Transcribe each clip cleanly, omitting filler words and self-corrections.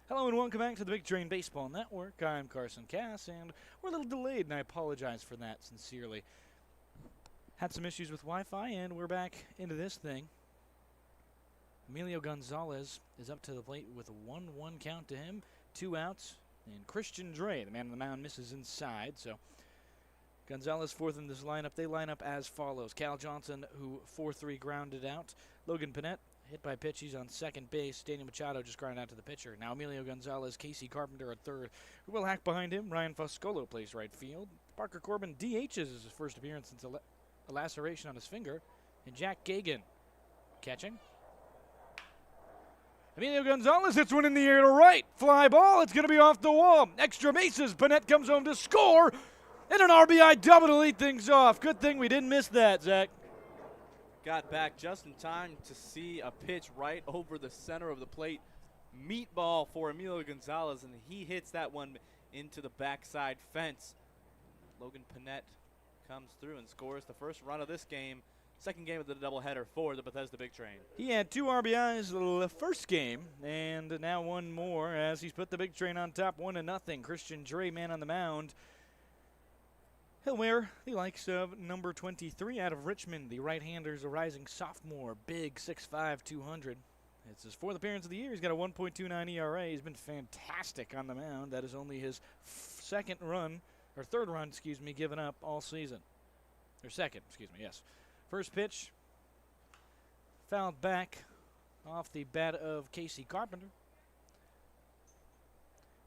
Hello and welcome back to the Big Train Baseball Network. I'm Carson Cass, and we're a little delayed, and I apologize for that sincerely. Had some issues with Wi-Fi, and we're back into this thing. Emilio Gonzalez is up to the plate with a 1-1 count to him, 2 outs, and Christian Dre, the man on the mound, misses inside. So Gonzalez fourth in this lineup. They line up as follows: Cal Johnson, who 4-3 grounded out. Logan Panette hit by pitch. He's on second base. Daniel Machado just grounded out to the pitcher. Now Emilio Gonzalez, Casey Carpenter at third. Will Hack behind him. Ryan Foscolo plays right field. Parker Corbin DHs his first appearance since a laceration on his finger. And Jack Gagan catching. Emilio Gonzalez hits one in the air to right. Fly ball. It's going to be off the wall. Extra bases. Panette comes home to score. And an RBI double to lead things off. Good thing we didn't miss that, Zach. Got back just in time to see a pitch right over the center of the plate. Meatball for Emilio Gonzalez, and he hits that one into the backside fence. Logan Panette comes through and scores the first run of this game. Second game of the doubleheader for the Bethesda Big Train. He had 2 RBIs the first game, and now one more as he's put the Big Train on top 1-0. Christian Dre, man on the mound. He'll wear the likes of number 23 out of Richmond. The right-hander's a rising sophomore, big, 6'5", 200. It's his 4th appearance of the year. He's got a 1.29 ERA. He's been fantastic on the mound. That is only his third run, given up all season. Or second, yes. First pitch, fouled back off the bat of Casey Carpenter.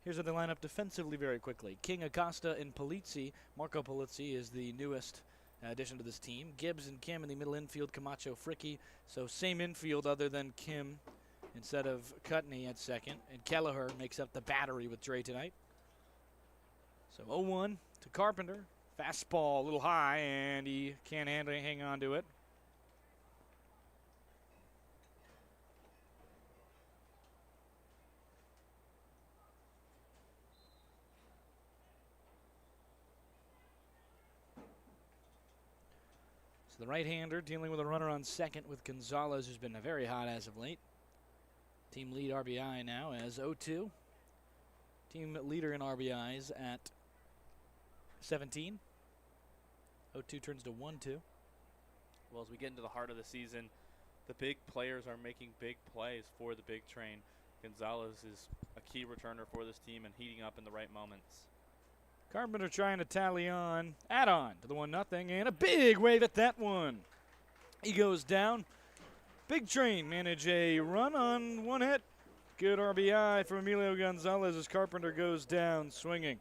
Here's how they line up defensively very quickly. King, Acosta, and Polizzi. Marco Polizzi is the newest addition to this team. Gibbs and Kim in the middle infield. Camacho, Fricke. So same infield other than Kim instead of Cutney at second. And Kelleher makes up the battery with Dre tonight. So 0-1 to Carpenter. Fastball a little high, and he can't hang on to it. The right-hander dealing with a runner on second with Gonzalez, who's been very hot as of late. Team lead RBI now as 0-2. Team leader in RBIs at 17. 0-2 turns to 1-2. Well, as we get into the heart of the season, the big players are making big plays for the Big Train. Gonzalez is a key returner for this team and heating up in the right moments. Carpenter trying to tally on, add on to the 1-0, and a big wave at that one. He goes down. Big Train manage a run on 1 hit. Good RBI from Emilio Gonzalez as Carpenter goes down swinging.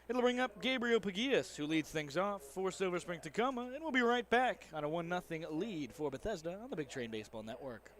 It'll bring up Gabriel Paguillas, who leads things off for Silver Spring-Takoma, and we'll be right back on a 1-0 lead for Bethesda on the Big Train Baseball Network.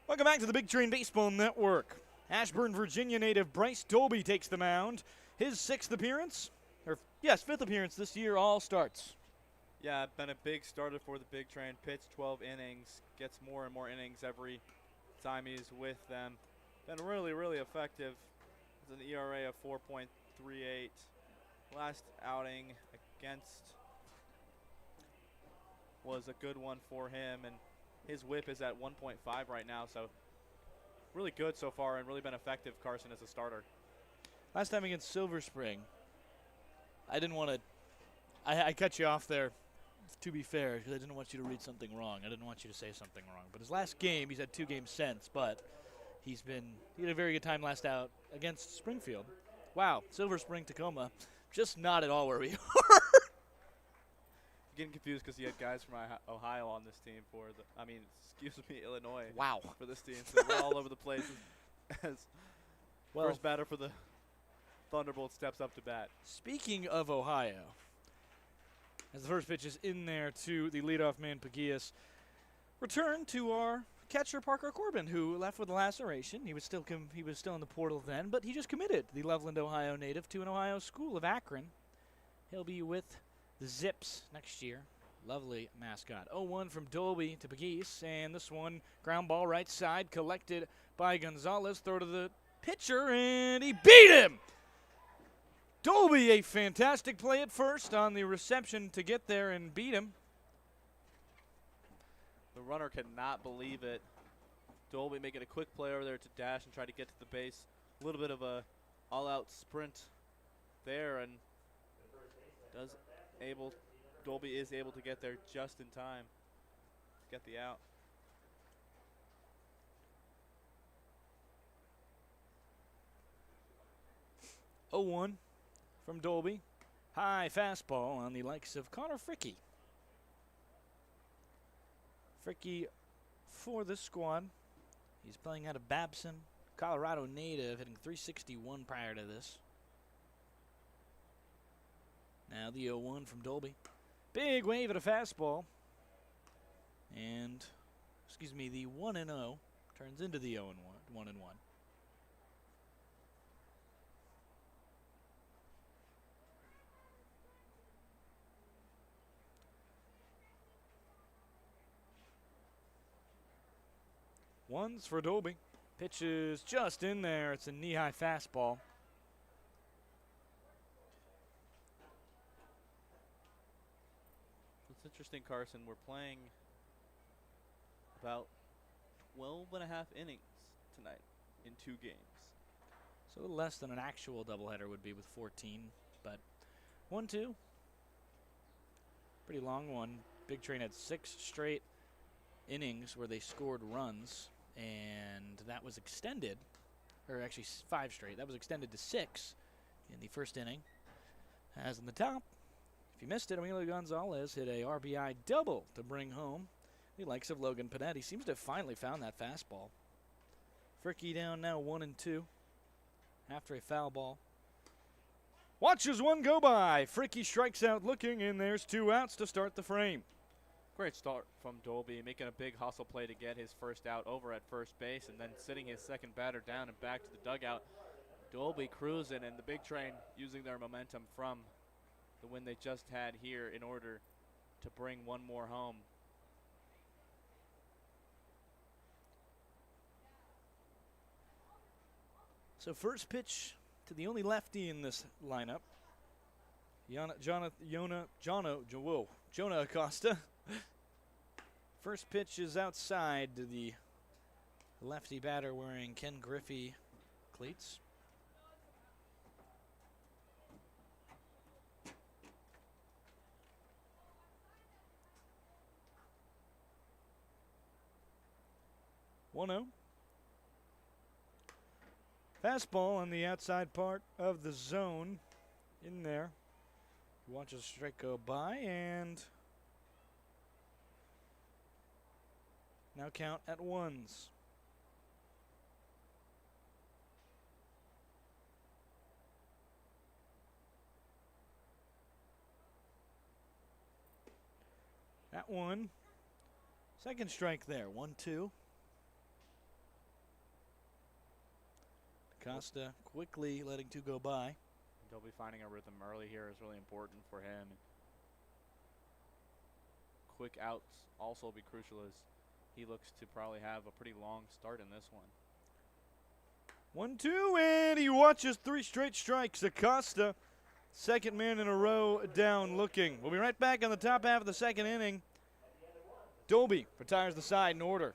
Welcome back to the Big Train Baseball Network. Ashburn, Virginia native Bryce Dolby takes the mound. His fifth appearance this year, all starts. Yeah, been a big starter for the Big Train. Pitched 12 innings, gets more and more innings every time he's with them. Been really, really effective. With an ERA of 4.38. Last outing against was a good one for him, and his whip is at 1.5 right now, so really good so far and really been effective, Carson, as a starter. Last time against Silver Spring, I didn't want to – I cut you off there, to be fair, because I didn't want you to read something wrong. I didn't want you to say something wrong. But his last game, he's had 2 games since, but he had a very good time last out against Springfield. Wow, Silver Spring-Takoma, just not at all where we are. Getting confused because he had guys from Ohio on this team Illinois. Wow. For this team, so we're all over the place as first batter for the Thunderbolts steps up to bat. Speaking of Ohio, as the first pitch is in there to the leadoff man, Pagias, return to our catcher, Parker Corbin, who left with a laceration. He was still in the portal then, but he just committed, the Loveland, Ohio native, to an Ohio school of Akron. He'll be with the Zips next year. Lovely mascot. 0-1 from Dolby to Pagias, and this one, ground ball right side, collected by Gonzalez. Throw to the pitcher, and he beat him! Dolby, a fantastic play at first on the reception to get there and beat him. The runner cannot believe it. Dolby making a quick play over there to dash and try to get to the base. A little bit of a all-out sprint there, and Dolby is able to get there just in time to get the out. Oh, 1 from Dolby. High fastball on the likes of Connor Fricke. Fricke for the squad. He's playing out of Babson, Colorado native, hitting .361 prior to this. Now the 0-1 from Dolby. Big wave at a fastball. And, the 1-0 turns into the 0-1. 1-1. One's for Dolby. Pitch is just in there. It's a knee-high fastball. It's interesting, Carson. We're playing about 12 and a half innings tonight in 2 games. So a little less than an actual doubleheader would be with 14, but 1-2. Pretty long one. Big Train had 6 straight innings where they scored runs, and that was extended, or actually 5 straight. That was extended to 6 in the first inning. As in the top, if you missed it, Emilio Gonzalez hit a RBI double to bring home the likes of Logan Panett. He seems to have finally found that fastball. Fricke down now 1-2 after a foul ball. Watches one go by. Fricke strikes out looking, and there's 2 outs to start the frame. Great start from Dolby, making a big hustle play to get his first out over at first base, and then sitting his second batter down and back to the dugout. Dolby cruising, and the Big Train using their momentum from the win they just had here in order to bring one more home. So first pitch to the only lefty in this lineup, Jonah Acosta. First pitch is outside to the lefty batter wearing Ken Griffey cleats. One-0. Fastball on the outside part of the zone in there. Watches a strike go by, and now count at 1s. That one. Second strike there. 1-2. Costa quickly letting 2 go by. Dobie finding a rhythm early here is really important for him. Quick outs also will be crucial as he looks to probably have a pretty long start in this one. 1-2, and he watches 3 straight strikes. Acosta, second man in a row down looking. We'll be right back on the top half of the second inning. Dobie retires the side in order.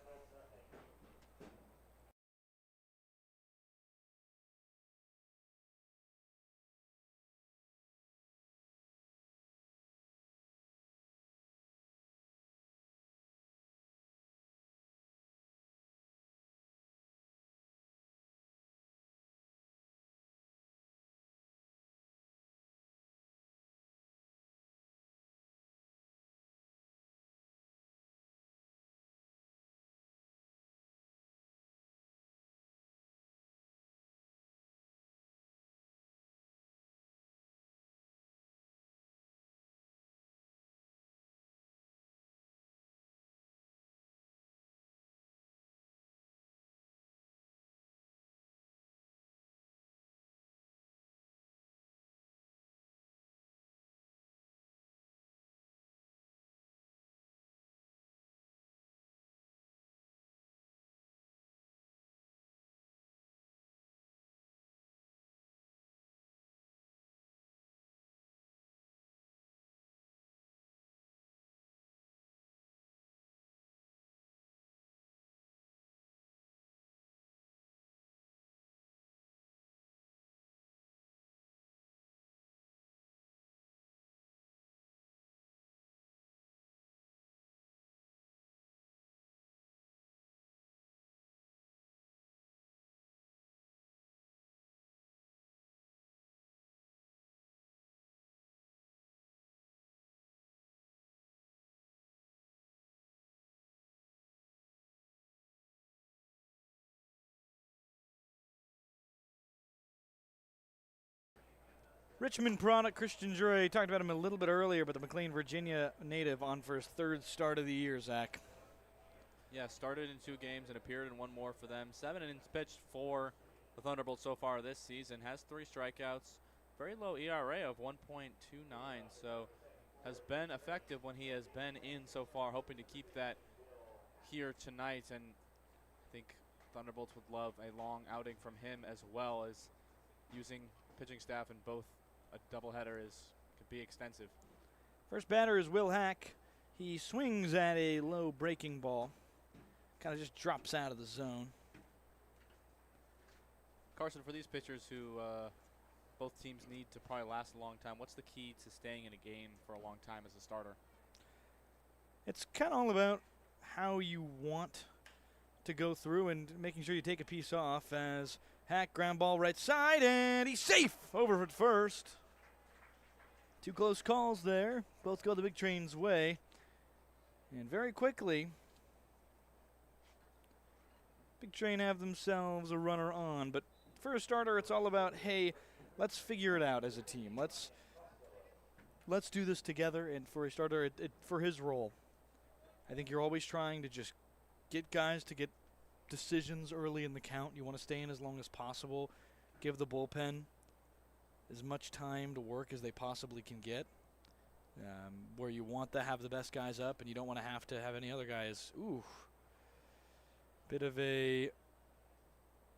Richmond product, Christian Dre, talked about him a little bit earlier, but the McLean, Virginia native on for his 3rd start of the year, Zach. Yeah, started in 2 games and appeared in 1 more for them. 7 innings pitched for the Thunderbolts so far this season. Has 3 strikeouts. Very low ERA of 1.29, so has been effective when he has been in so far. Hoping to keep that here tonight, and I think Thunderbolts would love a long outing from him as well, as using pitching staff in both a doubleheader could be extensive. First batter is Will Hack. He swings at a low breaking ball. Kind of just drops out of the zone. Carson, for these pitchers who both teams need to probably last a long time, what's the key to staying in a game for a long time as a starter? It's kind of all about how you want to go through and making sure you take a piece off, as Hack ground ball right side, and he's safe over at first. 2 close calls there. Both go the big train's way. And very quickly, Big Train have themselves a runner on. But for a starter, it's all about, hey, let's figure it out as a team. Let's do this together. And for a starter, for his role, I think you're always trying to just get guys to get decisions early in the count. You want to stay in as long as possible. Give the bullpen as much time to work as they possibly can get. Where you want to have the best guys up, and you don't want to have any other guys. Ooh. Bit of a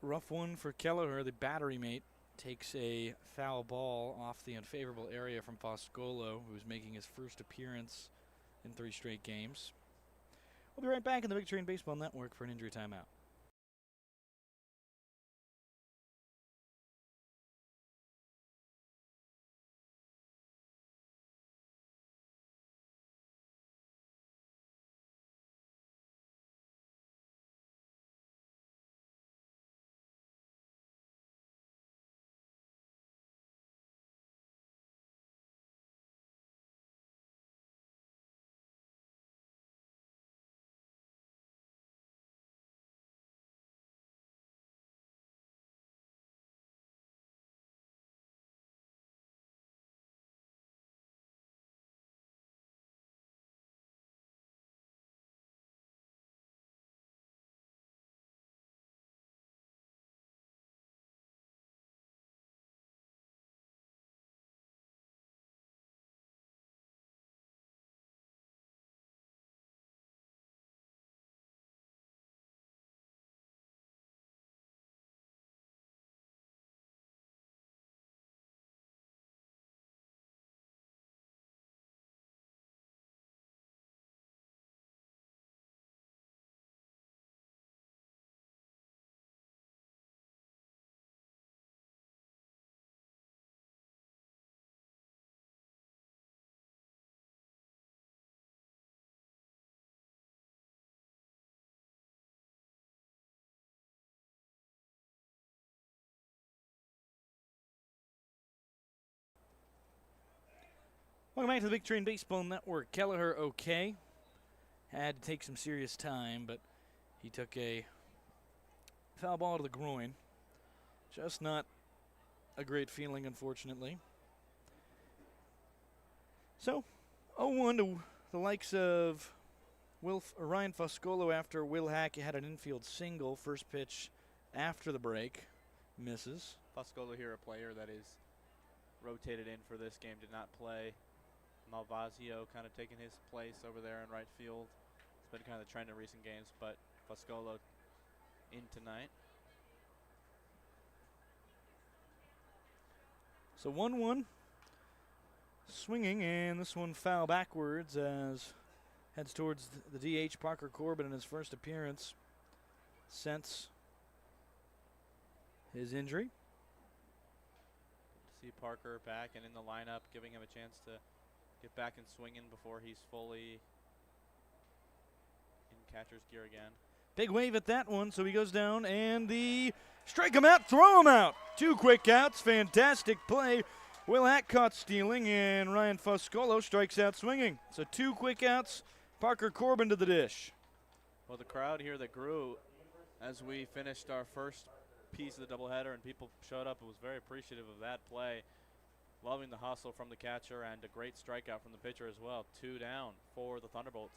rough one for Kelleher. The battery mate takes a foul ball off the unfavorable area from Foscolo, who's making his first appearance in 3 straight games. We'll be right back in the Big Train Baseball Network for an injury timeout. Welcome back to the Big Train Baseball Network. Kelleher okay. Had to take some serious time, but he took a foul ball to the groin. Just not a great feeling, unfortunately. So, 0-1 to the likes of Ryan Foscolo after Will Hackey had an infield single. First pitch after the break. Misses. Foscolo here, a player that is rotated in for this game, did not play. Malvazio kind of taking his place over there in right field. It's been kind of the trend in recent games, but Foscolo in tonight. So 1-1. Swinging, and this one foul backwards as heads towards the DH. Parker Corbin in his first appearance since his injury. See Parker back and in the lineup, giving him a chance to get back and swinging before he's fully in catcher's gear again. Big wave at that one, so he goes down, and the strike him out, throw him out. 2 quick outs, fantastic play. Will Hack caught stealing, and Ryan Foscolo strikes out swinging. So 2 quick outs, Parker Corbin to the dish. Well, the crowd here that grew as we finished our first piece of the doubleheader and people showed up and was very appreciative of that play. Loving the hustle from the catcher and a great strikeout from the pitcher as well. 2 down for the Thunderbolts.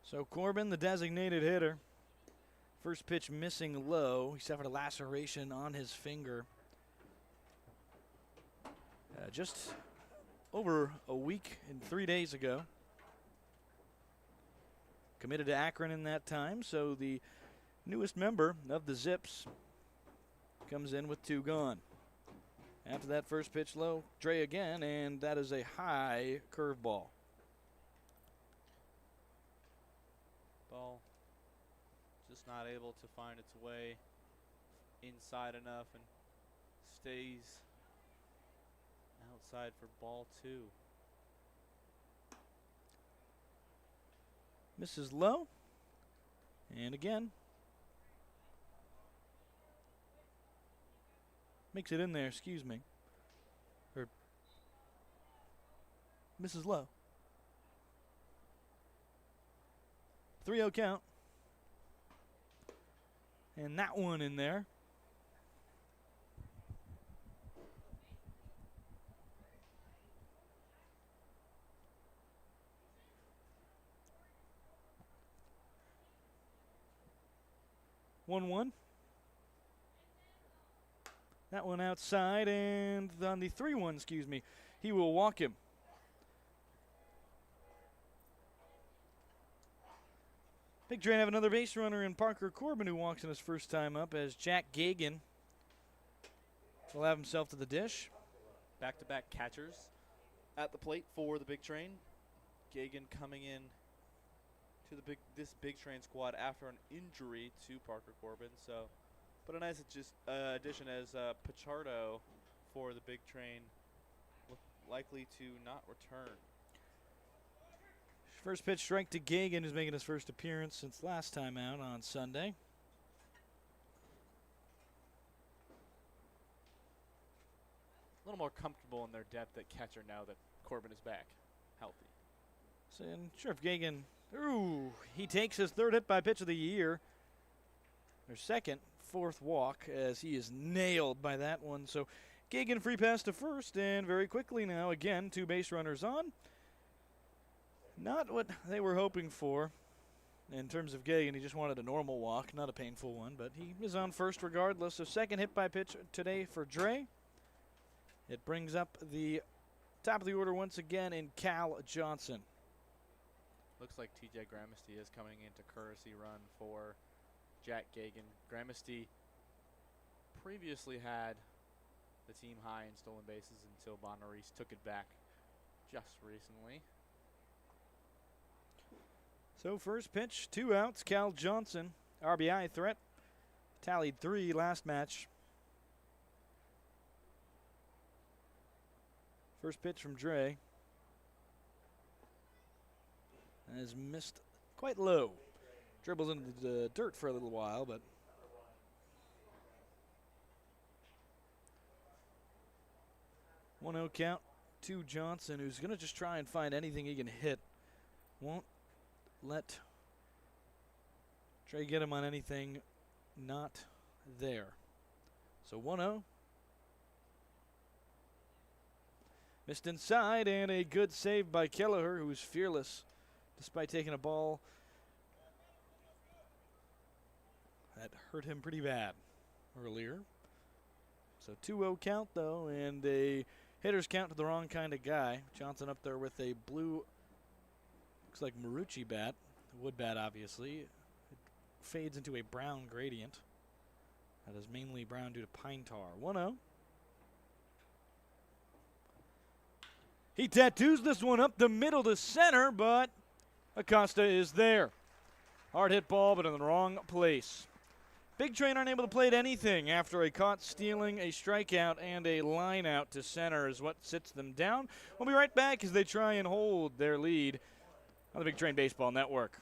So Corbin, the designated hitter. First pitch missing low. He suffered a laceration on his finger. Just over a week and 3 days ago. Committed to Akron in that time, so the newest member of the Zips comes in with 2 gone. After that first pitch low, Dre again, and that is a high curveball. Ball just not able to find its way inside enough and stays outside for ball 2. Misses low, and again makes it in there, excuse me. Or misses low. 3-0 count. And that one in there. One. That one outside, and on the 3-1, excuse me, he will walk him. Big Train have another base runner in Parker Corbin, who walks in his first time up, as Jack Gagan will have himself to the dish. Back-to-back catchers at the plate for the Big Train. Gagan coming in to this Big Train squad after an injury to Parker Corbin. So, but a nice addition as Pichardo for the Big Train, likely to not return. First pitch strike to Gagan, who's making his first appearance since last time out on Sunday. A little more comfortable in their depth at catcher now that Corbin is back, healthy. So, and sure, if Gagan, he takes his 3rd hit by pitch of the year. Their 2nd, 4th walk, as he is nailed by that one. So Gagan free pass to first, and very quickly now, again, 2 base runners on. Not what they were hoping for in terms of Gagan. He just wanted a normal walk, not a painful one, but he is on first regardless. So 2nd hit by pitch today for Dre. It brings up the top of the order once again in Cal Johnson. Looks like TJ Gramesty is coming into courtesy run for Jack Gagan. Gramesty previously had the team high in stolen bases until Bonaris took it back just recently. So first pitch, 2 outs. Cal Johnson, RBI threat, tallied 3 last match. First pitch from Dre has missed quite low. Dribbles into the dirt for a little while, but 1-0 count to Johnson, who's going to just try and find anything he can hit. Won't let Trey get him on anything not there. So 1-0. Missed inside, and a good save by Kelleher, who's fearless despite taking a ball that hurt him pretty bad earlier. So 2-0 count, though, and a hitter's count to the wrong kind of guy. Johnson up there with a blue, looks like Marucci bat, wood bat, obviously. It fades into a brown gradient. That is mainly brown due to pine tar. 1-0. He tattoos this one up the middle to center, but Acosta is there. Hard hit ball, but in the wrong place. Big Train aren't able to plate anything after a caught stealing, a strikeout, and a line out to center is what sits them down. We'll be right back as they try and hold their lead on the Big Train Baseball Network.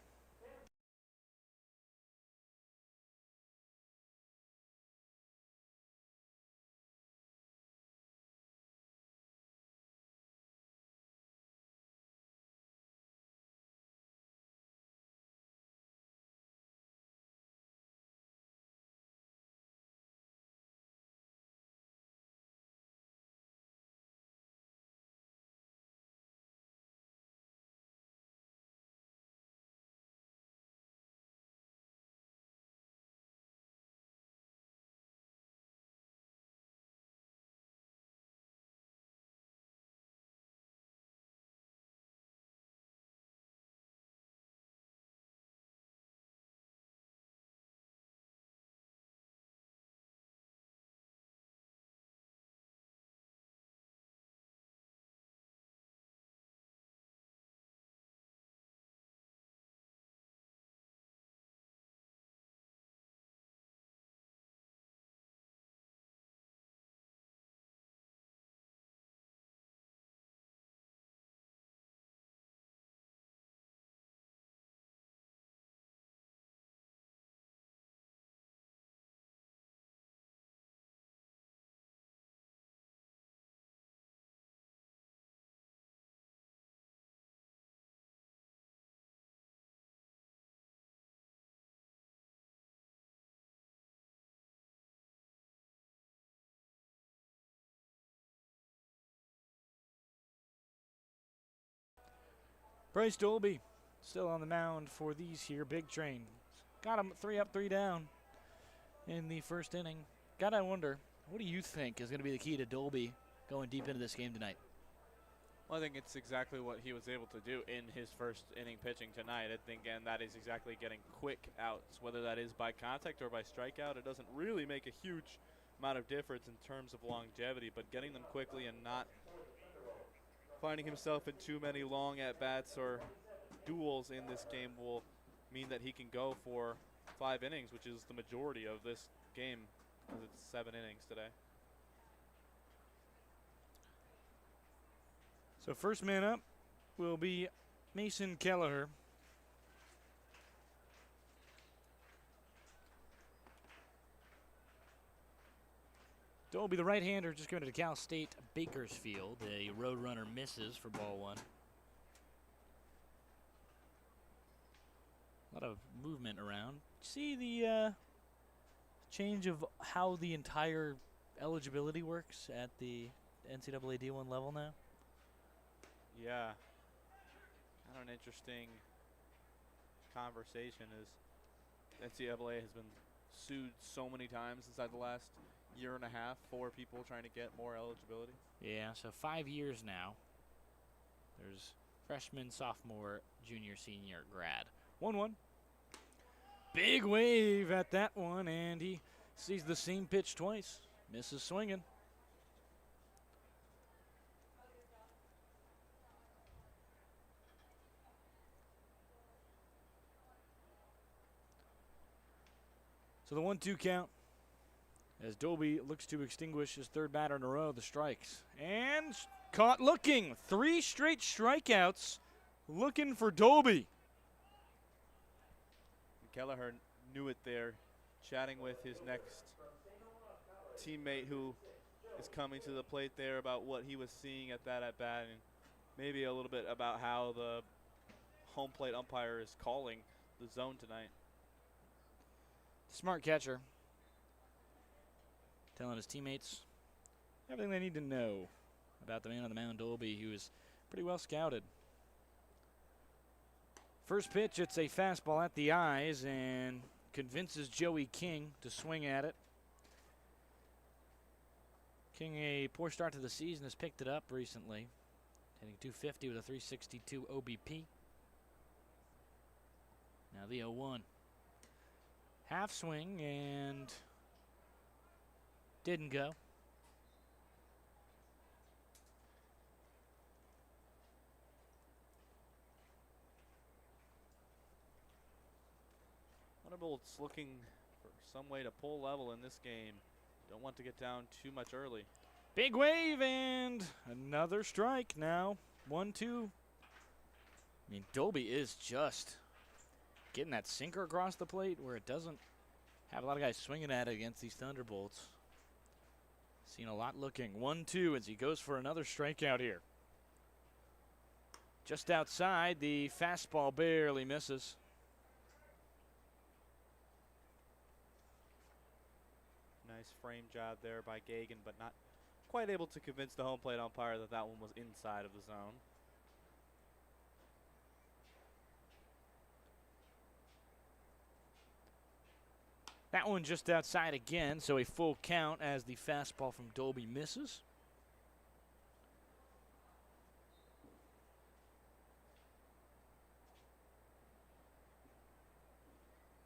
Bryce Dolby still on the mound for these here Big Train. Got him 3 up, 3 down in the first inning. Gotta wonder, what do you think is going to be the key to Dolby going deep into this game tonight? Well, I think it's exactly what he was able to do in his first inning pitching tonight. I think, and that is exactly getting quick outs, whether that is by contact or by strikeout. It doesn't really make a huge amount of difference in terms of longevity, but getting them quickly and not finding himself in too many long at-bats or duels in this game will mean that he can go for 5 innings, which is the majority of this game, because it's 7 innings today. So first man up will be Mason Kelleher. Dolby, the right-hander, just going to Cal State Bakersfield. A road runner misses for ball 1. A lot of movement around. See the change of how the entire eligibility works at the NCAA D1 level now? Yeah. Kind of an interesting conversation is NCAA has been sued so many times inside the last year and a half for people trying to get more eligibility. Yeah, so 5 years now. There's freshman, sophomore, junior, senior, grad. 1-1. Big wave at that one, and he sees the same pitch twice. Misses swinging. So the 1-2 count as Dolby looks to extinguish his 3rd batter in a row, the strikes. And caught looking. 3 straight strikeouts looking for Dolby. Kelleher knew it there, chatting with his next teammate who is coming to the plate there about what he was seeing at that at-bat, and maybe a little bit about how the home plate umpire is calling the zone tonight. Smart catcher. Telling his teammates everything they need to know about the man on the mound, Dolby, who is pretty well scouted. First pitch, it's a fastball at the eyes and convinces Joey King to swing at it. King, a poor start to the season, has picked it up recently, hitting .250 with a .362 OBP. Now the 0-1. Half swing and didn't go. Thunderbolts looking for some way to pull level in this game. Don't want to get down too much early. Big wave and another strike now. 1-2. I mean, Dolby is just getting that sinker across the plate where it doesn't have a lot of guys swinging at it against these Thunderbolts. Seen a lot looking. 1-2 as he goes for another strikeout here. Just outside, the fastball barely misses. Nice frame job there by Gagan, but not quite able to convince the home plate umpire that that one was inside of the zone. That one just outside again, so a full count as the fastball from Dolby misses.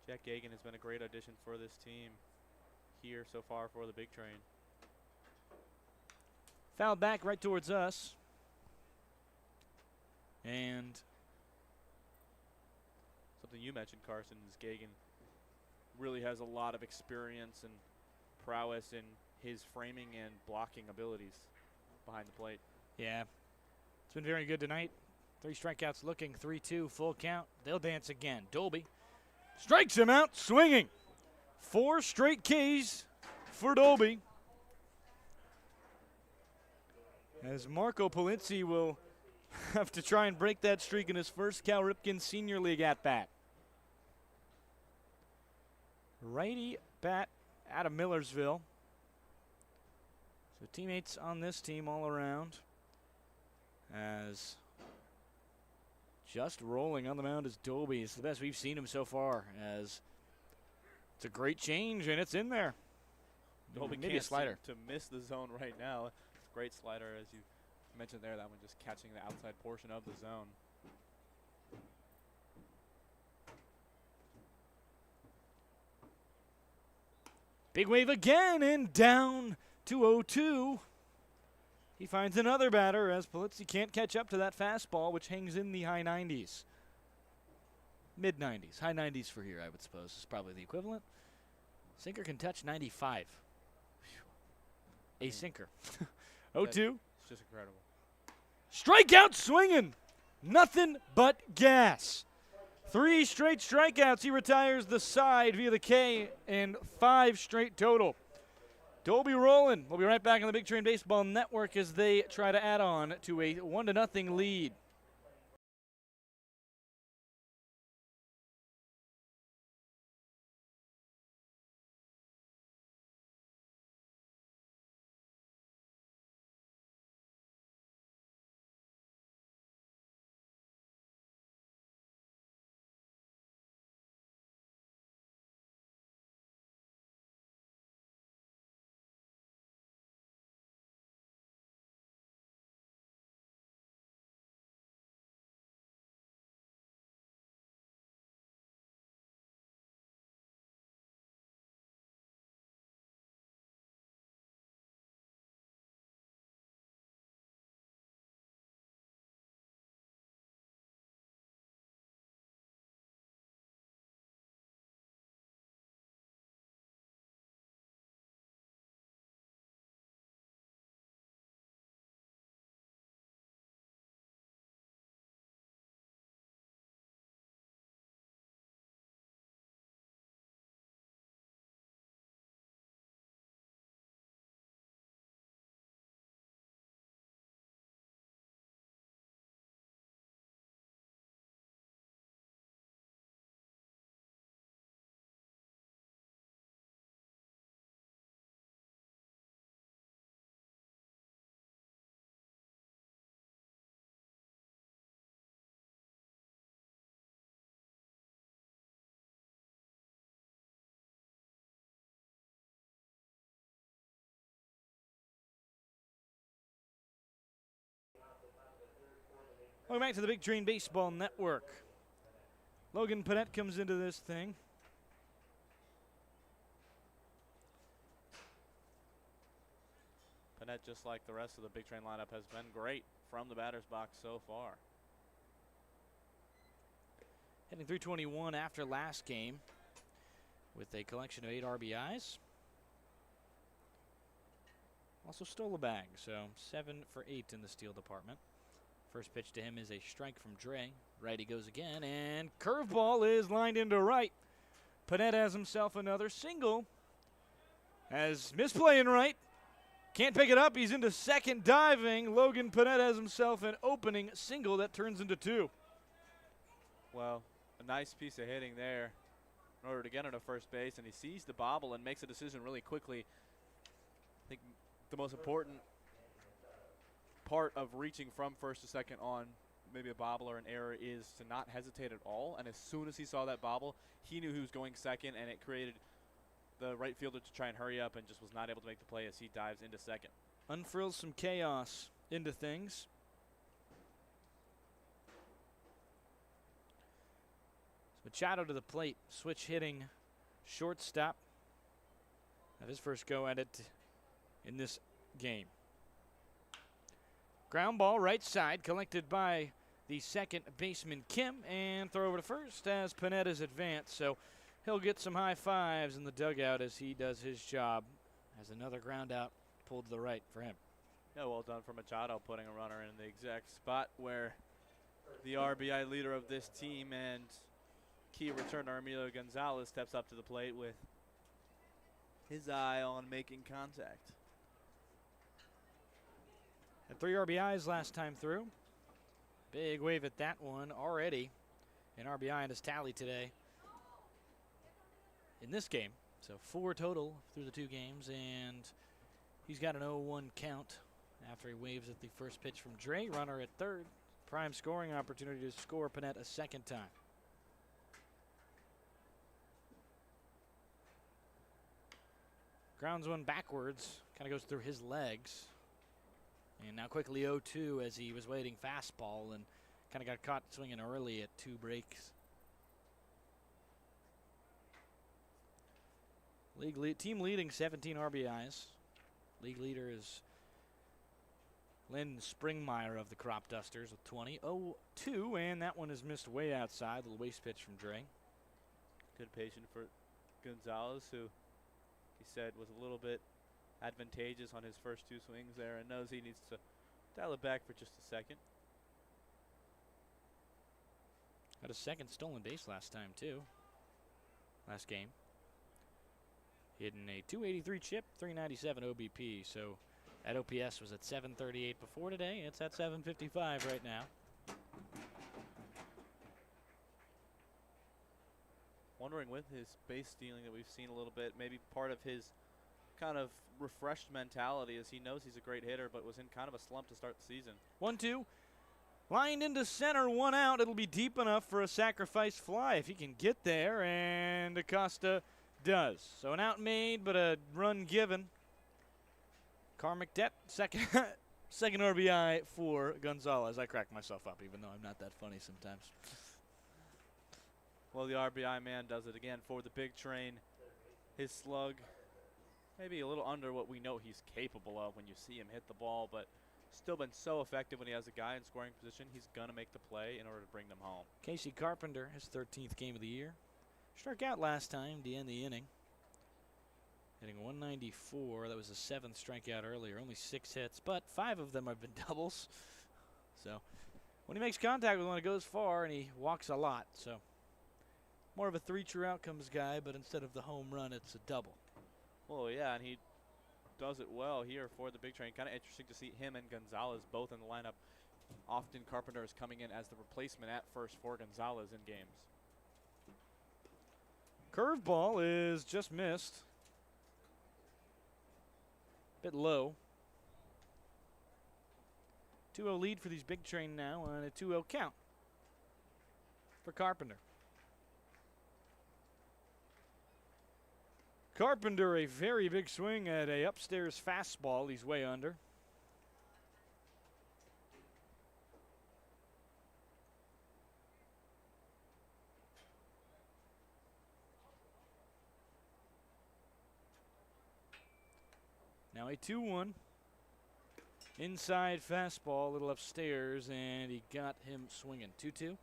Jack Gagan has been a great addition for this team here so far for the Big Train. Fouled back right towards us. And something you mentioned, Carson, is Gagan really has a lot of experience and prowess in his framing and blocking abilities behind the plate. yeah, it's been very good tonight. 3 strikeouts looking, 3-2, full count. They'll dance again. Dolby strikes him out, swinging. 4 straight Ks for Dolby. As Marco Polizzi will have to try and break that streak in his first Cal Ripken Senior League at-bat. Righty bat out of Millersville. So teammates on this team all around. As just rolling on the mound is Dolby. It's the best we've seen him so far, as it's a great change and it's in there. Dolby Maybe a can't slider. seem to miss the zone right now. It's a great slider, as you mentioned there. That one just catching the outside portion of the zone. Big wave again and down to 0-2. He finds another batter as Polizzi can't catch up to that fastball, which hangs in the high 90s. Mid-90s. High 90s for here, I would suppose, is probably the equivalent. Sinker can touch 95. A sinker. 0-2. It's just incredible. Strikeout swinging. Nothing but gas. 3 straight strikeouts. He retires the side via the K, and 5 straight total. Dolby rolling. We'll be right back on the Big Train Baseball Network as they try to add on to a 1-0 lead. Welcome back to the Big Train Baseball Network. Logan Panett comes into this thing. Panett, just like the rest of the Big Train lineup, has been great from the batter's box so far. Hitting .321 after last game with a collection of 8 RBIs. Also stole a bag, so 7 for 8 in the steal department. First pitch to him is a strike from Dre. Right he goes again, and curveball is lined into right. Panett has himself another single. As misplaying right. Can't pick it up. He's into second diving. Logan Panett has himself an opening single that turns into 2. Well, a nice piece of hitting there in order to get into first base, and he sees the bobble and makes a decision really quickly. I think the most important part of reaching from first to second on maybe a bobble or an error is to not hesitate at all. And as soon as he saw that bobble, he knew he was going second, and it created the right fielder to try and hurry up and just was not able to make the play as he dives into second. Unfurls some chaos into things. Machado to the plate, switch hitting shortstop. Have his first go at it in this game. Ground ball right side, collected by the second baseman Kim, and throw over to first as Panett is advanced. So he'll get some high fives in the dugout as he does his job. Has another ground out pulled to the right for him. Yeah, well done for Machado, putting a runner in the exact spot where the RBI leader of this team and key returner Emilio Gonzalez steps up to the plate with his eye on making contact. Had 3 RBIs last time through. Big wave at that one already. An RBI in his tally today in this game. So 4 total through the 2 games, and he's got an 0-1 count after he waves at the first pitch from Dre. Runner at third. Prime scoring opportunity to score Panett a second time. Grounds one backwards, kind of goes through his legs. And now quickly 0-2 as he was waiting fastball and kind of got caught swinging early at 2 breaks. Team leading 17 RBIs. League leader is Lynn Springmeyer of the Crop Dusters with 20. 0-2, and that one is missed way outside. Little waste pitch from Dre. Good patient for Gonzalez, who he said was a little bit advantageous on his first 2 swings there and knows he needs to dial it back for just a second. Had a second stolen base last time, too. Last game. Hitting a 283 chip, 397 OBP. So that OPS was at 738 before today. It's at 755 right now. Wondering with his base stealing that we've seen a little bit, maybe part of his kind of refreshed mentality is he knows he's a great hitter but was in kind of a slump to start the season. 1-2. Lined into center, 1 out. It'll be deep enough for a sacrifice fly if he can get there, and Acosta does. So an out made, but a run given. Carmick Det, second RBI for Gonzalez. I crack myself up, even though I'm not that funny sometimes. Well, the RBI man does it again for the Big Train. His slug, maybe a little under what we know he's capable of when you see him hit the ball, but still been so effective when he has a guy in scoring position. He's going to make the play in order to bring them home. Casey Carpenter, his 13th game of the year. Struck out last time to end the inning. Hitting 194. That was the 7th strikeout earlier. Only 6 hits, but 5 of them have been doubles. So when he makes contact with one, it goes far, and he walks a lot. So more of a 3 true outcomes guy, but instead of the home run, it's a double. Well, yeah, and he does it well here for the Big Train. Kind of interesting to see him and Gonzalez both in the lineup. Often Carpenter is coming in as the replacement at first for Gonzalez in games. Curveball is just missed. Bit low. 2-0 lead for these Big Train now on a 2-0 count for Carpenter. Carpenter, a very big swing at a upstairs fastball. He's way under. Now a 2-1. Inside fastball, a little upstairs, and he got him swinging. 2-2.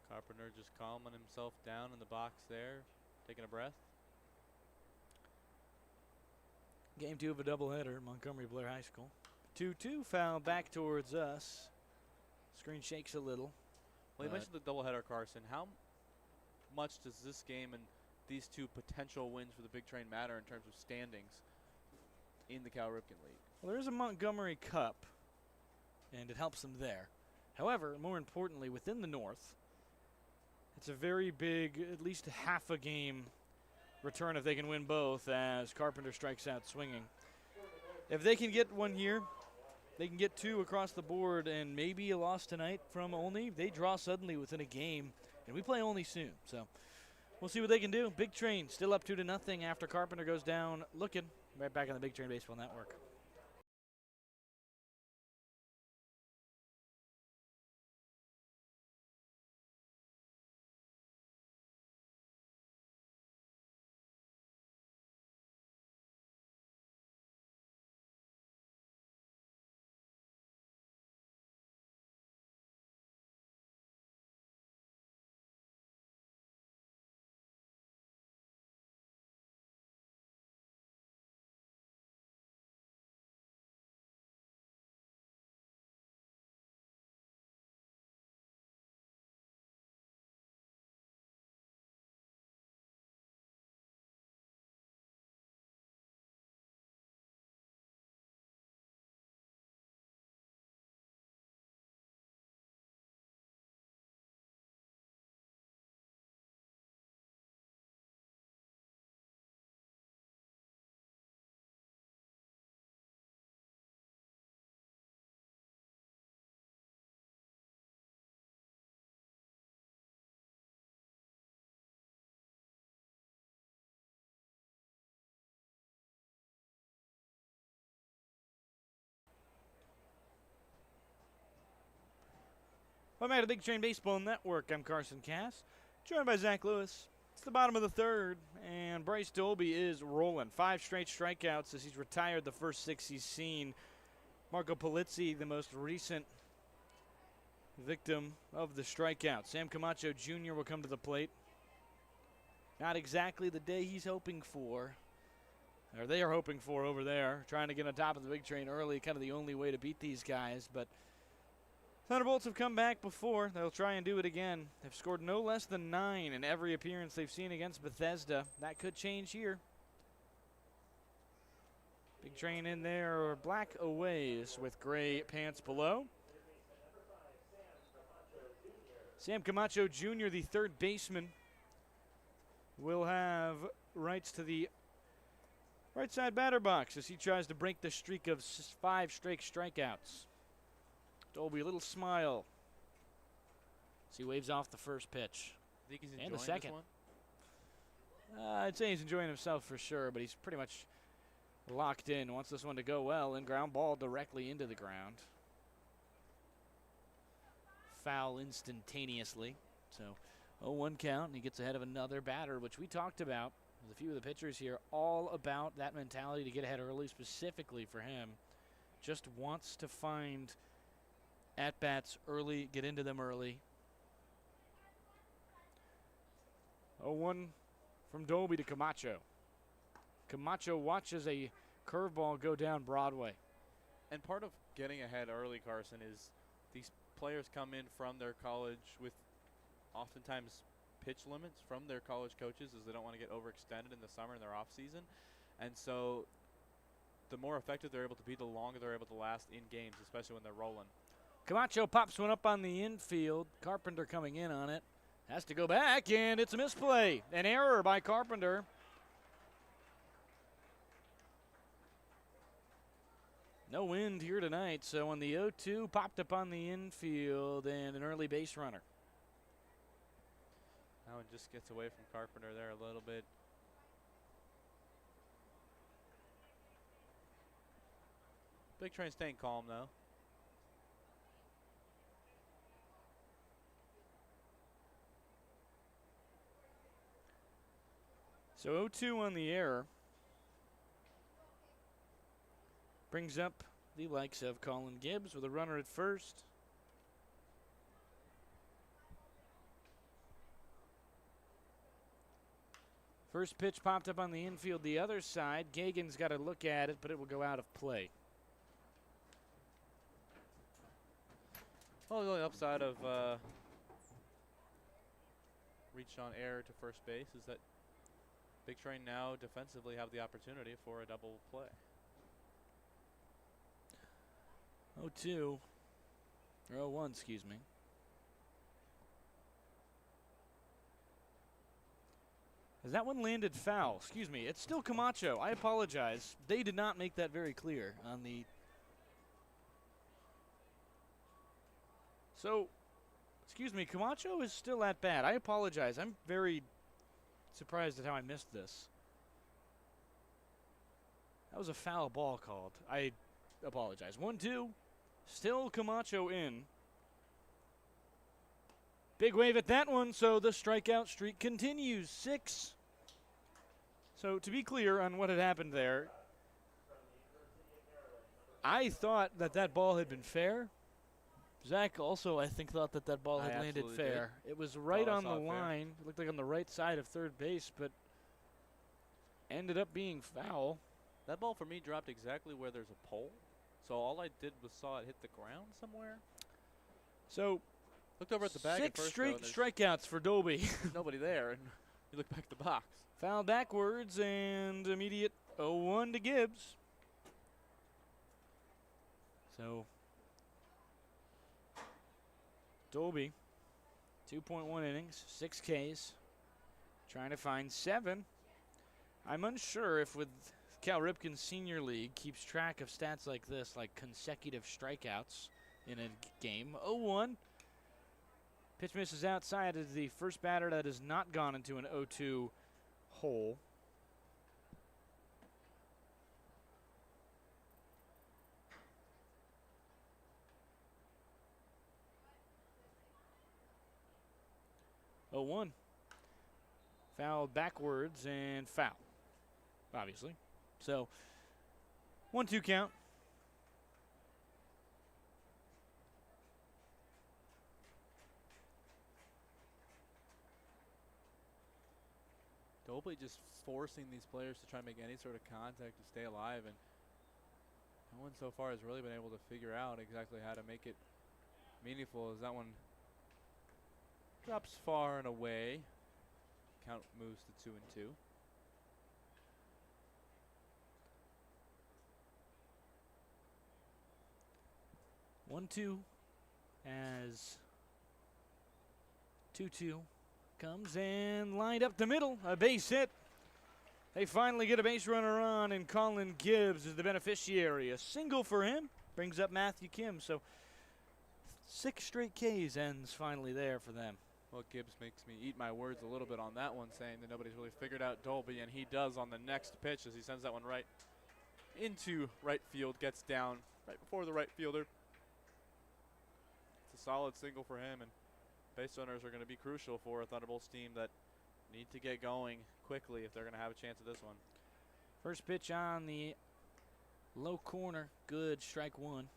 Carpenter just calming himself down in the box there, taking a breath. Game 2 of a doubleheader, Montgomery Blair High School. 2-2, foul back towards us. Screen shakes a little. Well, you mentioned the doubleheader, Carson. How much does this game and these two potential wins for the Big Train matter in terms of standings in the Cal Ripken League? Well, there is a Montgomery Cup, and it helps them there. However, more importantly, within the North, it's a very big, at least half a game return if they can win both, as Carpenter strikes out swinging. If they can get one here, they can get 2 across the board, and maybe a loss tonight from Olney. They draw suddenly within a game, and we play Olney soon. So we'll see what they can do. Big Train still up 2-0 after Carpenter goes down looking. Right back on the Big Train Baseball Network. Welcome back to Big Train Baseball Network. I'm Carson Cass, joined by Zach Lewis. It's the bottom of the third, and Bryce Dolby is rolling. 5 straight strikeouts as he's retired the first 6 he's seen. Marco Polizzi, the most recent victim of the strikeout. Sam Camacho Jr. will come to the plate. Not exactly the day he's hoping for, or they are hoping for over there. Trying to get on top of the Big Train early, kind of the only way to beat these guys, but Thunderbolts have come back before. They'll try and do it again. They've scored no less than 9 in every appearance they've seen against Bethesda. That could change here. Big Train in there, black aways with gray pants below. Sam Camacho Jr., the third baseman, will have rights to the right side batter box as he tries to break the streak of 5 straight strikeouts. Dolby, a little smile as he waves off the first pitch. Think he's and the enjoying second. This one? I'd say he's enjoying himself for sure, but he's pretty much locked in. Wants this one to go well, and ground ball directly into the ground. Foul instantaneously. So 0-1 count, and he gets ahead of another batter, which we talked about with a few of the pitchers here, all about that mentality to get ahead early specifically for him. Just wants to find at-bats early, get into them early. 0-1 from Dolby to Camacho. Camacho watches a curveball go down Broadway. And part of getting ahead early, Carson, is these players come in from their college with oftentimes pitch limits from their college coaches, as they don't want to get overextended in the summer in their off season. And so the more effective they're able to be, the longer they're able to last in games, especially when they're rolling. Camacho pops one up on the infield. Carpenter coming in on it. Has to go back, and it's a misplay. An error by Carpenter. No wind here tonight, so on the 0-2, popped up on the infield, and an early base runner. That one just gets away from Carpenter there a little bit. Big Train staying calm, though. So 0-2 on the error. Brings up the likes of Colin Gibbs with a runner at first. First pitch popped up on the infield the other side. Gagan's got to look at it, but it will go out of play. Well, the only upside of reach on error to first base is that Big Train now defensively have the opportunity for a double play. 0-2, or 0-1, excuse me. As that one landed foul, excuse me, it's still Camacho. I apologize. They did not make that very clear on the... So, excuse me, Camacho is still at bat. I apologize. I'm very surprised at how I missed this. That was a foul ball called. I apologize. 1-2. Still Camacho in. Big wave at that one, so the strikeout streak continues. 6. So to be clear on what had happened there, I thought that that ball had been fair. Zach also, I think, thought that that ball had landed fair. It was right on the line. It looked like on the right side of third base, but ended up being foul. That ball for me dropped exactly where there's a pole. So all I did was saw it hit the ground somewhere. So looked over at the bag. 6 straight strikeouts for Dolby. There's nobody there, and you look back at the box. Foul backwards and immediate 0-1 to Gibbs. So Dolby, 2.1 innings, 6 Ks, trying to find 7. I'm unsure if with Cal Ripken Senior League keeps track of stats like this, like consecutive strikeouts in a game. 0-1. Pitch misses outside as the first batter that has not gone into an 0-2 hole. Oh, 1. Fouled backwards and foul, obviously. So, 1-2 count. Dolby just forcing these players to try and make any sort of contact to stay alive, and no one so far has really been able to figure out exactly how to make it meaningful as that one drops far and away. Count moves to 2-2. One-two as 2-2 comes and lined up the middle, a base hit. They finally get a base runner on, and Colin Gibbs is the beneficiary. A single for him brings up Matthew Kim. So 6 straight Ks ends finally there for them. Well, Gibbs makes me eat my words a little bit on that one, saying that nobody's really figured out Dolby, and he does on the next pitch as he sends that one right into right field, gets down right before the right fielder. It's a solid single for him, and base runners are going to be crucial for a Thunderbolts team that need to get going quickly if they're going to have a chance at this one. First pitch on the low corner, good, strike 1.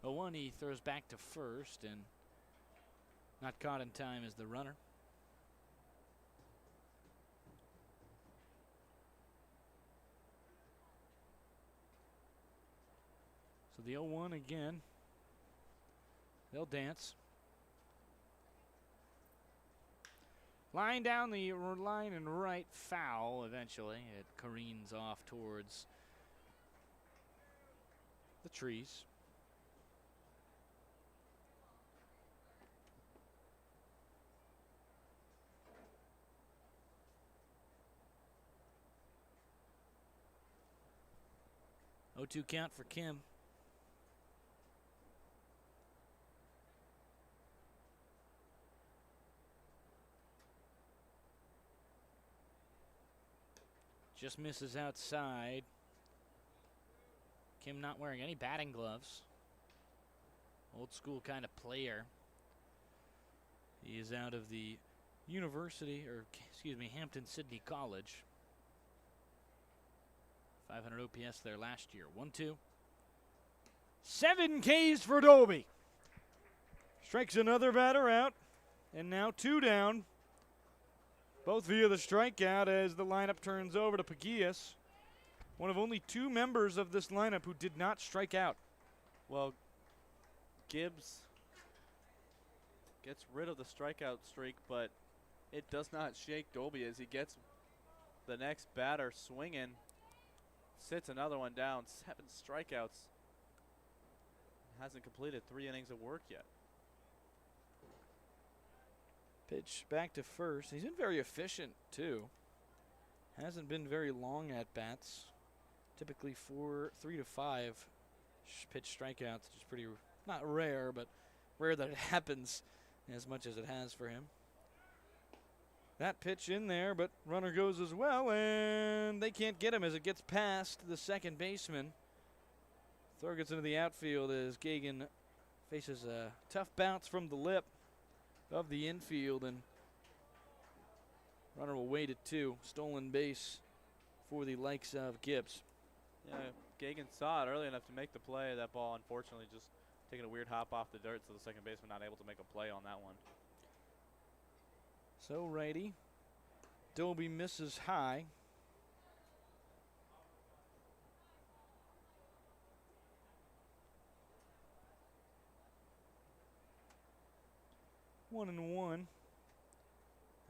Oh, 1, he throws back to first, and not caught in time as the runner. So the 0-1 again. They'll dance. Line down the line and right, foul eventually. It careens off towards the trees. Oh, 2 count for Kim. Just misses outside. Kim not wearing any batting gloves. Old school kind of player. He is out of the Hampton-Sydney College. 500 OPS there last year. 1-2. 7 Ks for Dolby. Strikes another batter out. And now 2 down. Both via the strikeout as the lineup turns over to Paguillas. One of only 2 members of this lineup who did not strike out. Well, Gibbs gets rid of the strikeout streak, but it does not shake Dolby as he gets the next batter swinging. Sits another one down. 7 strikeouts. Hasn't completed 3 innings of work yet. Pitch back to first. He's been very efficient, too. Hasn't been very long at bats. Typically 3 to 5 pitch strikeouts, which is pretty, not rare, but rare that it happens as much as it has for him. That pitch in there, but runner goes as well, and they can't get him as it gets past the second baseman. Throw gets into the outfield as Gagan faces a tough bounce from the lip of the infield, and runner will wait at 2. Stolen base for the likes of Gibbs. Yeah, Gagan saw it early enough to make the play. That ball, unfortunately, just taking a weird hop off the dirt, so the second baseman not able to make a play on that one. So righty, Dolby misses high. One and one.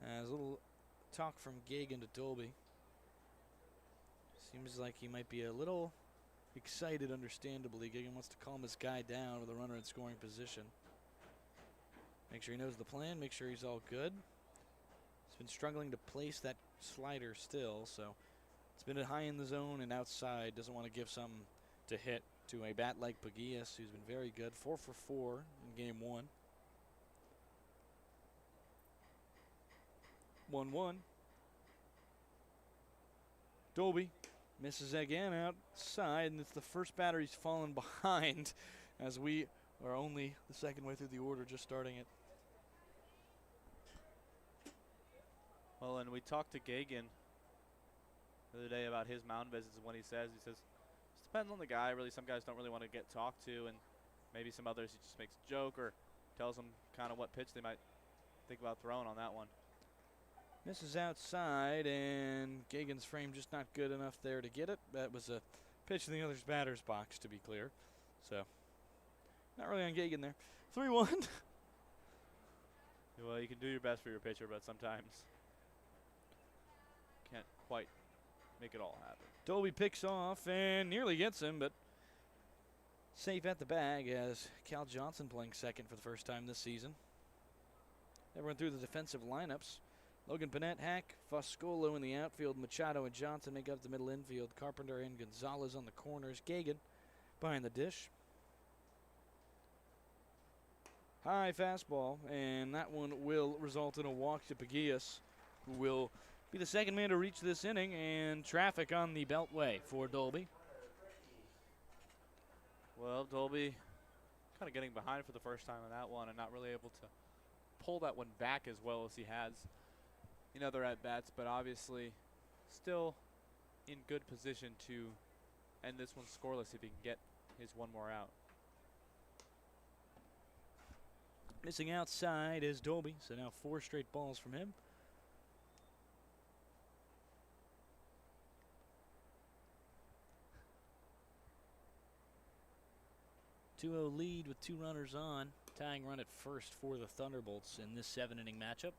As a little talk from Gagan to Dolby. Seems like he might be a little excited, understandably. Gagan wants to calm his guy down with a runner in scoring position. Make sure he knows the plan, make sure he's all good. He's been struggling to place that slider still, so it's been high in the zone and outside. Doesn't want to give something to hit to a bat like Paguillas, who's been very good. 4 for 4 in game 1. 1-1. Dolby misses again outside, and it's the first batter he's fallen behind as we are only the second way through the order, just starting it. Well, and we talked to Gagan the other day about his mound visits, and what he says, it depends on the guy. Really, some guys don't really want to get talked to, and maybe some others he just makes a joke or tells them kind of what pitch they might think about throwing on that one. Misses outside, and Gagan's frame just not good enough there to get it. That was a pitch in the other's batter's box, to be clear. So, not really on Gagan there. 3-1. Well, you can do your best for your pitcher, but sometimes can't quite make it all happen. Dolby picks off and nearly gets him, but safe at the bag as Cal Johnson playing second for the first time this season. Everyone through the defensive lineups. Logan Panett, Hack, Foscolo in the outfield. Machado and Johnson make up the middle infield. Carpenter and Gonzalez on the corners. Gagan behind the dish. High fastball, and that one will result in a walk to Paguillas, who will be the second man to reach this inning, and traffic on the beltway for Dolby. Well, Dolby kind of getting behind for the first time on that one and not really able to pull that one back as well as he has in other at-bats, but obviously still in good position to end this one scoreless if he can get his one more out. Missing outside is Dolby, so now 4 straight balls from him. (2-0) lead with 2 runners on. Tying run at first for the Thunderbolts in this 7-inning matchup.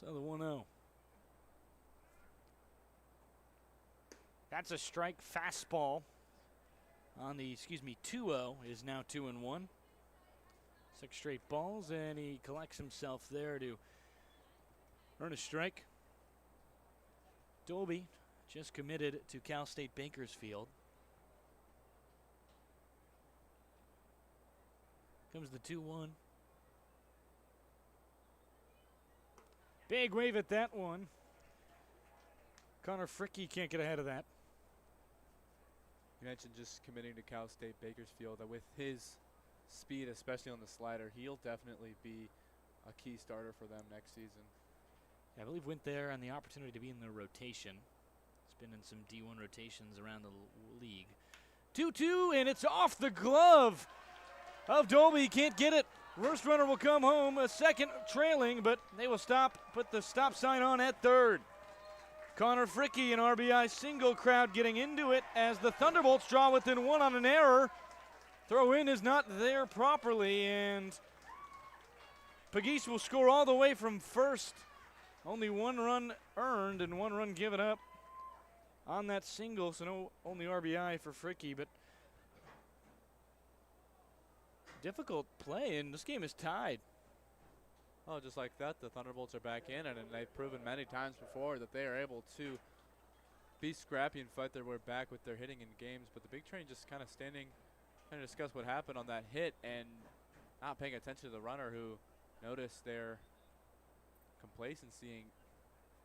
So the 1-0. That's a strike fastball on the, 2-0 is now 2-1. 6 straight balls, and he collects himself there to earn a strike. Dolby just committed to Cal State Bakersfield. Comes the 2-1. Big wave at that one. Connor Fricky can't get ahead of that. You mentioned just committing to Cal State Bakersfield. With his speed, especially on the slider, he'll definitely be a key starter for them next season. Yeah, I believe went there on the opportunity to be in the rotation. He's been in some D1 rotations around the league. 2-2, and it's off the glove of Dolby. Can't get it. Worst runner will come home. A second trailing, but they will stop. Put the stop sign on at third. Connor Fricky, an RBI single, crowd getting into it as the Thunderbolts draw within one on an error. Throw in is not there properly, and Pegues will score all the way from first. Only 1 run earned and 1 run given up on that single, so no only RBI for Fricky, but difficult play, and this game is tied. Oh, just like that, the Thunderbolts are back in it, and they've proven many times before that they are able to be scrappy and fight their way back with their hitting in games. But the Big Train just kind of standing, trying to discuss what happened on that hit and not paying attention to the runner who noticed their complacency and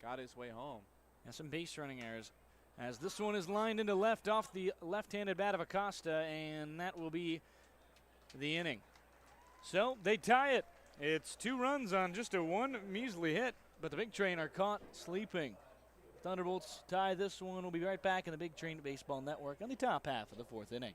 got his way home. And some base running errors, as this one is lined into left off the left-handed bat of Acosta, and that will be the inning. So they tie it. It's 2 runs on just a 1 measly hit, but the Big Train are caught sleeping. Thunderbolts tie this one. We'll be right back in the Big Train Baseball Network on the top half of the 4th inning.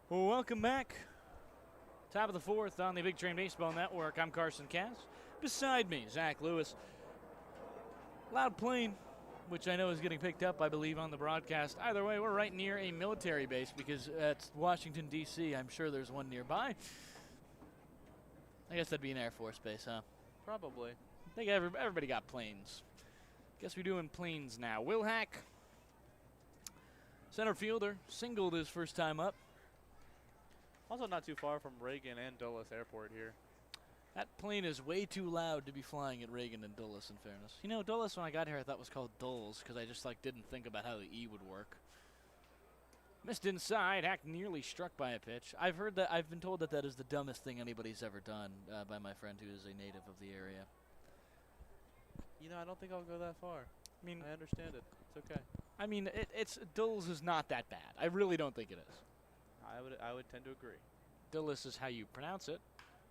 Well, welcome back. Top of the 4th on the Big Train Baseball Network. I'm Carson Cass. Beside me, Zach Lewis. Loud plane, which I know is getting picked up, I believe, on the broadcast. Either way, we're right near a military base because at Washington, D.C., I'm sure there's one nearby. I guess that'd be an Air Force base, huh? Probably. I think everybody got planes. Guess we're doing planes now. Will Hack, center fielder, singled his first time up. Also not too far from Reagan and Dulles Airport here. That plane is way too loud to be flying at Reagan and Dulles, in fairness. You know, Dulles, when I got here, I thought was called Dulles because I just didn't think about how the E would work. Missed inside. Hack nearly struck by a pitch. I've been told that is the dumbest thing anybody's ever done by my friend who is a native of the area. You know, I don't think I'll go that far. I mean, I understand it. It's okay. I mean, Dulles is not that bad. I really don't think it is. I would tend to agree. Dulles is how you pronounce it.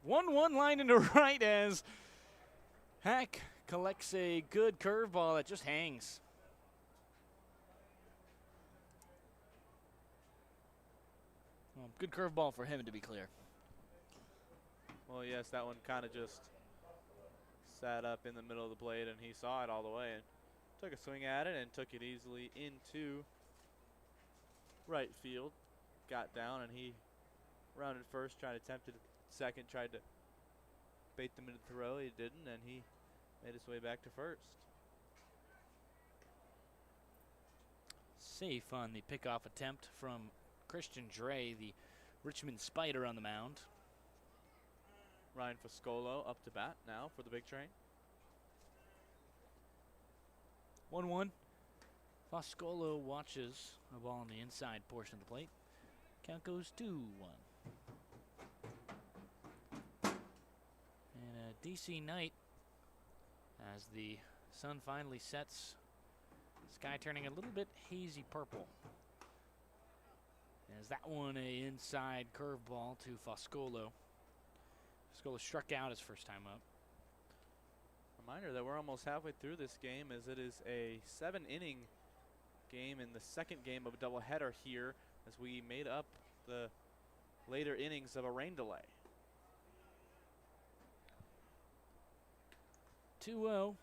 1-1 line into right as Hack collects a good curveball that just hangs. Well, good curveball for him, to be clear. Well, yes, that one kind of just sat up in the middle of the plate, and he saw it all the way and took a swing at it and took it easily into right field. Got down, and he rounded first, tried to attempt it second, tried to bait them into the throw. He didn't, and he made his way back to first. Safe on the pickoff attempt from Christian Dre, the Richmond Spider on the mound. Ryan Foscolo up to bat now for the big train. 1-1. Foscolo watches a ball on the inside portion of the plate. Count goes 2-1. And a DC night as the sun finally sets. Sky turning a little bit hazy purple. As that one a inside curveball to Foscolo. Foscolo struck out his first time up. Reminder that we're almost halfway through this game, as it is a 7-inning game in the second game of a doubleheader here, as we made up the later innings of a rain delay. 2-0.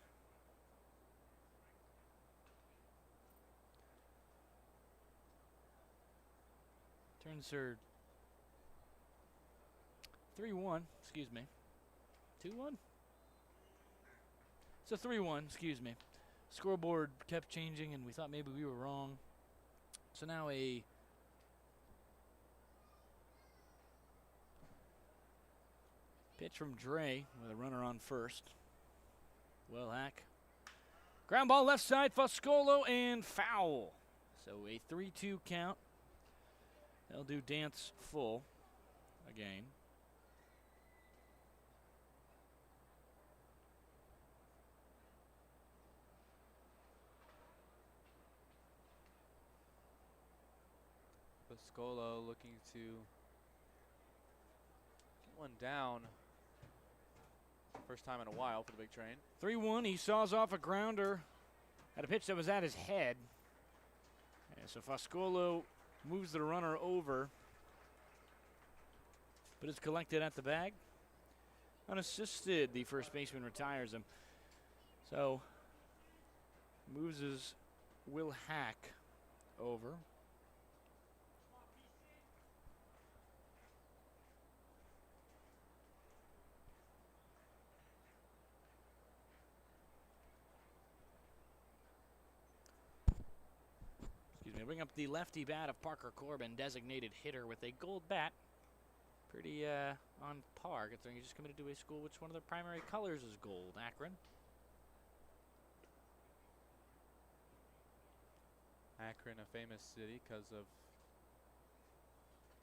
Turns her 3-1, excuse me. 2-1? It's a 3-1, excuse me. Scoreboard kept changing and we thought maybe we were wrong. So now a pitch from Dre with a runner on first. Well, hack. Ground ball left side, Foscolo, and foul. So a 3-2 count. They'll do dance full again. Foscolo looking to get one down. First time in a while for the big train. 3-1, he saws off a grounder at a pitch that was at his head. And so Foscolo moves the runner over, but it's collected at the bag. Unassisted, the first baseman retires him. So moves his Will Hack over. Bring up the lefty bat of Parker Corbin, designated hitter with a gold bat. Pretty on par, considering he just committed to a school which one of their primary colors is gold, Akron. Akron, a famous city because of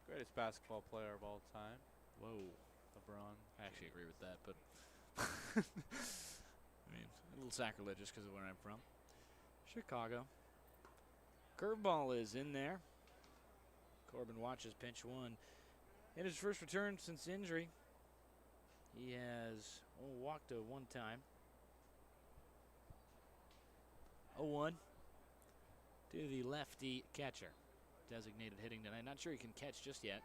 greatest basketball player of all time. Whoa. LeBron. I actually agree with that, but I mean, a little sacrilegious because of where I'm from. Chicago. Curveball is in there. Corbin watches pitch one. In his first return since injury, he has walked one time. 0-1 to the lefty catcher. Designated hitting tonight. Not sure he can catch just yet.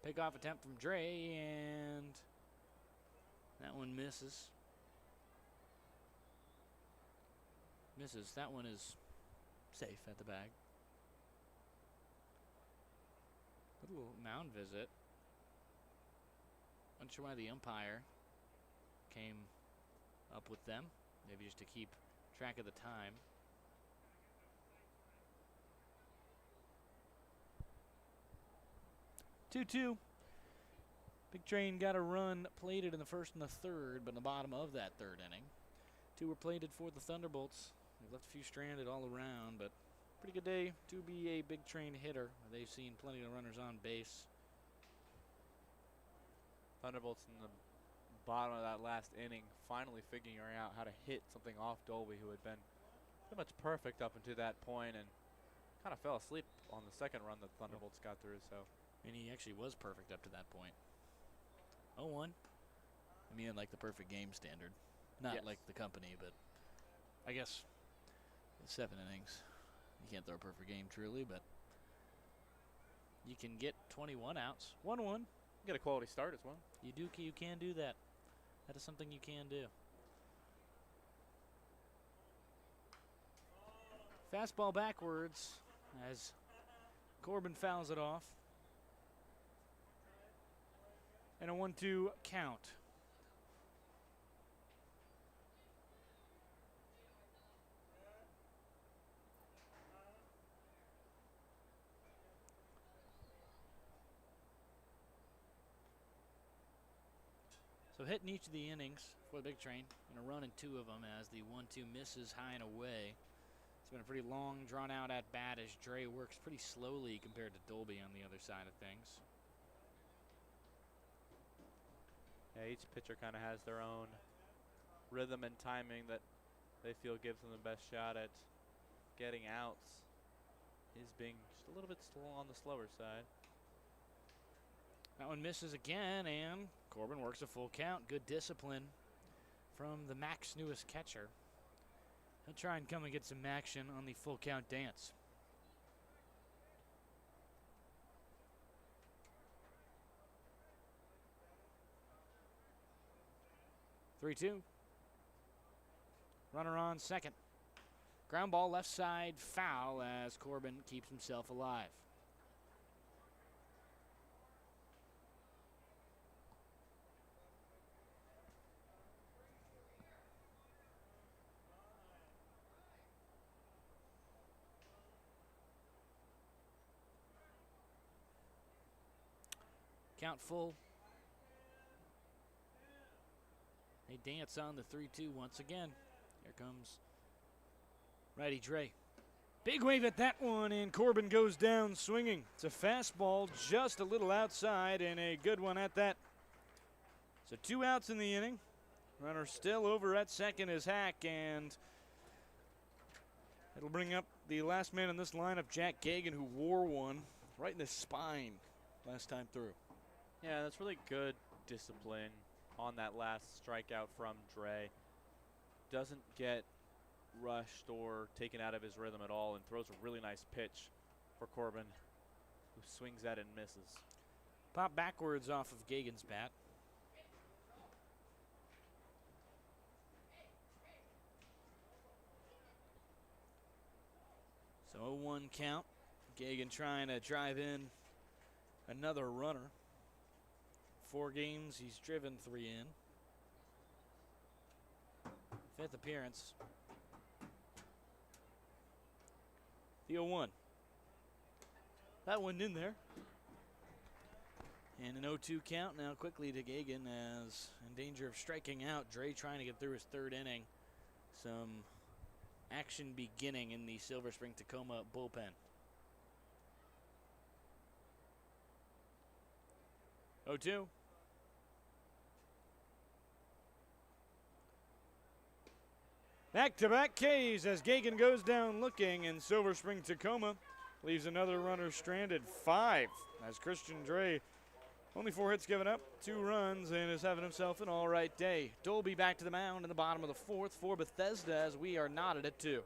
Pickoff attempt from Dre, and that one misses. Misses. That one is safe at the bag. Little mound visit. Unsure why the umpire came up with them. Maybe just to keep track of the time. Two-two. Big Train got a run plated in the first and the third, but in the bottom of that third inning. Two were plated for the Thunderbolts. They've left a few stranded all around, but pretty good day to be a Big Train hitter. They've seen plenty of runners on base. Thunderbolts in the bottom of that last inning, finally figuring out how to hit something off Dolby, who had been pretty much perfect up until that point, and kind of fell asleep on the second run that Thunderbolts got through. So, And he actually was perfect up to that point. 0-1. I mean, like the perfect game standard. Not yes. like the company, but I guess 7 innings. You can't throw a perfect game truly, but you can get 21 outs. 1-1. get a quality start as well. You can do that. That is something you can do. Fastball backwards as Corbin fouls it off. And a 1-2 count. So hit in each of the innings for the Big Train, and a run in 2 of them as the 1-2 misses high and away. It's been a pretty long, drawn-out at-bat as Dre works pretty slowly compared to Dolby on the other side of things. Yeah, each pitcher kind of has their own rhythm and timing that they feel gives them the best shot at getting outs. His being just a little bit slow on the slower side. That one misses again, and Corbin works a full count. Good discipline from the Mac's newest catcher. He'll try and come and get some action on the full count dance. Three-two. Runner on second. Ground ball left side foul as Corbin keeps himself alive. Count full. They dance on the 3-2 once again. Here comes righty Dre. Big wave at that one, and Corbin goes down swinging. It's a fastball just a little outside, and a good one at that. So 2 outs in the inning. Runner still over at second is Hack, and it'll bring up the last man in this lineup, Jack Gagan, who wore one right in the spine last time through. Yeah, that's really good discipline on that last strikeout from Dre. Doesn't get rushed or taken out of his rhythm at all and throws a really nice pitch for Corbin, who swings at it and misses. Pop backwards off of Gagan's bat. So 0-1 count. Gagan trying to drive in another runner. 4 games, he's driven 3 in. 5th appearance. The 0-1. That one in there. And an 0-2 count now quickly to Gagan as in danger of striking out. Dre trying to get through his 3rd inning. Some action beginning in the Silver Spring-Takoma bullpen. 0-2. Back-to-back Ks as Gagan goes down looking, and Silver Spring-Takoma leaves another runner stranded. 5 as Christian Dre, only 4 hits given up, 2 runs, and is having himself an all right day. Dolby back to the mound in the bottom of the 4th for Bethesda as we are knotted at 2.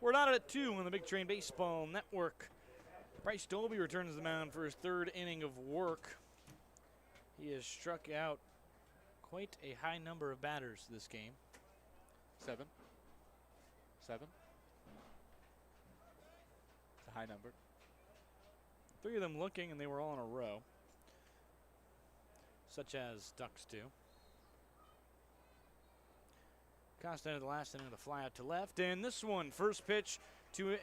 We're not at 2 on the Big Train Baseball Network. Bryce Dolby returns to the mound for his 3rd inning of work. He has struck out quite a high number of batters this game. 7. It's a high number. 3 of them looking, and they were all in a row, such as Ducks do. Costa into the last inning of the fly out to left, and this one, first pitch to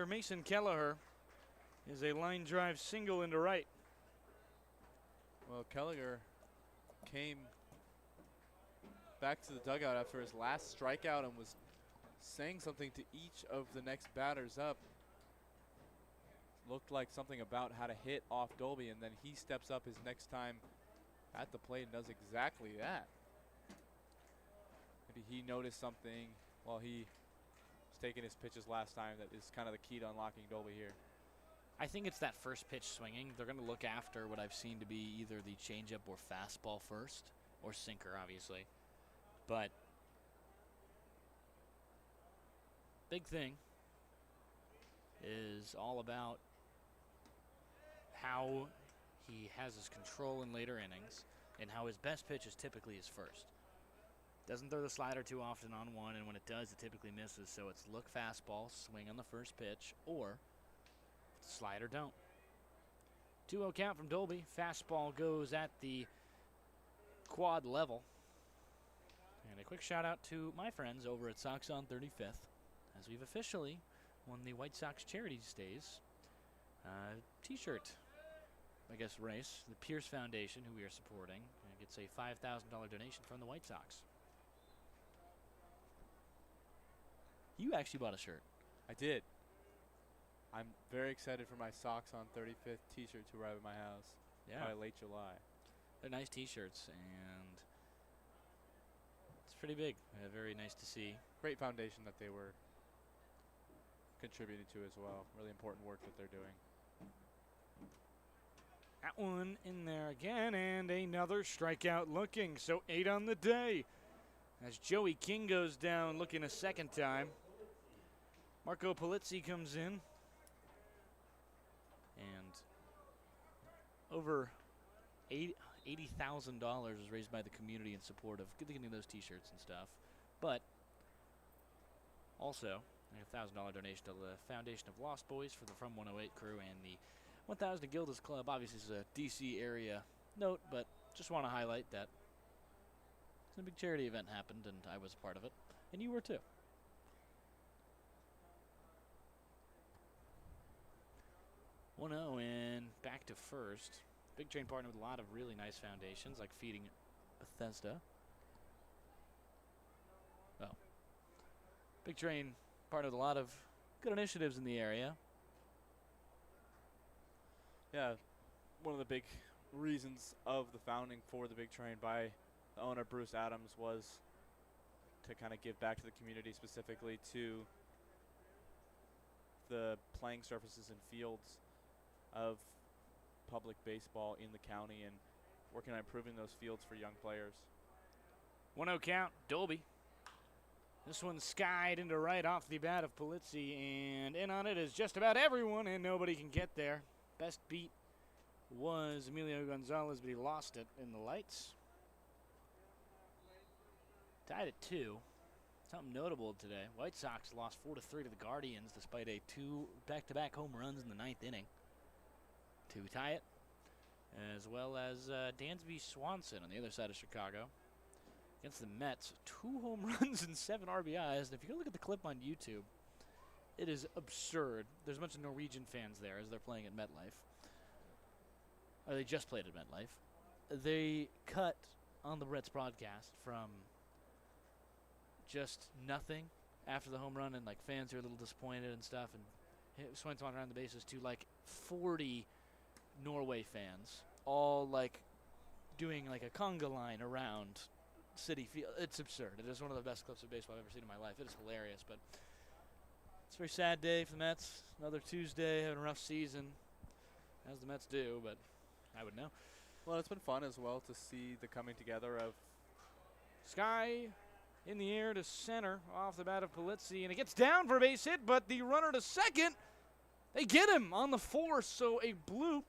Mason Kelleher, is a line drive single into right. Well, Kelleher came back to the dugout after his last strikeout and was saying something to each of the next batters up. Looked like something about how to hit off Dolby, and then he steps up his next time at the plate and does exactly that. Maybe he noticed something while he was taking his pitches last time that is kind of the key to unlocking Dolby here. I think it's that first pitch swinging. They're going to look after what I've seen to be either the changeup or fastball first, or sinker, obviously. But big thing is all about how he has his control in later innings and how his best pitch is typically his first. Doesn't throw the slider too often on one, and when it does, it typically misses. So it's look fastball, swing on the first pitch, or slider don't. 2-0 count from Dolby. Fastball goes at the quad level. And a quick shout out to my friends over at Sox on 35th, as we've officially won the White Sox Charities Days t-shirt, I guess, race. The Pierce Foundation, who we are supporting, gets a $5,000 donation from the White Sox. You actually bought a shirt. I did. I'm very excited for my Sox on 35th t-shirt to arrive at my house by late July. They're nice t-shirts, and it's pretty big. Very nice to see. Great foundation that they were contributing to as well. Really important work that they're doing. That one in there again, and another strikeout looking. So 8 on the day as Joey King goes down looking a second time. Marco Polizzi comes in. And over $80,000 was raised by the community in support of getting those t-shirts and stuff. But also a $1,000 donation to the Foundation of Lost Boys for the From 108 crew and the 1000 Gildas Club. Obviously, this is a DC area note, but just want to highlight that a big charity event happened, and I was a part of it, and you were too. 1-0 and back to first. Big Train partnered with a lot of really nice foundations, like Feeding Bethesda. Oh. Big Train partnered with a lot of good initiatives in the area. Yeah, one of the big reasons of the founding for the Big Train by the owner, Bruce Adams, was to kind of give back to the community, specifically to the playing surfaces and fields of public baseball in the county and working on improving those fields for young players. 1-0 count, Dolby. This one skied into right off the bat of Polizzi, and in on it is just about everyone, and nobody can get there. Best beat was Emilio Gonzalez, but he lost it in the lights. Tied at 2. Something notable today. White Sox lost 4-3 to the Guardians despite a 2 back-to-back home runs in the 9th inning to tie it, as well as Dansby Swanson on the other side of Chicago against the Mets. 2 home runs and 7 RBIs. And if you go look at the clip on YouTube, it is absurd. There's a bunch of Norwegian fans there as they're playing at MetLife. Or they just played at MetLife. They cut on the Reds broadcast from just nothing after the home run, and like fans are a little disappointed and stuff, and Swanson around the bases to like 40 Norway fans, all like doing like a conga line around Citi Field. It's absurd. It is one of the best clips of baseball I've ever seen in my life. It is hilarious, but it's a very sad day for the Mets. Another Tuesday, having a rough season, as the Mets do, but I would know. Well, it's been fun as well to see the coming together of Sky in the air to center off the bat of Polizzi, and it gets down for a base hit, but the runner to second, they get him on the force, so a bloop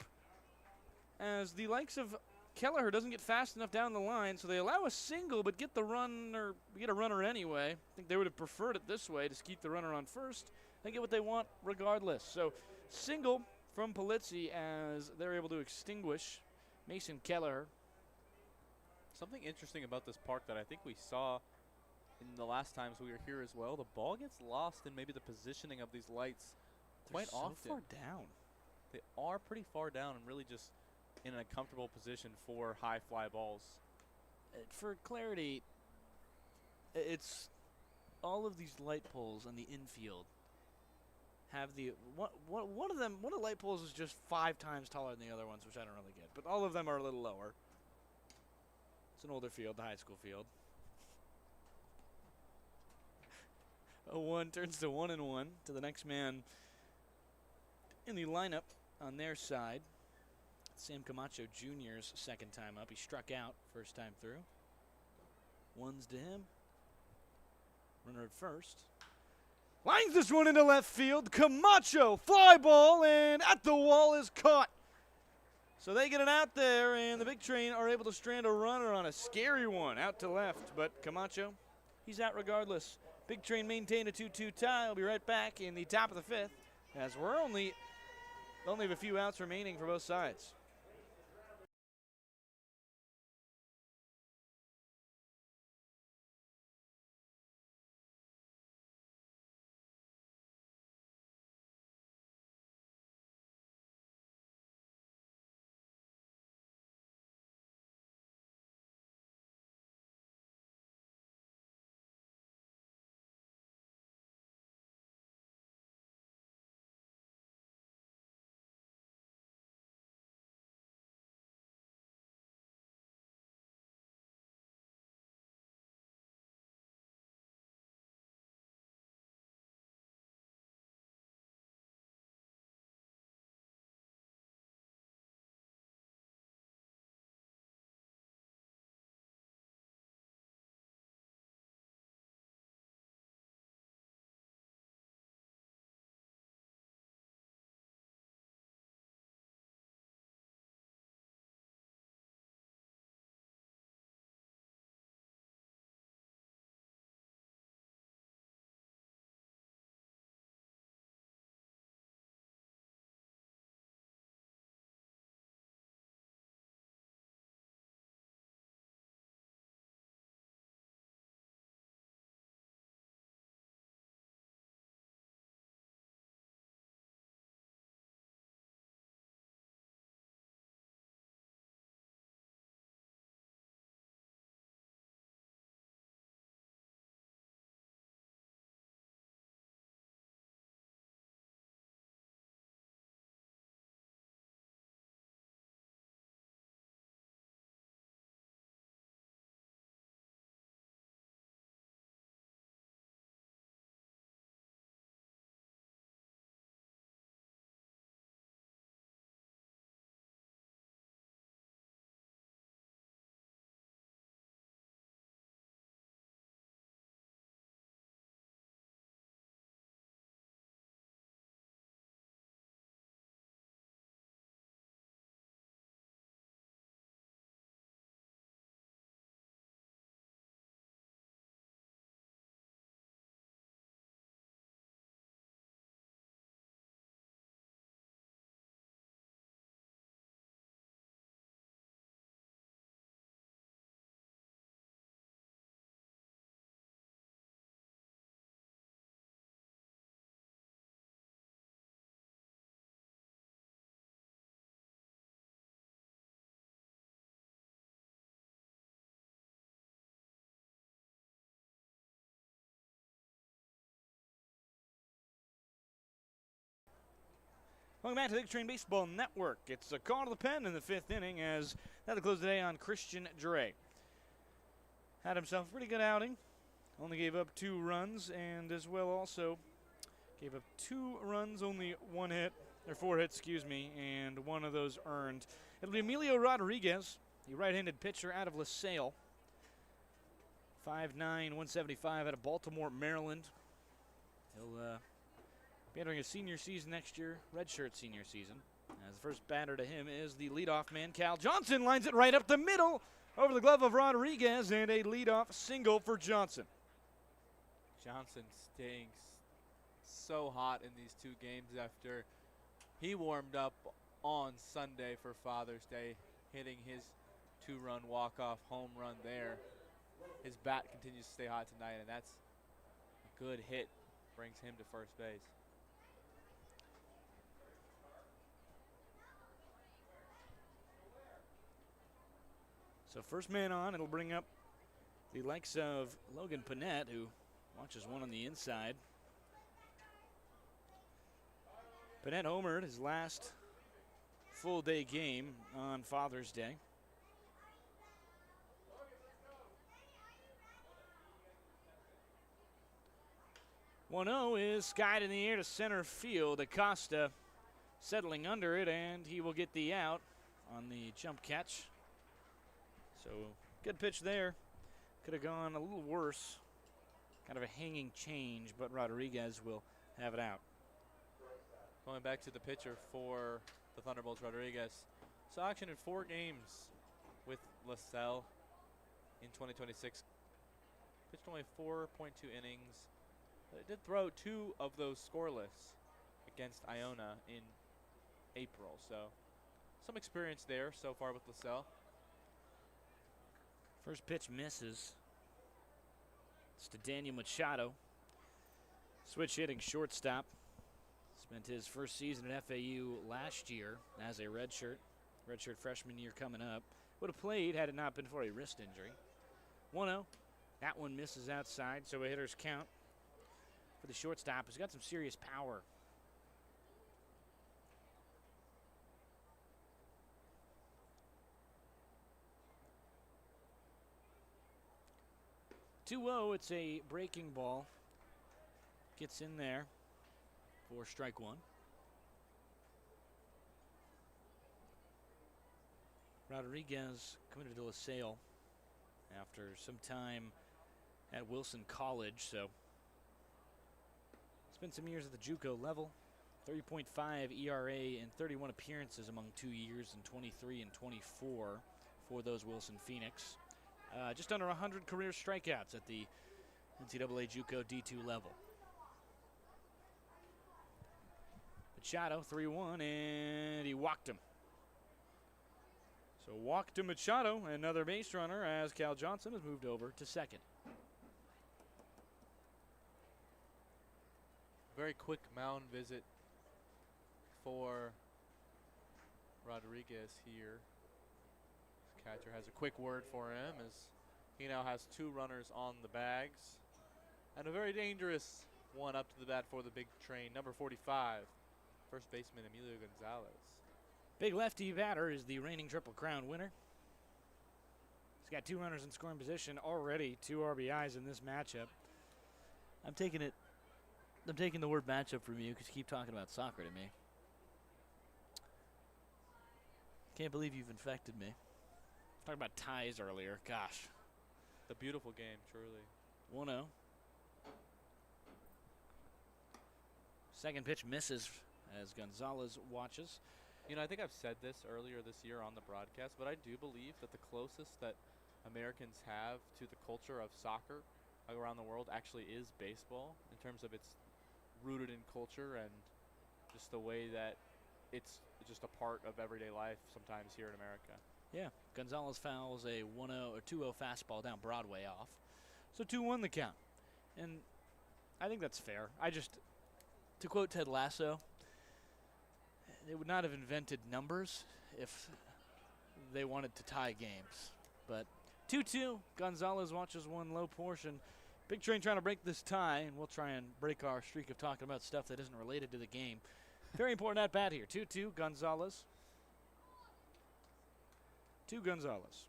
as the likes of Kelleher doesn't get fast enough down the line, so they allow a single but get a runner anyway. I think they would have preferred it this way, to keep the runner on first. They get what they want regardless. So single from Polizzi as they're able to extinguish Mason Kelleher. Something interesting about this park that I think we saw in the last times we were here as well, the ball gets lost in maybe the positioning of these lights quite so often. far down. They are pretty far down and really just in an uncomfortable position for high fly balls. For clarity, it's all of these light poles on the infield have the one of the light poles is just 5 times taller than the other ones, which I don't really get, but all of them are a little lower. It's an older field, the high school field. 0-1 turns to 1-1 to the next man in the lineup on their side. Sam Camacho Jr.'s second time up. He struck out first time through. One's to him. Runner at first. Lines this one into left field. Camacho, fly ball, and at the wall is caught. So they get it out there, and the Big Train are able to strand a runner on a scary one out to left. But Camacho, he's out regardless. Big Train maintain a 2-2 tie. I'll be right back in the top of the 5th, as we're only have a few outs remaining for both sides. Welcome back to the Big Train Baseball Network. It's a call to the pen in the 5th inning as that'll close the day on Christian Dre. Had himself a pretty good outing. Only gave up 2 runs and as well also gave up 2 runs, only 1 hit, or 4 hits, excuse me, and 1 of those earned. It'll be Emilio Rodriguez, the right-handed pitcher out of LaSalle. 5'9", 175 out of Baltimore, Maryland. He'll be entering his senior season next year, redshirt senior season. As the first batter to him is the leadoff man, Cal Johnson. Lines it right up the middle over the glove of Rodriguez, and a leadoff single for Johnson. Johnson staying so hot in these two games after he warmed up on Sunday for Father's Day, hitting his two-run walk-off home run there. His bat continues to stay hot tonight, and that's a good hit. Brings him to first base. So first man on, it'll bring up the likes of Logan Panette, who watches one on the inside. Panette homered his last full day game on Father's Day. One-0 is skied in the air to center field. Acosta settling under it, and he will get the out on the jump catch. So good pitch there. Could have gone a little worse. Kind of a hanging change, but Rodriguez will have it out. Going back to the pitcher for the Thunderbolts, Rodriguez. Saw action in 4 games with LaSalle in 2026. Pitched only 4.2 innings. But did throw 2 of those scoreless against Iona in April. So some experience there so far with LaSalle. First pitch misses. It's to Daniel Machado. Switch hitting shortstop. Spent his first season at FAU last year as a redshirt freshman year coming up. Would have played had it not been for a wrist injury. 1-0. That one misses outside, so a hitter's count for the shortstop. He's got some serious power. It's a breaking ball. Gets in there for strike one. Rodriguez committed to LaSalle after some time at Wilson College, so spent some years at the JUCO level. 30.5 ERA and 31 appearances among 2 years in 23 and 24 for those Wilson Phoenix. Just under 100 career strikeouts at the NCAA JUCO D2 level. Machado, 3-1, and he walked him. So walk to Machado, another base runner, as Cal Johnson has moved over to second. Very quick mound visit for Rodriguez here. Catcher has a quick word for him as he now has 2 runners on the bags. And a very dangerous one up to the bat for the big train, number 45, first baseman Emilio Gonzalez. Big lefty batter is the reigning Triple Crown winner. He's got 2 runners in scoring position already, 2 RBIs in this matchup. I'm taking the word matchup from you because you keep talking about soccer to me. Can't believe you've infected me. Talking about ties earlier. Gosh. The beautiful game, truly. 1-0. Second pitch misses as Gonzalez watches. You know, I think I've said this earlier this year on the broadcast, but I do believe that the closest that Americans have to the culture of soccer around the world actually is baseball, in terms of its rooted in culture and just the way that it's just a part of everyday life sometimes here in America. Yeah, Gonzalez fouls a 1-0 or 2-0 fastball down Broadway off. So 2-1 the count. And I think that's fair. To quote Ted Lasso, they would not have invented numbers if they wanted to tie games. But 2-2, Gonzalez watches one low portion. Big Train trying to break this tie, and we'll try and break our streak of talking about stuff that isn't related to the game. Very important at bat here. 2-2, Gonzalez. 2 Gonzalez.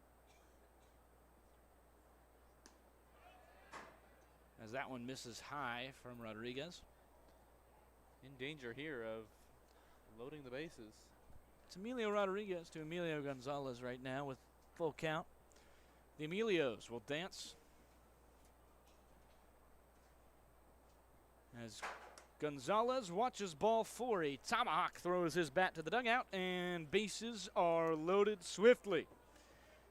As that one misses high from Rodriguez. In danger here of loading the bases. It's Emilio Rodriguez to Emilio Gonzalez right now with full count. The Emilios will dance As Gonzalez watches ball 4. A tomahawk throws his bat to the dugout, and bases are loaded swiftly.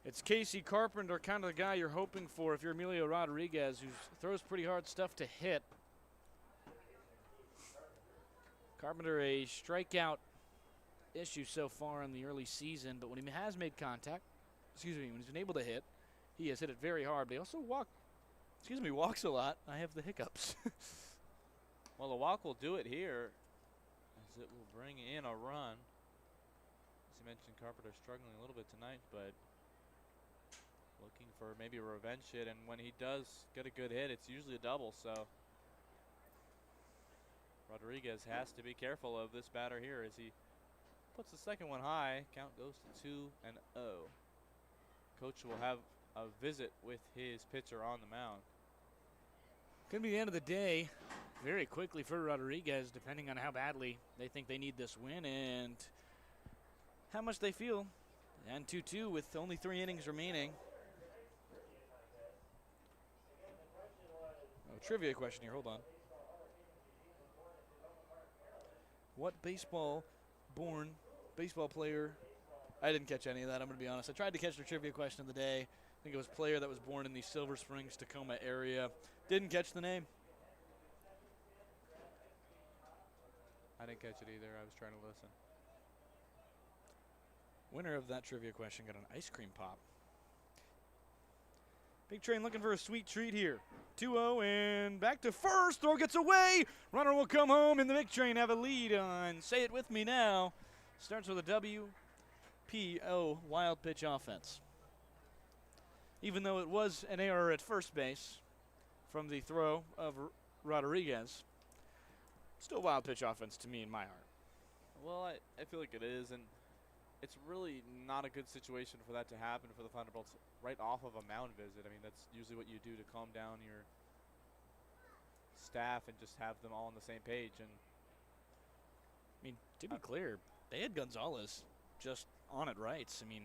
It's Casey Carpenter, kind of the guy you're hoping for if you're Emilio Rodriguez, who throws pretty hard stuff to hit. Carpenter, a strikeout issue so far in the early season, but when he has made contact, when he's been able to hit, he has hit it very hard. But he also walks a lot. I have the hiccups. Well, the walk will do it here, as it will bring in a run. As you mentioned, Carpenter struggling a little bit tonight, but looking for maybe a revenge hit. And when he does get a good hit, it's usually a double. So Rodriguez has to be careful of this batter here as he puts the second one high. Count goes to 2-0. Coach will have a visit with his pitcher on the mound. Could be the end of the day very quickly for Rodriguez, depending on how badly they think they need this win and how much they feel. And 2-2 with only 3 innings remaining. Oh, trivia question here. Hold on. What baseball player? I didn't catch any of that, I'm going to be honest. I tried to catch the trivia question of the day. I think it was player that was born in the Silver Springs, Tacoma area. Didn't catch the name. I didn't catch it either. I was trying to listen. Winner of that trivia question got an ice cream pop. Big Train looking for a sweet treat here. 2-0 and back to first. Throw gets away. Runner will come home and the Big Train have a lead on, say it with me now, starts with a WPO, wild pitch offense. Even though it was an error at first base from the throw of Rodriguez, still wild pitch offense to me in my heart. Well, I feel like it is, and it's really not a good situation for that to happen for the Thunderbolts right off of a mound visit. I mean, that's usually what you do to calm down your staff and just have them all on the same page. And I mean, to be clear, they had Gonzalez just on at rights. I mean,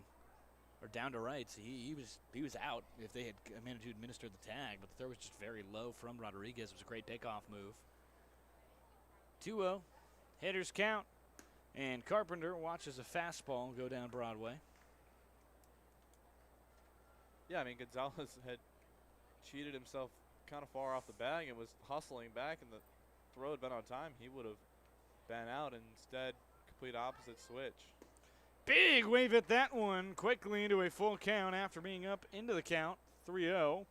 or down to rights. He was out if they had managed to administer the tag, but the throw was just very low from Rodriguez. It was a great takeoff move. 2-0, hitters count, and Carpenter watches a fastball go down Broadway. Yeah, I mean, Gonzalez had cheated himself kind of far off the bag and was hustling back, and the throw had been on time. He would have been out, and instead, complete opposite switch. Big wave at that one, quickly into a full count after being up into the count, 3-0.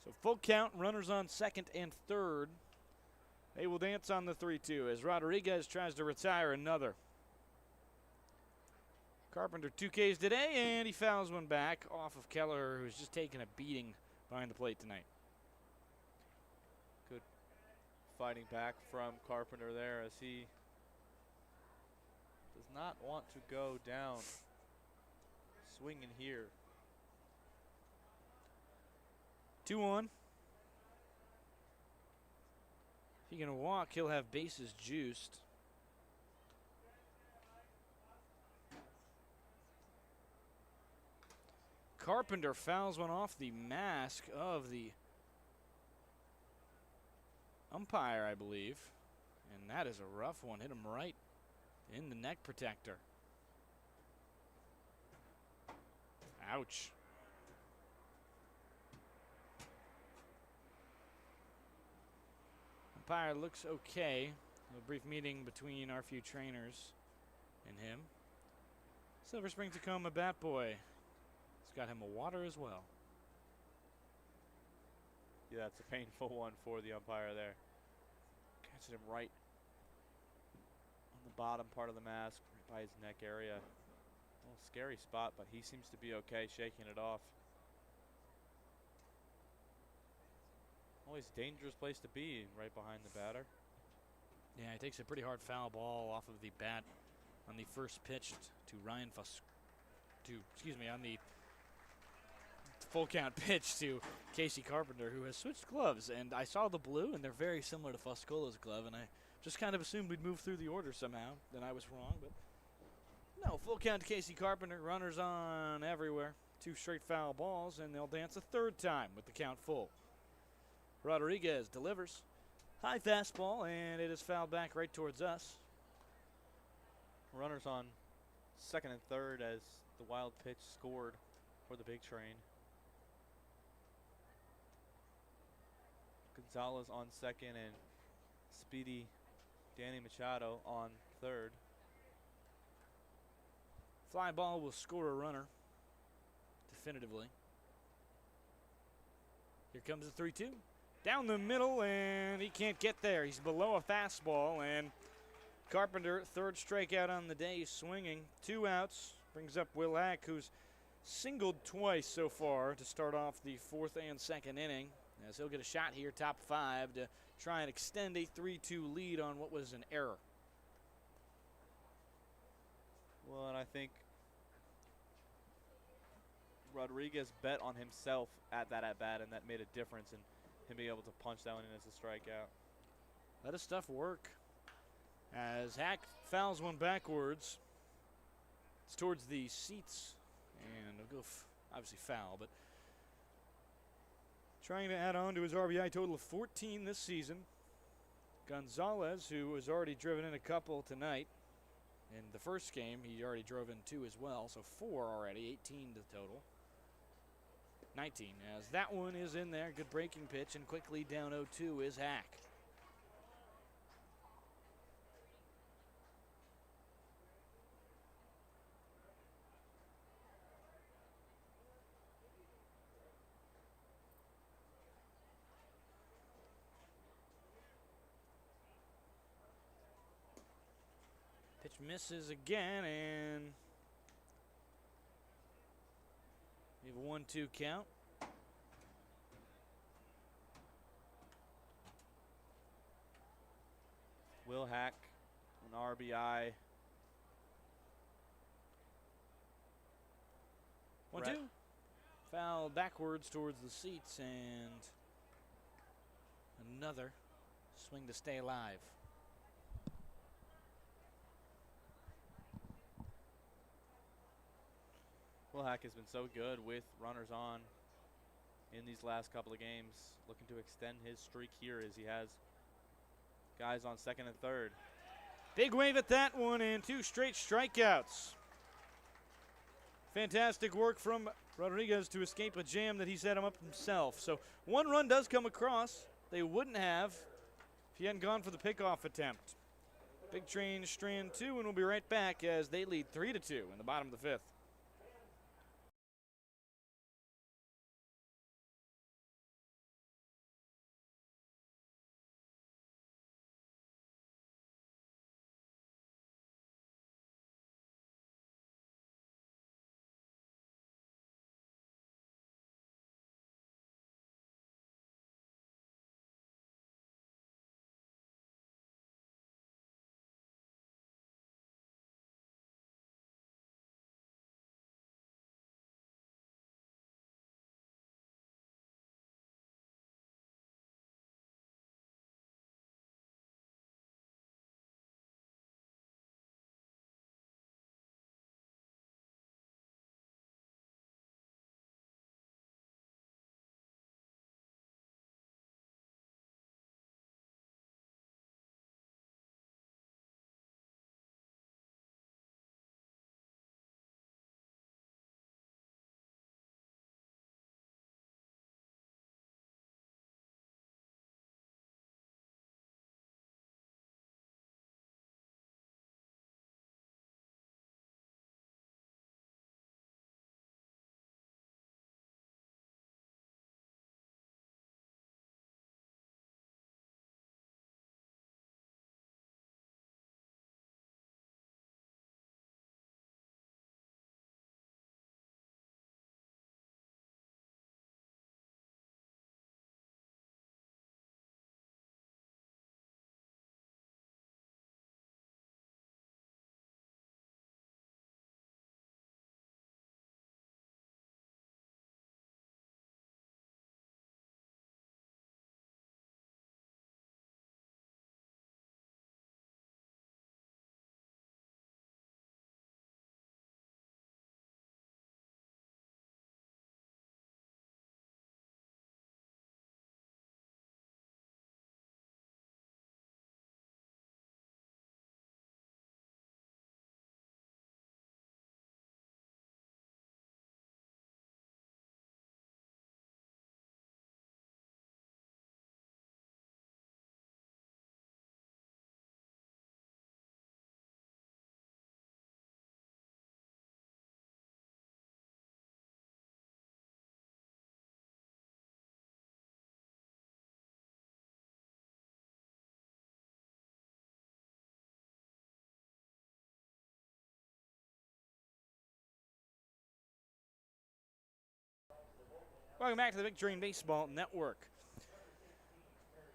So full count, runners on second and third. They will dance on the 3-2 as Rodriguez tries to retire another. Carpenter 2 Ks today, and he fouls one back off of Keller, who's just taking a beating behind the plate tonight. Good fighting back from Carpenter there as he does not want to go down swinging here. 2-1. If he can walk, he'll have bases juiced. Carpenter fouls one off the mask of the umpire, I believe. And that is a rough one. Hit him right in the neck protector. Ouch. Umpire looks okay. A brief meeting between our few trainers and him. Silver Spring-Takoma bat boy. He's got him a water as well. Yeah, it's a painful one for the umpire there. Catching him right on the bottom part of the mask, right by his neck area. A little scary spot, but he seems to be okay shaking it off. Always a dangerous place to be, right behind the batter. Yeah, he takes a pretty hard foul ball off of the bat on the first pitch to on the full count pitch to Casey Carpenter, who has switched gloves. And I saw the blue, and they're very similar to Foscolo's glove, and I just kind of assumed we'd move through the order somehow. Then I was wrong, but no, full count to Casey Carpenter. Runners on everywhere. 2 straight foul balls, and they'll dance a third time with the count full. Rodriguez delivers. High fastball, and it is fouled back right towards us. Runners on second and third as the wild pitch scored for the big train. Gonzalez on second and speedy Danny Machado on third. Fly ball will score a runner definitively. Here comes the 3-2. Down the middle, and he can't get there. He's below a fastball, and Carpenter, third strikeout on the day, swinging. 2 outs, brings up Will Hack, who's singled twice so far to start off the 4th and 2nd inning, as he'll get a shot here, top 5, to try and extend a 3-2 lead on what was an error. Well, and I think Rodriguez bet on himself at that at-bat, and that made a difference in him being able to punch that one in as a strikeout. Let his stuff work. As Hack fouls one backwards. It's towards the seats, and it'll go obviously foul, but trying to add on to his RBI total of 14 this season. Gonzalez, who has already driven in a couple tonight. In the first game, he already drove in 2 as well, so 4 already, 18 to total. 19, as that one is in there. Good breaking pitch, and quickly down 0-2 is Hack. Pitch misses again, and we have a 1-2 count. Will Hack, an RBI. 1-2. Foul backwards towards the seats, and another swing to stay alive. Will Hack has been so good with runners on in these last couple of games. Looking to extend his streak here as he has guys on second and third. Big wave at that one, and 2 straight strikeouts. Fantastic work from Rodriguez to escape a jam that he set him up himself. So 1 run does come across. They wouldn't have if he hadn't gone for the pickoff attempt. Big Train strand 2, and we'll be right back as they lead 3-2 in the bottom of the 5th. Welcome back to the Big Train Baseball Network.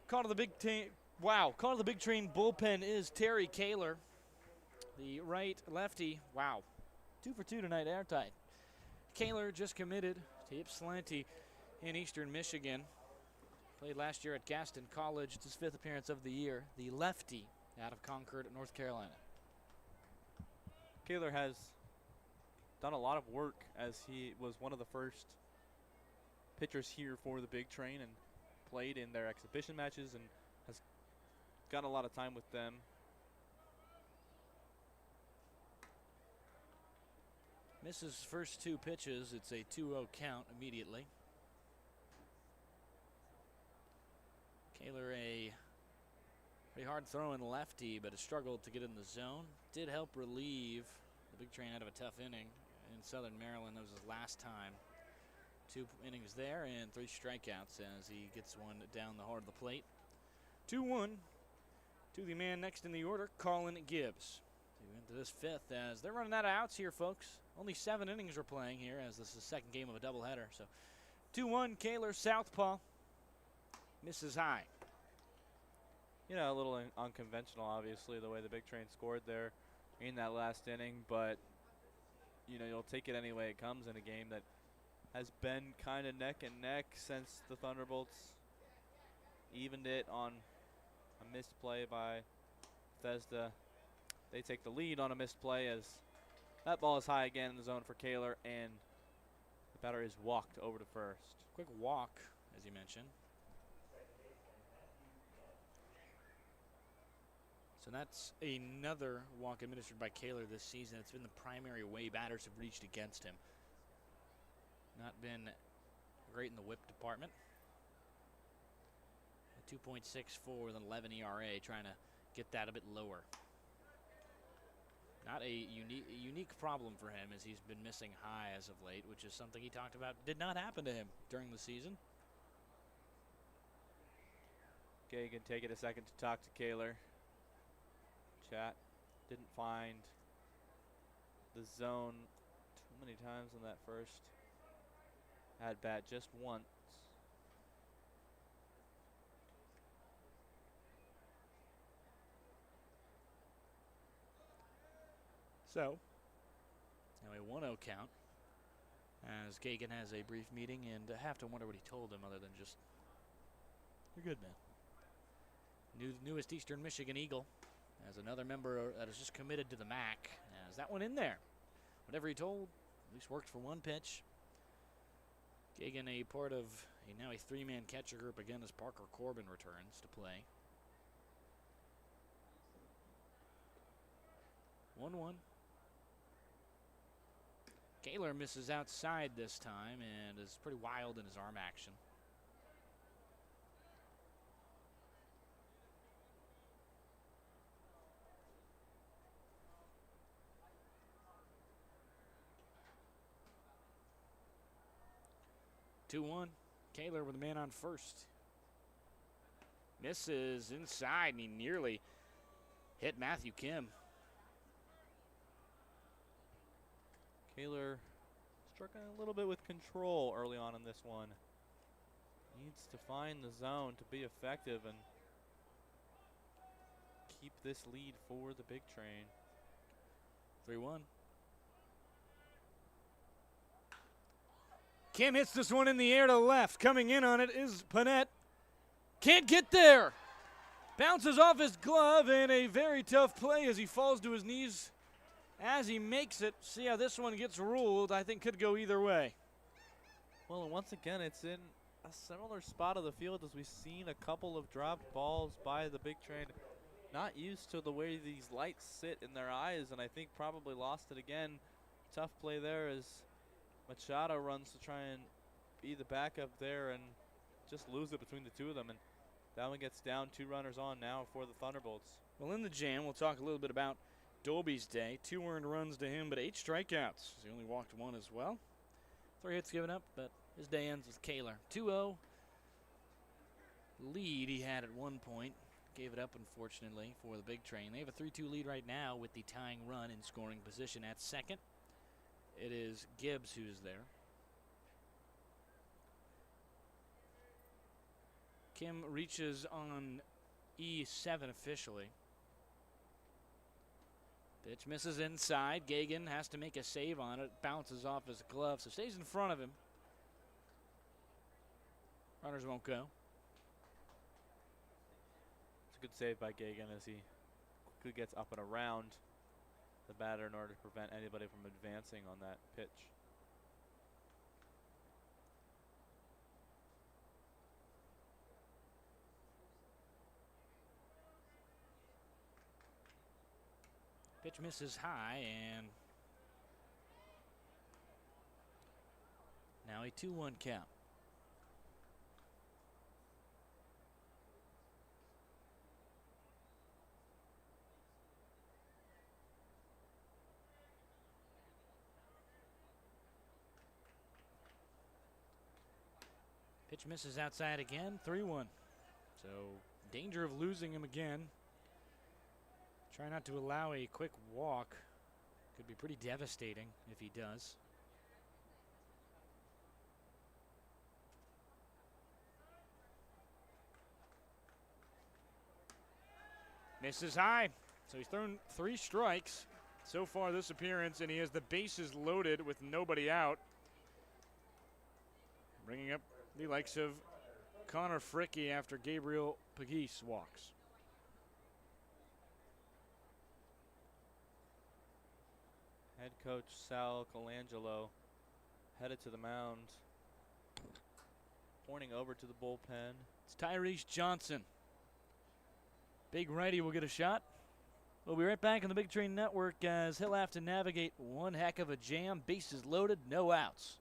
Call to the Big Train. Wow, call to the Big Train bullpen is Terry Kaler, the right lefty. Wow, 2 for 2 tonight, airtight. Kaler just committed to Ypsilanti in Eastern Michigan. Played last year at Gaston College. It's his 5th appearance of the year. The lefty out of Concord, North Carolina. Kaler has done a lot of work as he was one of the first pitchers here for the Big Train and played in their exhibition matches and has gotten a lot of time with them. Misses first 2 pitches. It's a 2-0 count immediately. Kaler, a pretty hard throwing lefty, but has struggled to get in the zone. Did help relieve the Big Train out of a tough inning in Southern Maryland. That was his last time. 2 innings there and 3 strikeouts as he gets one down the heart of the plate. 2-1 to the man next in the order, Colin Gibbs. Into this 5th as they're running out of outs here, folks. Only 7 innings we're playing here as this is the second game of a doubleheader. So 2-1, Kaler, southpaw. Misses high. You know, a little unconventional, obviously, the way the Big Train scored there in that last inning. But, you know, you'll take it any way it comes in a game that has been kind of neck and neck since the Thunderbolts evened it on a missed play by Bethesda. They take the lead on a missed play as that ball is high again in the zone for Kaler, and the batter is walked over to first. Quick walk, as you mentioned. So that's another walk administered by Kaler this season. It's been the primary way batters have reached against him. Not been great in the whip department. A 2.64 with an 11 ERA, trying to get that a bit lower. Not a unique problem for him as he's been missing high as of late, which is something he talked about did not happen to him during the season. Gagan taking a second to talk to Kaler. Chat didn't find the zone too many times in that first at bat, just once. So, now a 1-0 count as Gagan has a brief meeting, and I have to wonder what he told him other than just, "You're good, man." Newest Eastern Michigan Eagle as another member that is just committed to the MAC. As that one in there. Whatever he told, at least worked for 1 pitch. Gagan, a part of now a 3-man catcher group again as Parker Corbin returns to play. 1-1. Kaler misses outside this time and is pretty wild in his arm action. Two-1. Kaler with a man on first. Misses inside, and he nearly hit Matthew Kim. Kaler struggling a little bit with control early on in this one. Needs to find the zone to be effective and keep this lead for the Big Train. 3-1. Kim hits this one in the air to the left. Coming in on it is Panett. Can't get there. Bounces off his glove, and a very tough play as he falls to his knees as he makes it. See how this one gets ruled. I think could go either way. Well, and once again, it's in a similar spot of the field as we've seen a couple of dropped balls by the Big Train. Not used to the way these lights sit in their eyes, and I think probably lost it again. Tough play there as Machado runs to try and be the backup there and just lose it between the two of them. And that one gets down, 2 runners on now for the Thunderbolts. Well, in the jam, we'll talk a little bit about Dolby's day. 2 earned runs to him, but 8 strikeouts. He only walked 1 as well. 3 hits given up, but his day ends with Kaler. 2-0 lead he had at one point. Gave it up, unfortunately, for the Big Train. They have a 3-2 lead right now with the tying run in scoring position at second. It is Gibbs who's there. Kim reaches on E7 officially. Pitch misses inside. Gagan has to make a save on it. Bounces off his glove, so stays in front of him. Runners won't go. It's a good save by Gagan as he quickly gets up and around the batter in order to prevent anybody from advancing on that pitch. Pitch misses high, and now a 2-1 count. Pitch misses outside again, 3-1. So danger of losing him again. Try not to allow a quick walk. Could be pretty devastating if he does. Misses high. So he's thrown 3 strikes so far this appearance, and he has the bases loaded with nobody out. Bringing up the likes of Connor Fricke after Gabriel Pagis walks. Head coach Sal Colangelo headed to the mound, pointing over to the bullpen. It's Tyrese Johnson. Big righty will get a shot. We'll be right back on the Big Train Network as he'll have to navigate one heck of a jam. Bases loaded, no outs.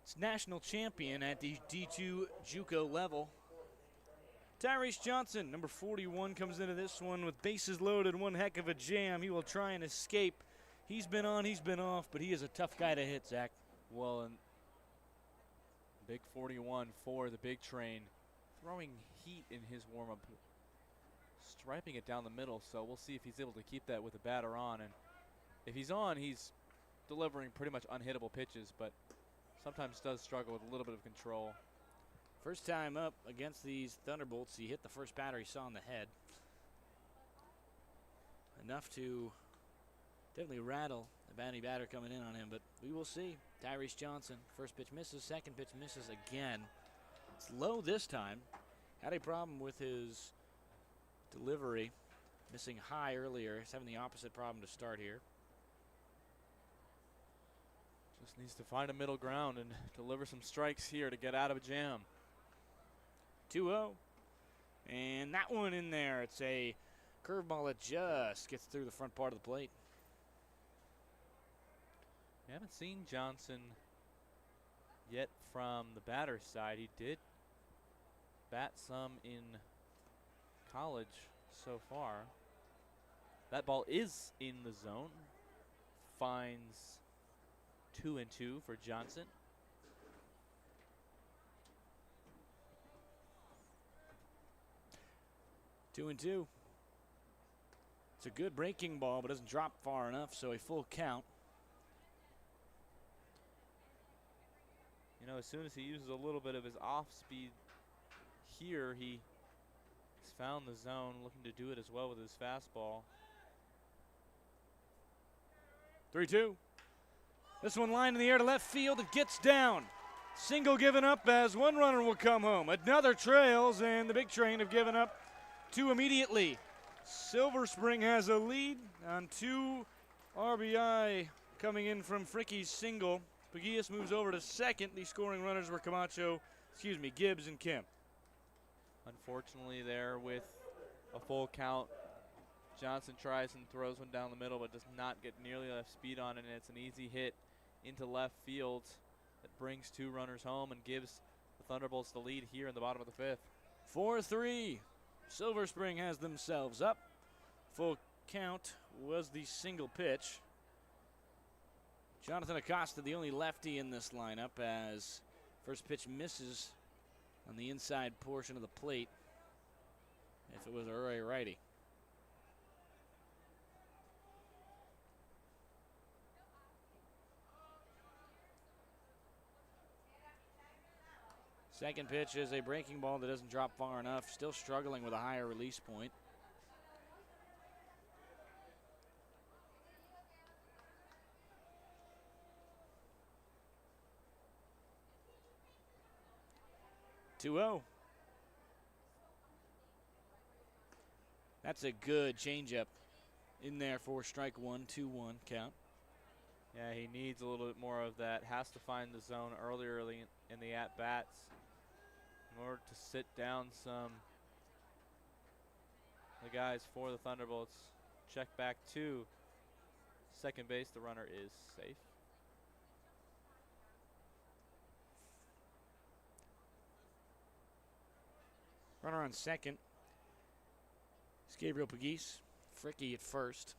It's national champion at the D2 JUCO level. Tyrese Johnson, number 41, comes into this one with bases loaded, one heck of a jam. He will try and escape. He's been on, he's been off, but he is a tough guy to hit, Zach. Well, and big 41 for the Big Train, throwing heat in his warm-up, striping it down the middle, so we'll see if he's able to keep that with the batter on. And if he's on, he's delivering pretty much unhittable pitches, but sometimes does struggle with a little bit of control. First time up against these Thunderbolts, he hit the first batter he saw in the head. Enough to definitely rattle the batting batter coming in on him, but we will see. Tyrese Johnson, first pitch misses, second pitch misses again. It's low this time. Had a problem with his delivery, missing high earlier. He's having the opposite problem to start here. Just needs to find a middle ground and deliver some strikes here to get out of a jam. 2-0. And that one in there. It's a curveball that just gets through the front part of the plate. We haven't seen Johnson yet from the batter's side. He did bat some in college so far. That ball is in the zone. Finds 2-2 for Johnson. Two and two. It's a good breaking ball, but doesn't drop far enough, so a full count. You know, as soon as he uses a little bit of his off speed here, he's found the zone, looking to do it as well with his fastball. 3-2. This one lined in the air to left field. It gets down. Single given up as one runner will come home. Another trails, and the big train have given up two immediately. Silver Spring has a lead on 2 RBI coming in from Fricky's single. Peguillas moves over to second. The scoring runners were Gibbs and Kim. Unfortunately there with a full count, Johnson tries and throws one down the middle but does not get nearly enough speed on it, and it's an easy hit into left field that brings 2 runners home and gives the Thunderbolts the lead here in the bottom of the 5th. 4-3. Silver Spring has themselves up. Full count was the single pitch. Jonathan Acosta, the only lefty in this lineup, as first pitch misses on the inside portion of the plate if it was a righty. Second pitch is a breaking ball that doesn't drop far enough. Still struggling with a higher release point. Two-0. That's a good changeup in there for strike one, 2-1 count. Yeah, he needs a little bit more of that. Has to find the zone early in the at-bats in order to sit down some the guys for the Thunderbolts. Check back to second base. The runner is safe. Runner on second is Gabriel Pegues. Fricky at first.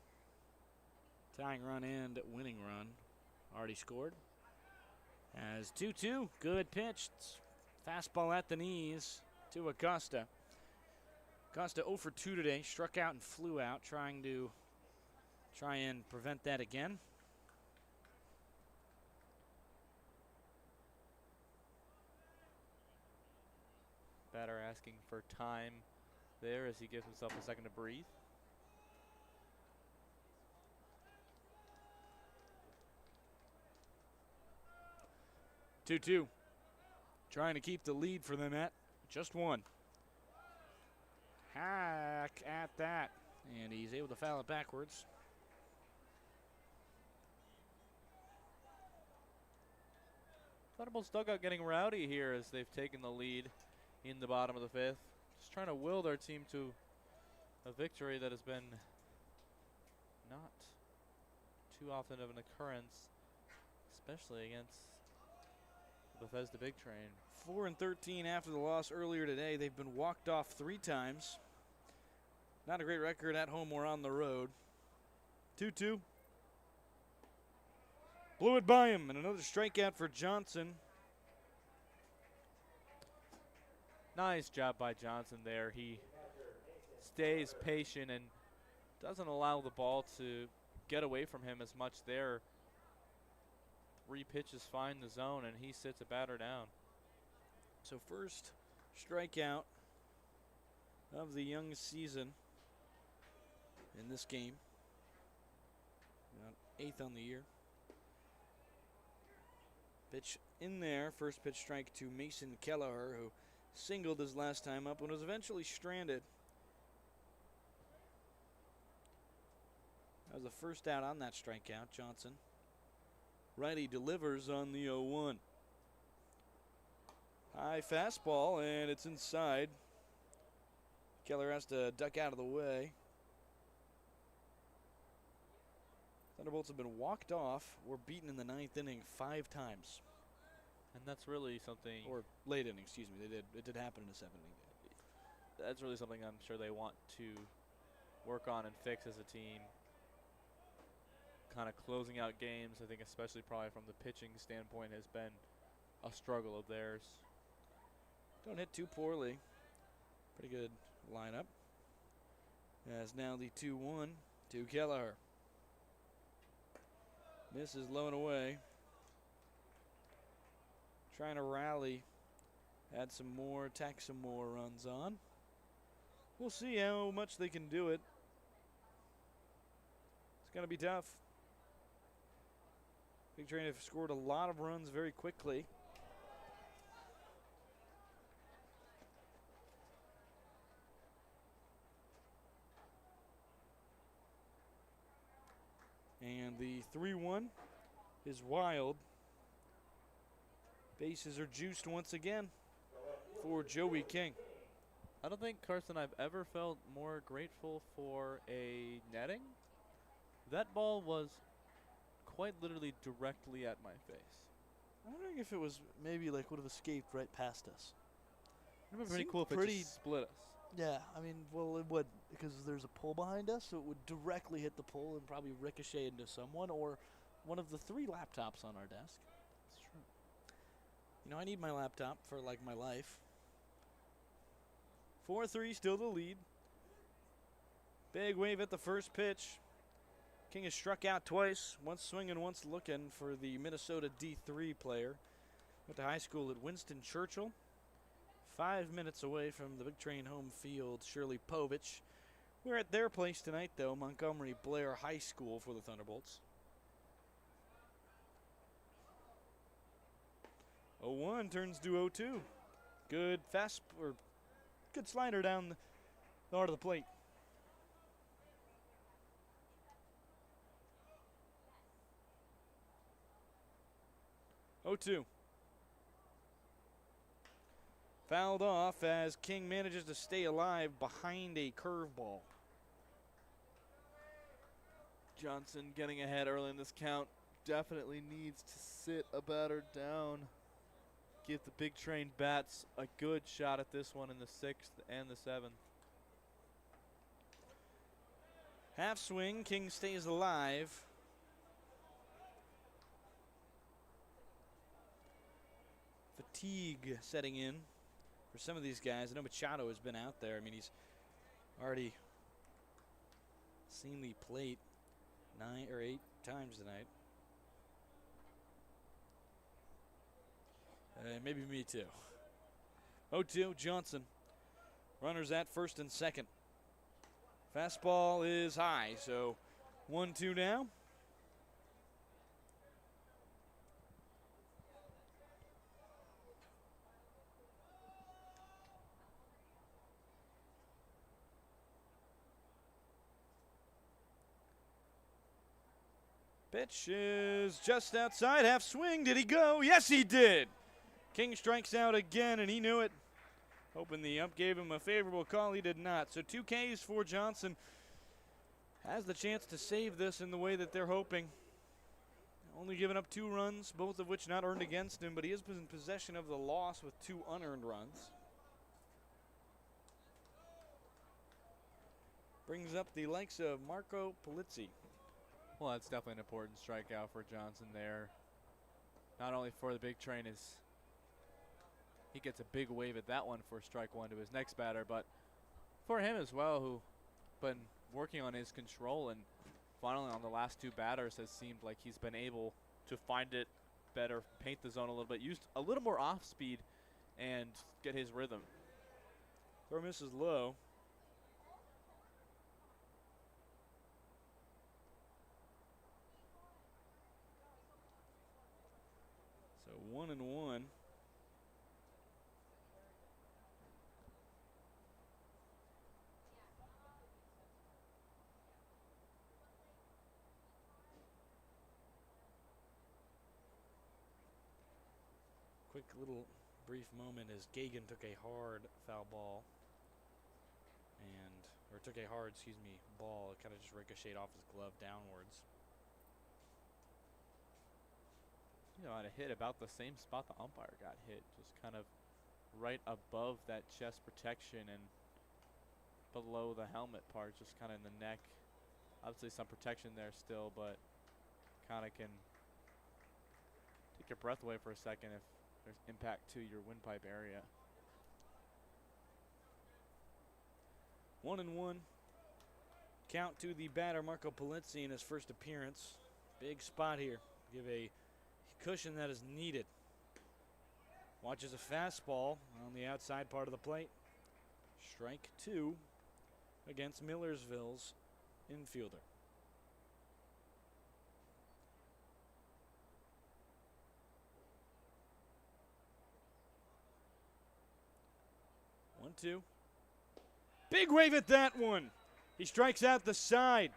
Tying run and winning run. Already scored. As 2-2. Good pitch. Fastball at the knees to Acosta. Acosta 0 for 2 today. Struck out and flew out, trying and prevent that again. Batter asking for time there as he gives himself a second to breathe. Two. Trying to keep the lead for them at just 1. Hack at that. And he's able to foul it backwards. Thunderbolts dugout getting rowdy here as they've taken the lead in the bottom of the 5th. Just trying to will their team to a victory that has been not too often of an occurrence, especially against the Bethesda Big Train. 4-13 after the loss earlier today. They've been walked off 3 times. Not a great record at home or on the road. 2-2. Blew it by him, and another strikeout for Johnson. Nice job by Johnson there. He stays patient and doesn't allow the ball to get away from him as much there. 3 pitches find the zone, and he sits a batter down. So first strikeout of the young season in this game. 8th on the year. Pitch in there. First pitch strike to Mason Kelleher, who singled his last time up and was eventually stranded. That was the first out on that strikeout. Johnson. Righty delivers on the 0-1. High fastball, and it's inside. Keller has to duck out of the way. Thunderbolts have been walked off or beaten in the 9th inning 5 times. And that's really something. Or late inning, excuse me. It did happen in a 7th inning. That's really something I'm sure they want to work on and fix as a team. Kind of closing out games, I think especially probably from the pitching standpoint, has been a struggle of theirs. Don't hit too poorly. Pretty good lineup. As now the 2-1 to Kelleher. Misses low and away. Trying to rally. Add some more, tack some more runs on. We'll see how much they can do it. It's going to be tough. Big Train have scored a lot of runs very quickly. And the 3-1 is wild. Bases are juiced once again for Joey King. I don't think, Carson, I've ever felt more grateful for a netting. That ball was quite literally directly at my face. I'm wondering if it was maybe like would have escaped right past us. It would have been pretty cool if it just split us. Yeah, I mean, well, it would, because there's a pole behind us, so it would directly hit the pole and probably ricochet into someone or one of the 3 laptops on our desk. That's true. You know, I need my laptop for like my life. 4-3, still the lead. Big wave at the first pitch. King has struck out twice, once swinging, once looking for the Minnesota D3 player. Went to high school at Winston Churchill. 5 minutes away from the Big Train home field, Shirley Povich. We're at their place tonight, though, Montgomery Blair High School for the Thunderbolts. 0-1 turns to 0-2. Good good slider down the heart of the plate. 0-2. Fouled off as King manages to stay alive behind a curveball. Johnson getting ahead early in this count. Definitely needs to sit a batter down. Give the Big Train bats a good shot at this one in the 6th and the 7th. Half swing, King stays alive. Fatigue setting in for some of these guys. I know Machado has been out there. I mean, he's already seen the plate 9 or 8 times tonight. Maybe me too. 0-2, Johnson. Runners at first and second. Fastball is high, so 1-2 now. Pitch is just outside, half swing. Did he go? Yes, he did. King strikes out again, and he knew it. Hoping the ump gave him a favorable call. He did not. So 2 Ks for Johnson. Has the chance to save this in the way that they're hoping. Only giving up 2 runs, both of which not earned against him, but he is in possession of the loss with 2 unearned runs. Brings up the likes of Marco Polizzi. Well, that's definitely an important strikeout for Johnson there. Not only for the Big Train as he gets a big wave at that one for strike 1 to his next batter, but for him as well, who been working on his control and finally on the last 2 batters has seemed like he's been able to find it better, paint the zone a little bit, used a little more off speed and get his rhythm. Throw misses low. So 1-1. Quick little brief moment as Gagan took a hard foul ball or took a hard, ball. It kind of just ricocheted off his glove downwards. You know, hit about the same spot the umpire got hit, just kind of right above that chest protection and below the helmet part, just kind of in the neck. Obviously some protection there still, but kind of can take your breath away for a second if there's impact to your windpipe area. 1-1. Count to the batter, Marco Polizzi, in his first appearance. Big spot here. Give a cushion that is needed. Watches a fastball on the outside part of the plate. Strike 2 against Millersville's infielder. One, two. Big wave at that one. He strikes out the side.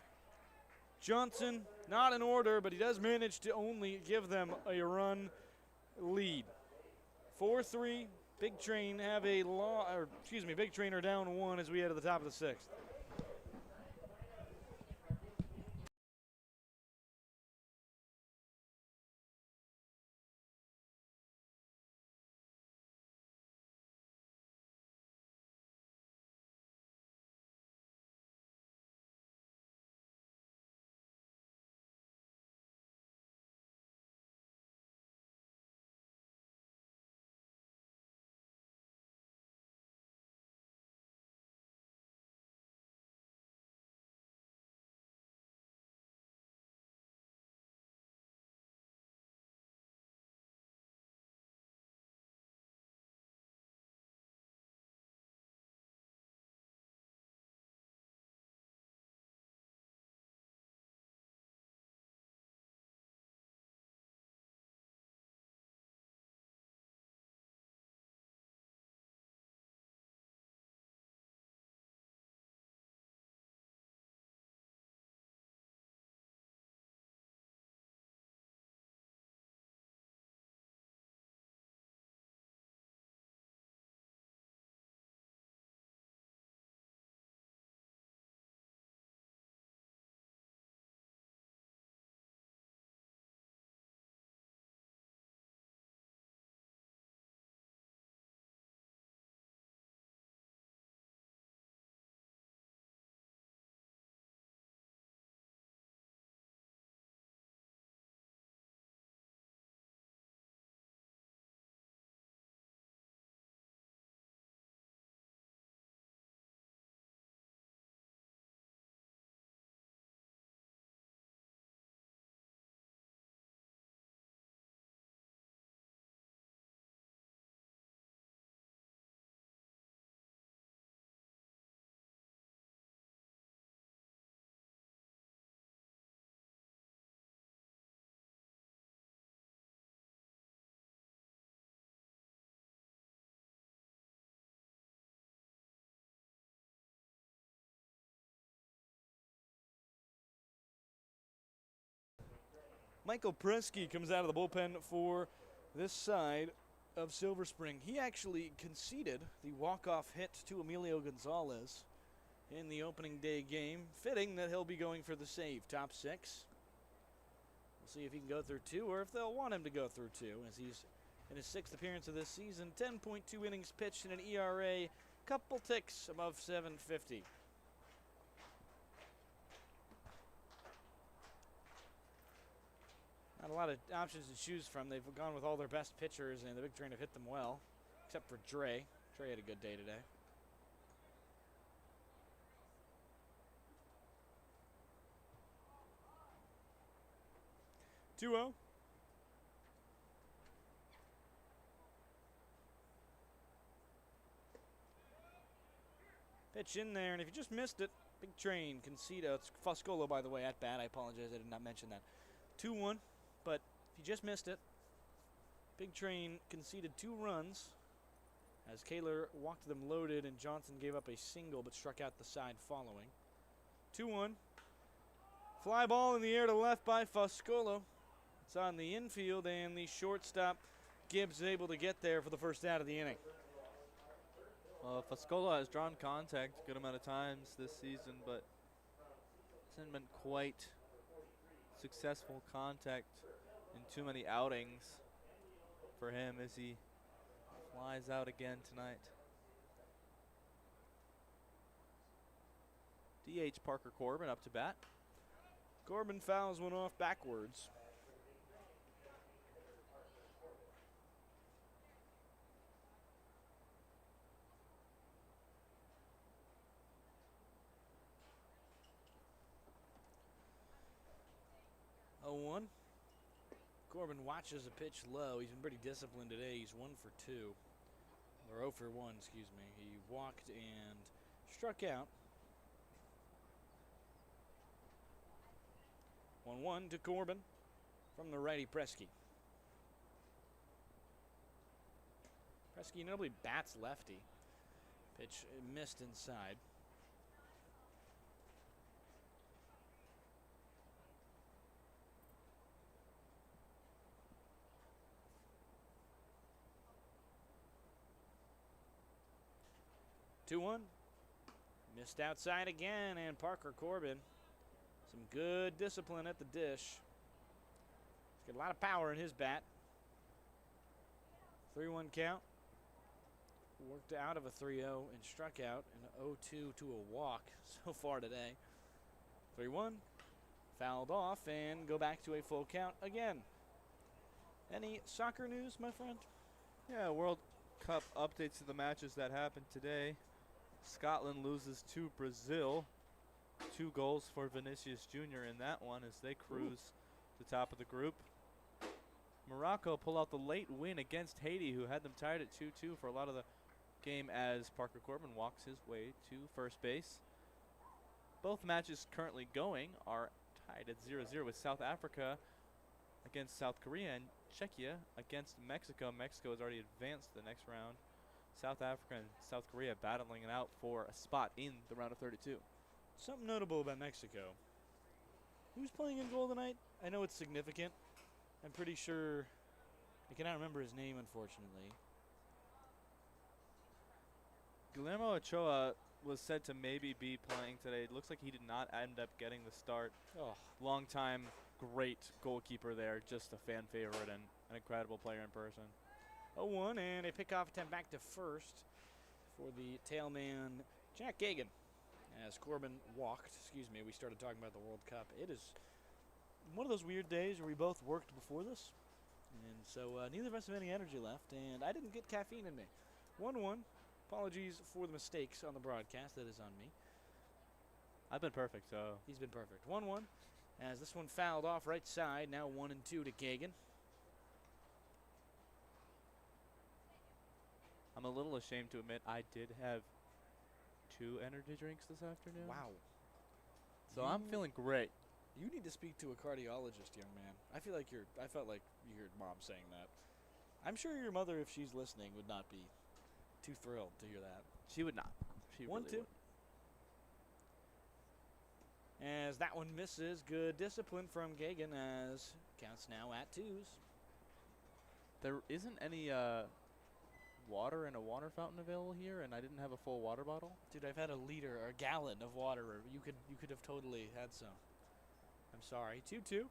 Johnson, not in order, but he does manage to only give them a run lead. 4-3. Big Train have a Big Train are down 1 as we head to the top of the 6th. Michael Presky comes out of the bullpen for this side of Silver Spring. He actually conceded the walk-off hit to Emilio Gonzalez in the opening day game. Fitting that he'll be going for the save. Top 6. We'll see if he can go through 2 or if they'll want him to go through 2 as he's in his 6th appearance of this season. 10.2 innings pitched and an ERA, couple ticks above 750. Not a lot of options to choose from. They've gone with all their best pitchers, and the Big Train have hit them well, except for Dre. Dre had a good day today. Two-0. Pitch in there, and if you just missed it, Big Train concede. It's Foscolo, by the way, at bat. I apologize, I did not mention that. 2-1. But if you just missed it, Big Train conceded 2 runs as Kaler walked them loaded and Johnson gave up a single but struck out the side following. 2-1. Fly ball in the air to left by Foscolo. It's on the infield and the shortstop Gibbs is able to get there for the first out of the inning. Foscolo has drawn contact a good amount of times this season, but hasn't been quite successful contact in too many outings for him as he flies out again tonight. DH Parker Corbin up to bat. Corbin fouls one off backwards. Oh, 1. Corbin watches a pitch low. He's been pretty disciplined today. He's 1 for 2. Or 0 for 1, excuse me. He walked and struck out. 1-1 to Corbin from the righty Presky. Presky notably bats lefty. Pitch missed inside. Two one. Missed outside again, and Parker Corbin. Some good discipline at the dish. He's got a lot of power in his bat. 3-1 count. Worked out of a 3-0 and struck out an 0-2 to a walk so far today. 3-1. Fouled off and go back to a full count again. Any soccer news, my friend? Yeah, World Cup updates to the matches that happened today. Scotland loses to Brazil. 2 goals for Vinicius Jr. in that one as they cruise to the top of the group. Morocco pull out the late win against Haiti, who had them tied at 2-2 for a lot of the game as Parker Corbin walks his way to first base. Both matches currently going are tied at 0-0 with South Africa against South Korea and Czechia against Mexico. Mexico has already advanced to the next round. South Africa and South Korea battling it out for a spot in the round of 32. Something notable about Mexico. Who's playing in goal tonight? I know it's significant. I'm pretty sure. I cannot remember his name, unfortunately. Guillermo Ochoa was said to maybe be playing today. It looks like he did not end up getting the start. Oh, Long-time great goalkeeper there, just a fan favorite and an incredible player in person. 0-1 and a pickoff attempt back to first for the tailman Jack Gagan. As Corbin walked, we started talking about the World Cup. It is one of those weird days where we both worked before this. And so neither of us have any energy left, and I didn't get caffeine in me. 1-1. Apologies for the mistakes on the broadcast. That is on me. I've been perfect, so. He's been perfect. 1-1. As this one fouled off right side. Now 1-2 to Gagan. I'm a little ashamed to admit I did have 2 energy drinks this afternoon. Wow. So I'm feeling great. You need to speak to a cardiologist, young man. I felt like you heard Mom saying that. I'm sure your mother, if she's listening, would not be too thrilled to hear that. She would not. She 1-2. really would. As that one misses, good discipline from Gagan as counts now at 2s. There isn't any water in a water fountain available here, and I didn't have a full water bottle. Dude, I've had a liter or a gallon of water. You could have totally had some. I'm sorry. 2-2. Bit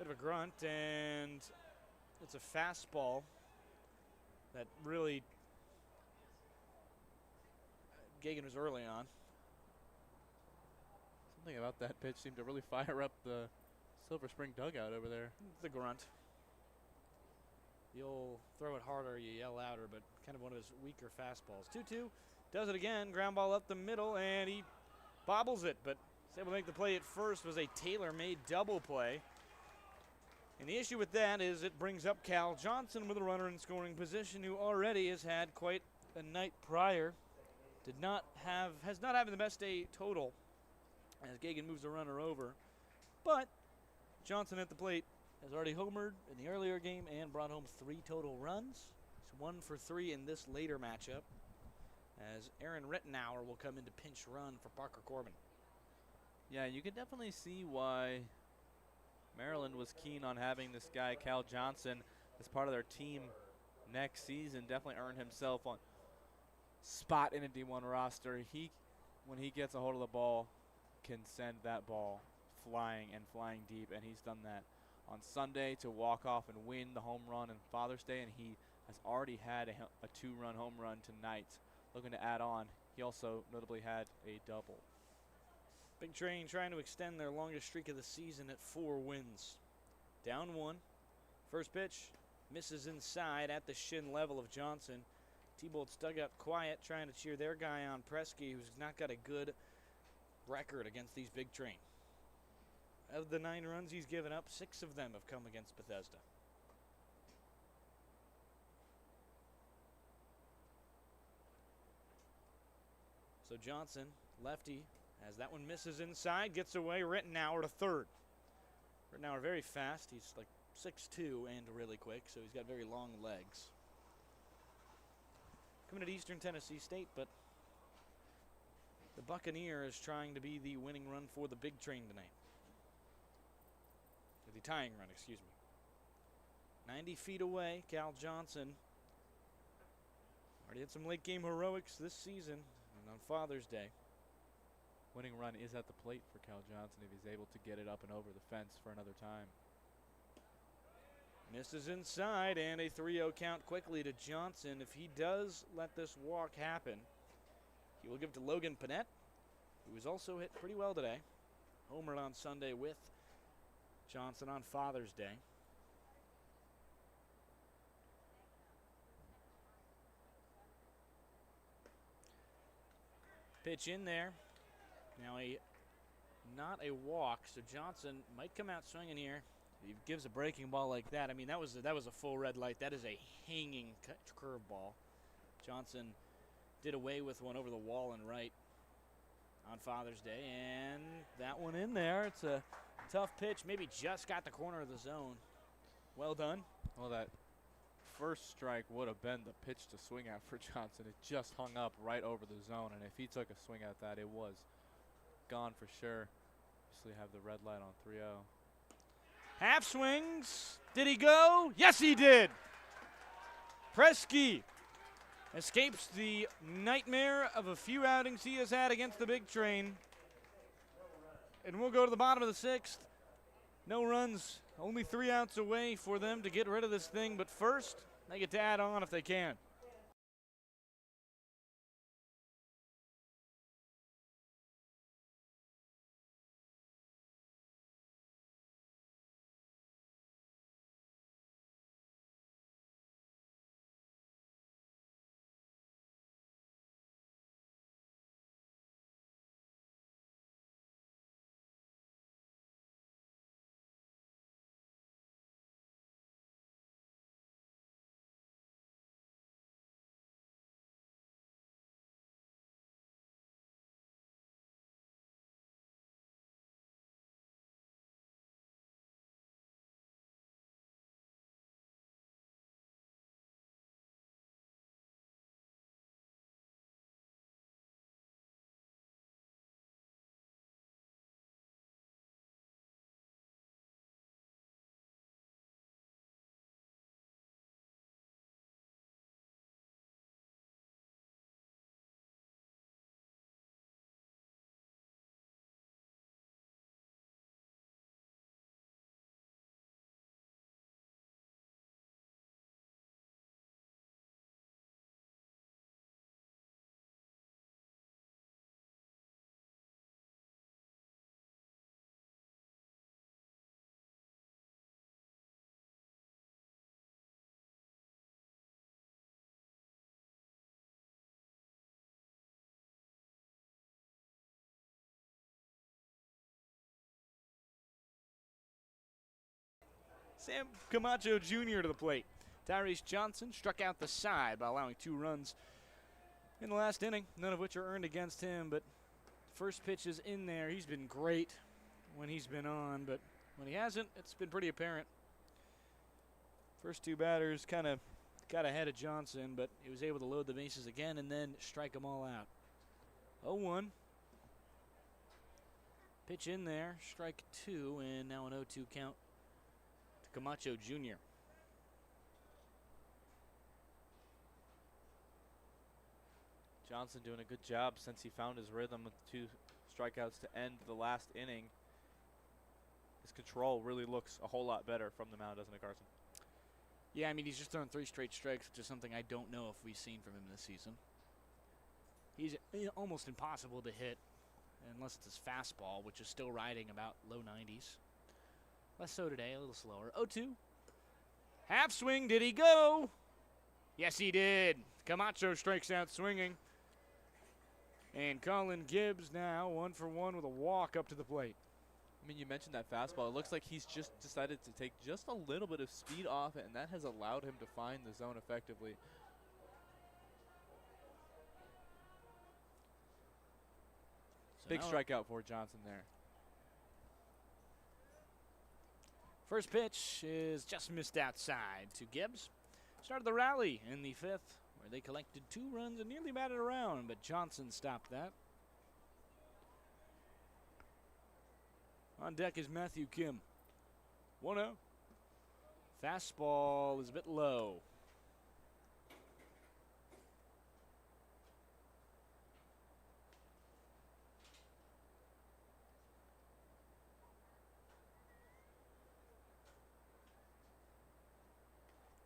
of a grunt, and it's a fastball that really Gagan was early on. Something about that pitch seemed to really fire up the Silver Spring dugout over there. The grunt. You'll throw it harder, you yell louder, but kind of one of his weaker fastballs. 2-2. Does it again. Ground ball up the middle, and he bobbles it, but is able to make the play at first. Was a tailor-made double play. And the issue with that is it brings up Cal Johnson with a runner in scoring position, who already has had quite a night prior. Has not having the best day total as Gagan moves the runner over. But Johnson at the plate has already homered in the earlier game and brought home 3 total runs. He's 1 for 3 in this later matchup, as Aaron Rittenauer will come into pinch run for Parker Corbin. Yeah, you can definitely see why Maryland was keen on having this guy, Cal Johnson, as part of their team next season. Definitely earned himself on spot in a D1 roster. When he gets a hold of the ball, can send that ball flying and flying deep, and he's done that on Sunday to walk off and win the home run on Father's Day, and he has already had a 2-run home run tonight. Looking to add on. He also notably had a double. Big Train trying to extend their longest streak of the season at 4 wins. Down 1. First pitch misses inside at the shin level of Johnson. T-Bolts dugout quiet, trying to cheer their guy on, Presky, who's not got a good record against these Big Train. Of the 9 runs he's given up, 6 of them have come against Bethesda. So Johnson, lefty, as that one misses inside, gets away. Rittenauer to third. Rittenauer very fast. He's like 6'2" and really quick, so he's got very long legs. Coming to Eastern Tennessee State, but the Buccaneer is trying to be the winning run for the Big Train tonight. Or the tying run, excuse me. 90 feet away, Cal Johnson. Already had some late game heroics this season and on Father's Day. Winning run is at the plate for Cal Johnson if he's able to get it up and over the fence for another time. Misses inside, and a 3-0 count quickly to Johnson. If he does let this walk happen, he will give to Logan Panett, who was also hit pretty well today. Homered on Sunday with Johnson on Father's Day. Pitch in there. Now not a walk, so Johnson might come out swinging here. He gives a breaking ball like that. I mean, that was a full red light. That is a hanging curveball. Johnson did away with one over the wall and right on Father's Day, and that one in there. It's a tough pitch. Maybe just got the corner of the zone. Well done. Well, that first strike would have been the pitch to swing at for Johnson. It just hung up right over the zone, and if he took a swing at that, it was gone for sure. Obviously have the red light on 3-0. Half swings. Did he go? Yes, he did. Presky escapes the nightmare of a few outings he has had against the Big Train. And we'll go to the bottom of the 6th. No runs, only 3 outs away for them to get rid of this thing. But first, they get to add on if they can. Sam Camacho Jr. to the plate. Tyrese Johnson struck out the side by allowing 2 runs in the last inning, none of which are earned against him. But first pitch is in there. He's been great when he's been on, but when he hasn't, it's been pretty apparent. First 2 batters kind of got ahead of Johnson, but he was able to load the bases again and then strike them all out. 0-1. Pitch in there, strike 2, and now an 0-2 count to Camacho Jr. Johnson doing a good job since he found his rhythm with 2 strikeouts to end the last inning. his control really looks a whole lot better from the mound, doesn't it, Carson? Yeah, I mean, he's just thrown 3 straight strikes, which is something I don't know if we've seen from him this season. He's almost impossible to hit unless it's his fastball, which is still riding about low 90s. Less so today, a little slower. 0-2. Half swing, did he go? Yes, he did. Camacho strikes out swinging. And Colin Gibbs now 1 for 1 with a walk up to the plate. I mean, you mentioned that fastball. It looks like he's just decided to take just a little bit of speed off it, and that has allowed him to find the zone effectively. So Big now strikeout for Johnson there. first pitch is just missed outside to Gibbs. Started the rally in the 5th, where they collected 2 runs and nearly batted around, but Johnson stopped that. On deck is Matthew Kim. 1-0. Fastball is a bit low.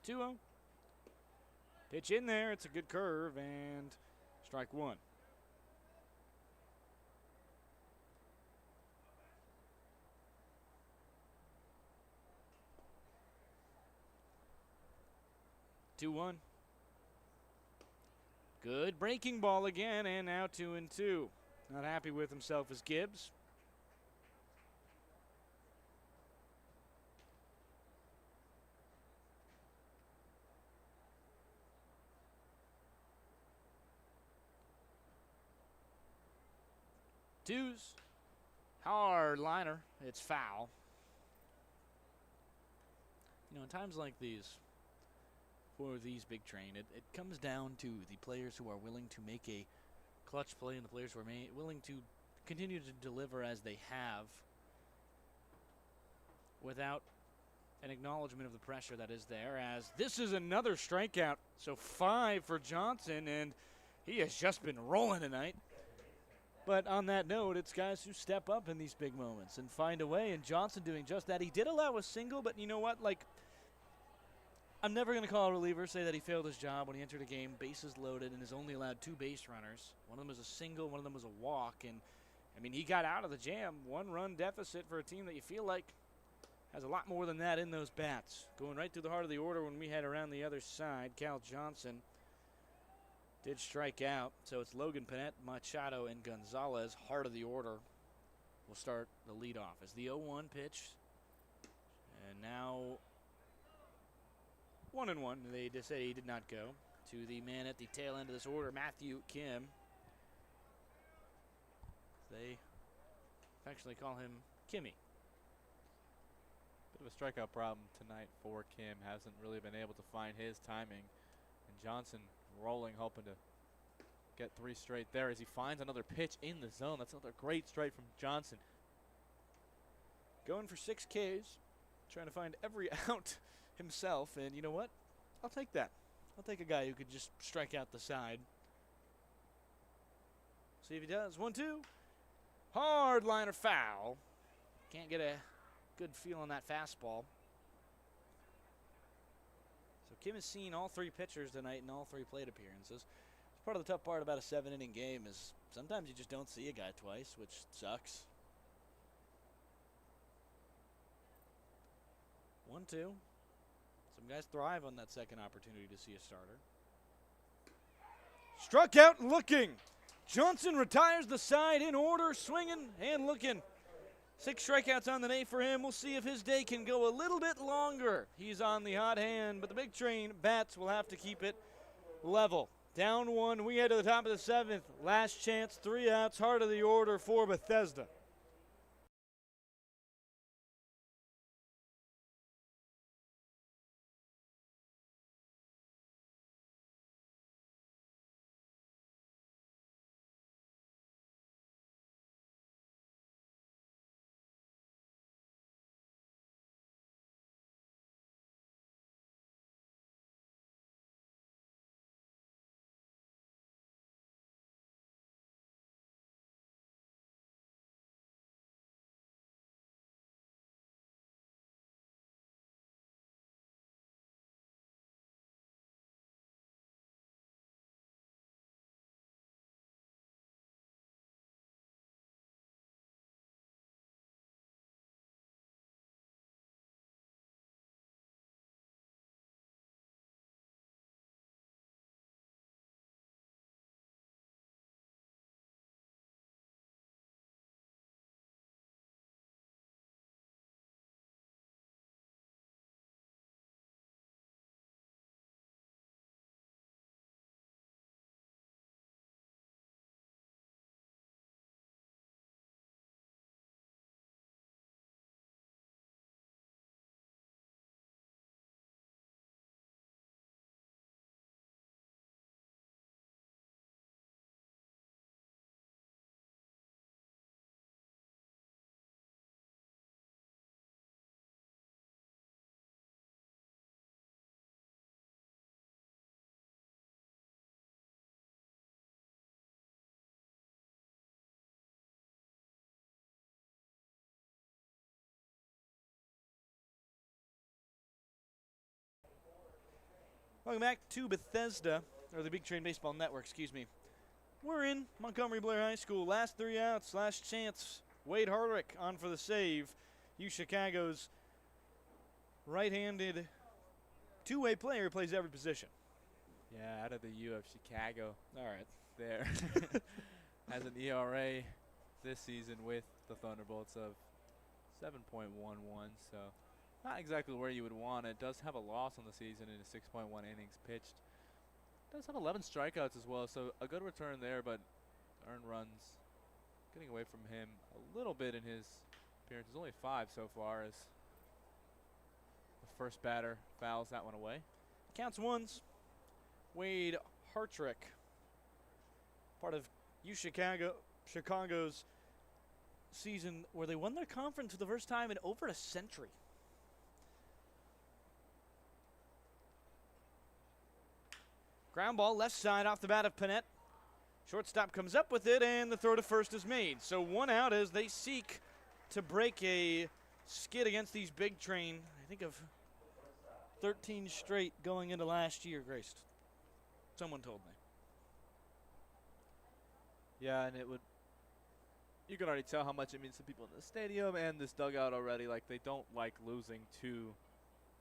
Two-0. Pitch in there. It's a good curve, and strike 1. Two one. Good breaking ball again, and now 2-2. Not happy with himself as Gibbs. Twos. Hard liner. It's foul. You know, in times like these, for these big train, it comes down to the players who are willing to make a clutch play and the players who are willing to continue to deliver as they have without an acknowledgement of the pressure that is there, as this is another strikeout. So 5 for Johnson, and he has just been rolling tonight. But on that note, it's guys who step up in these big moments and find a way, and Johnson doing just that. He did allow a single, but you know what? Like, I'm never going to call a reliever, say that he failed his job when he entered a game, bases loaded, and has only allowed 2 base runners. One of them was a single, one of them was a walk, and, I mean, he got out of the jam. 1-run deficit for a team that you feel like has a lot more than that in those bats. Going right through the heart of the order when we head around the other side, Cal Johnson did strike out. So it's Logan Panette, Machado, and Gonzalez. Heart of the order will start the leadoff as the 0-1 pitch. And now 1-1. They just say he did not go to the man at the tail end of this order, Matthew Kim. They affectionately call him Kimmy. Bit of a strikeout problem tonight for Kim. Hasn't really been able to find his timing. And Johnson rolling, hoping to get 3 straight there as he finds another pitch in the zone. That's another great strike from Johnson. Going for 6 Ks, trying to find every out himself, and you know what? I'll take that. I'll take a guy who could just strike out the side. See if he does. 1-2. Hard liner foul. Can't get a good feel on that fastball. So Kim has seen all 3 pitchers tonight in all 3 plate appearances. Part of the tough part about a 7-inning game is sometimes you just don't see a guy twice, which sucks. 1-2. Some guys thrive on that second opportunity to see a starter. Struck out looking. Johnson retires the side in order, swinging and looking. 6 strikeouts on the day for him. We'll see if his day can go a little bit longer. He's on the hot hand, but the big train bats will have to keep it level. Down 1, we head to the top of the 7th. Last chance, 3 outs, heart of the order for Bethesda. Welcome back to Bethesda, or the Big Train Baseball Network, excuse me. We're in Montgomery Blair High School. Last 3 outs, last chance. Wade Hardwick on for the save. Chicago's right-handed two-way player who plays every position. Yeah, out of the U of Chicago. All right. There. Has an ERA this season with the Thunderbolts of 7.11, so not exactly where you would want it. Does have a loss on the season in 6.1 innings pitched. Does have 11 strikeouts as well, so a good return there, but earned runs getting away from him a little bit in his appearances. Only 5 so far as the first batter fouls that one away. Counts ones. Wade Hartrick, part of Chicago's season where they won their conference for the first time in over a century. Ground ball left side off the bat of Panett. Shortstop comes up with it, and the throw to first is made. So 1 out as they seek to break a skid against these Big Train. I think of 13 straight going into last year, Grace. Someone told me. Yeah, and you can already tell how much it means to people in the stadium and this dugout already. Like, they don't like losing to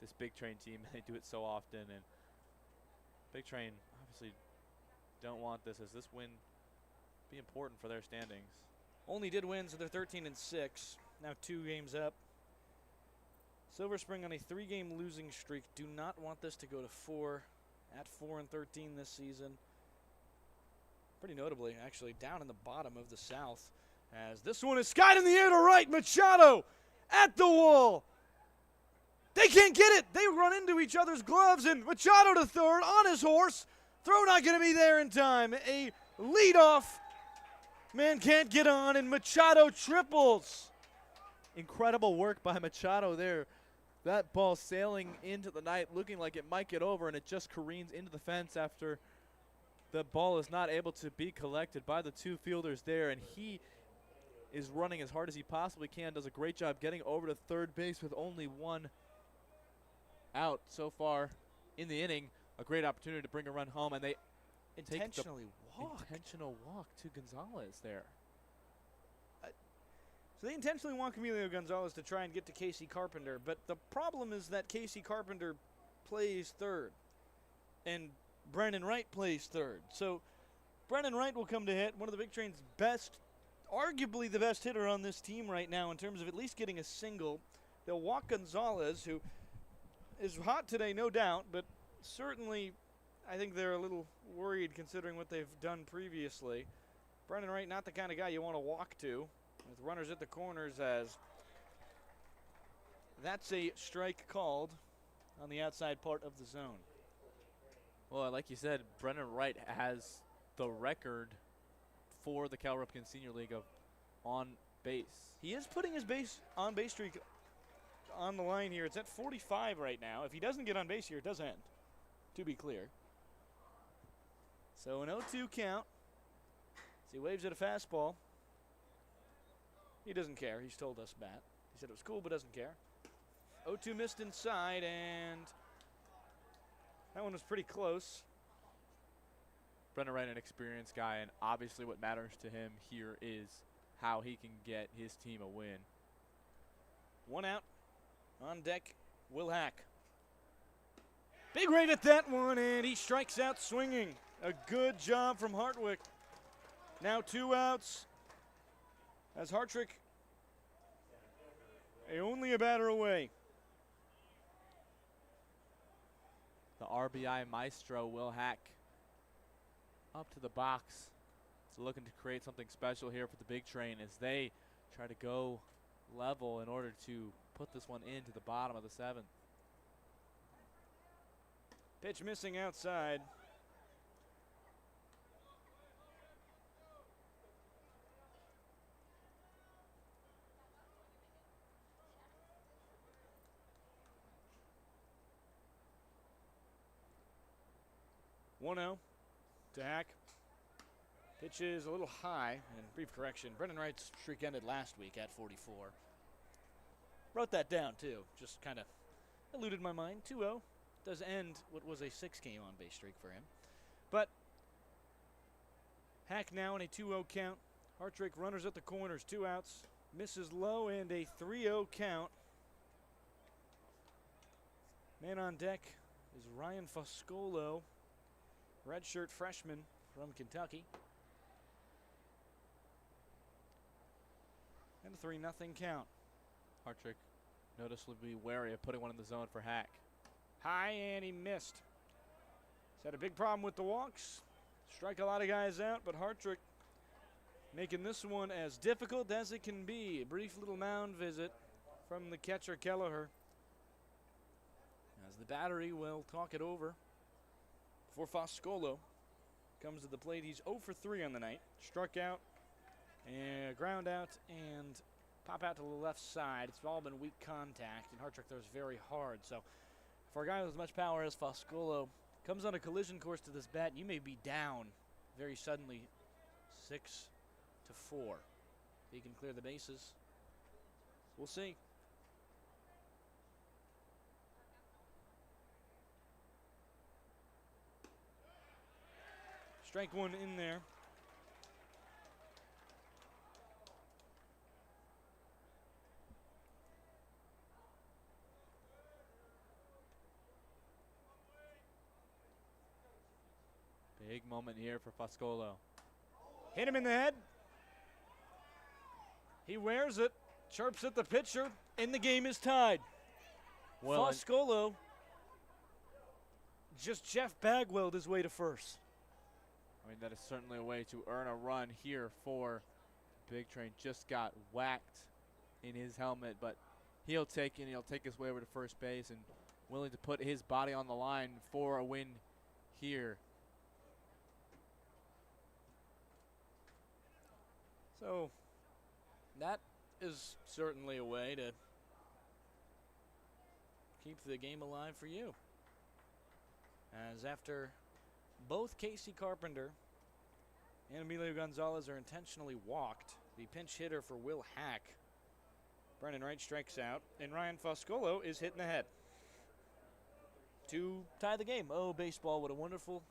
this Big Train team. They do it so often, and Big Train obviously don't want this as this win be important for their standings. Only did win, so they're 13-6. Now 2 games up. Silver Spring on a 3-game losing streak. Do not want this to go to 4. At 4-13 this season. Pretty notably, actually, down in the bottom of the South. As this one is skied in the air to right. Machado at the wall. They can't get it. They run into each other's gloves, and Machado to third on his horse. Throw not going to be there in time. A leadoff. Man can't get on, and Machado triples. Incredible work by Machado there. That ball sailing into the night, looking like it might get over, and it just careens into the fence after the ball is not able to be collected by the 2 fielders there, and he is running as hard as he possibly can, does a great job getting over to third base with only 1 out so far in the inning. A great opportunity to bring a run home, and they Intentional walk to Gonzalez there. So they intentionally want Emilio Gonzalez to try and get to Casey Carpenter, but the problem is that Casey Carpenter plays third, and Brennan Wright plays third. So Brennan Wright will come to hit, one of the Big Train's best, arguably the best hitter on this team right now in terms of at least getting a single. They'll walk Gonzalez, who is hot today, no doubt, but certainly I think they're a little worried considering what they've done previously. Brennan Wright, not the kind of guy you want to walk to, with runners at the corners, as that's a strike called on the outside part of the zone. Well, like you said, Brennan Wright has the record for the Cal Ripken Senior League of on base. He is putting his on base streak on the line here. It's at 45 right now. If he doesn't get on base here, it does end, to be clear. So an 0-2 count. As he waves at a fastball. He doesn't care. He's told us that. He said it was cool, but doesn't care. 0-2 missed inside, and that one was pretty close. Brennan Wright, an experienced guy, and obviously what matters to him here is how he can get his team a win. 1 out. On deck, Will Hack. Big rate at that one, and he strikes out swinging. A good job from Hartwick. Now 2 outs. As Hartrick, only a batter away. The RBI maestro, Will Hack, up to the box. He's looking to create something special here for the Big Train as they try to go level in order to put this one into the bottom of the 7th. Pitch missing outside. One-0 to Hack. Pitch is a little high, and brief correction. Brennan Wright's streak ended last week at 44. Wrote that down, too. Just kind of eluded my mind. 2-0 does end what was a 6-game on-base streak for him. But Hack now in a 2-0 count. Hartrick runners at the corners, 2 outs. Misses low and a 3-0 count. Man on deck is Ryan Foscolo, redshirt freshman from Kentucky. And a 3-0 count. Hartrick noticeably wary of putting one in the zone for Hack. High, and he missed. He's had a big problem with the walks. Strike a lot of guys out, but Hartrick making this one as difficult as it can be. A brief little mound visit from the catcher Kelleher. As the battery will talk it over before Foscolo comes to the plate. He's 0 for 3 on the night. Struck out, and ground out, and pop out to the left side. It's all been weak contact, and Hartrick throws very hard. So for a guy with as much power as Foscolo, comes on a collision course to this bat, you may be down very suddenly 6-4. He can clear the bases. We'll see. Strike one in there. Big moment here for Foscolo. Hit him in the head. He wears it, chirps at the pitcher, and the game is tied. Well, Foscolo just Jeff Bagwelled his way to first. I mean, that is certainly a way to earn a run here for Big Train. Just got whacked in his helmet, but he'll take it. He'll take his way over to first base and willing to put his body on the line for a win here. So that is certainly a way to keep the game alive for you. As after both Casey Carpenter and Emilio Gonzalez are intentionally walked, the pinch hitter for Will Hack, Brennan Wright, strikes out, and Ryan Foscolo is hit in the head to tie the game. Oh, baseball, what a wonderful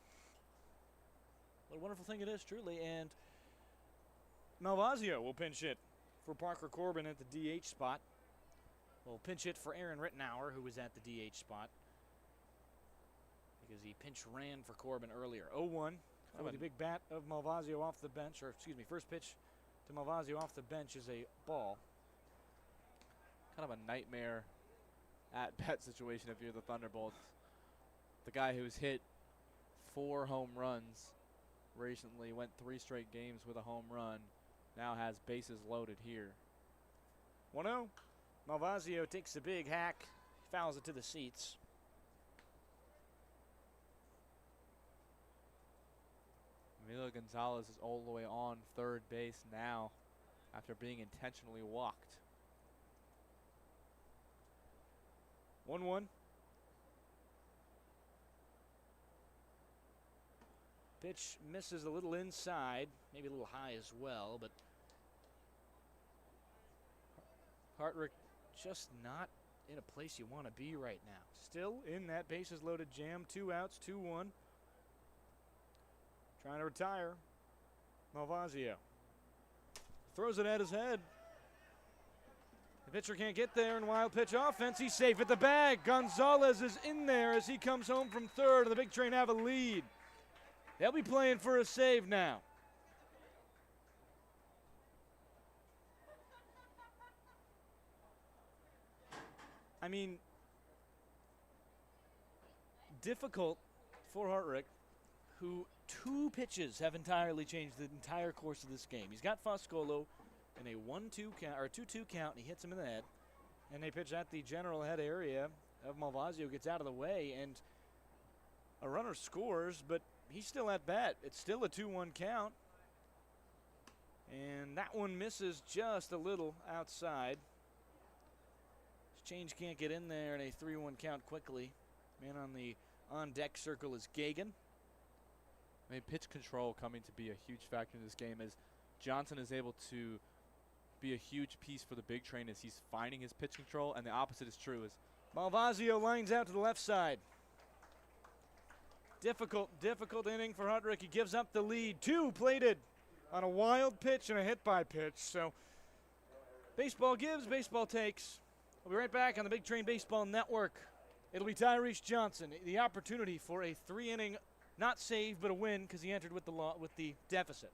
thing it is, truly. And Malvazio will pinch hit for Parker Corbin at the DH spot. Will pinch hit for Aaron Rittenauer, who was at the DH spot, because he pinch ran for Corbin earlier. 0-1 for the big bat of Malvazio off the bench, or excuse me, first pitch to Malvazio off the bench is a ball. Kind of a nightmare at-bat situation if you're the Thunderbolts. The guy who's hit 4 home runs recently, went 3 straight games with a home run, now has bases loaded here. 1-0. Malvazio takes the big hack, fouls it to the seats. Emilio Gonzalez is all the way on third base now after being intentionally walked. 1-1. Pitch misses a little inside, maybe a little high as well, but Hartrick just not in a place you want to be right now. Still in that bases loaded jam, 2 outs, 2-1. Trying to retire. Malvazio throws it at his head. The pitcher can't get there, and wild pitch offense. He's safe at the bag. Gonzalez is in there as he comes home from third, and the Big Train have a lead. They'll be playing for a save now. I mean, difficult for Hartrick, who 2 pitches have entirely changed the entire course of this game. He's got Foscolo in a 1-2 count, or 2-2 count, and he hits him in the head. And they pitch at the general head area of Malvazio, gets out of the way, and a runner scores, but he's still at bat. It's still a 2-1 count. And that one misses just a little outside. Change can't get in there in a 3-1 count quickly. Man on the on-deck circle is Gagan. I mean, pitch control coming to be a huge factor in this game as Johnson is able to be a huge piece for the Big Train as he's finding his pitch control, and the opposite is true as Malvazio lines out to the left side. Difficult inning for Hudrick. He gives up the lead. 2 plated on a wild pitch and a hit by pitch. So baseball gives, baseball takes. We'll be right back on the Big Train Baseball Network. It'll be Tyrese Johnson. The opportunity for a 3-inning, not save, but a win because he entered with the deficit.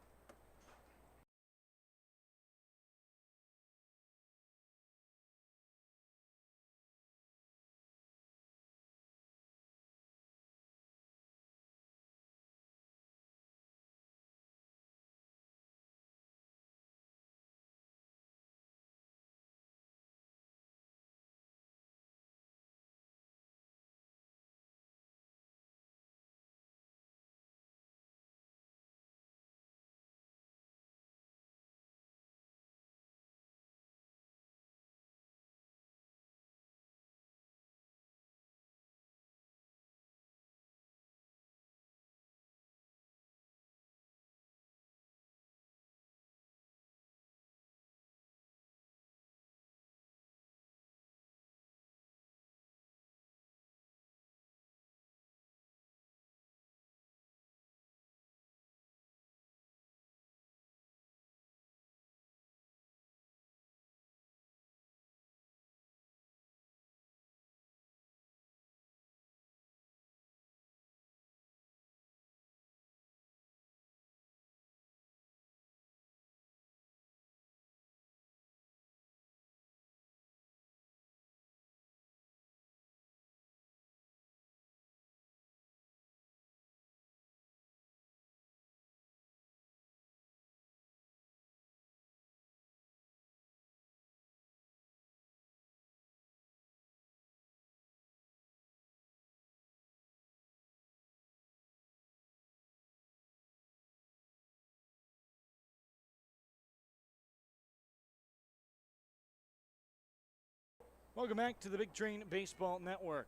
Welcome back to the Big Train Baseball Network.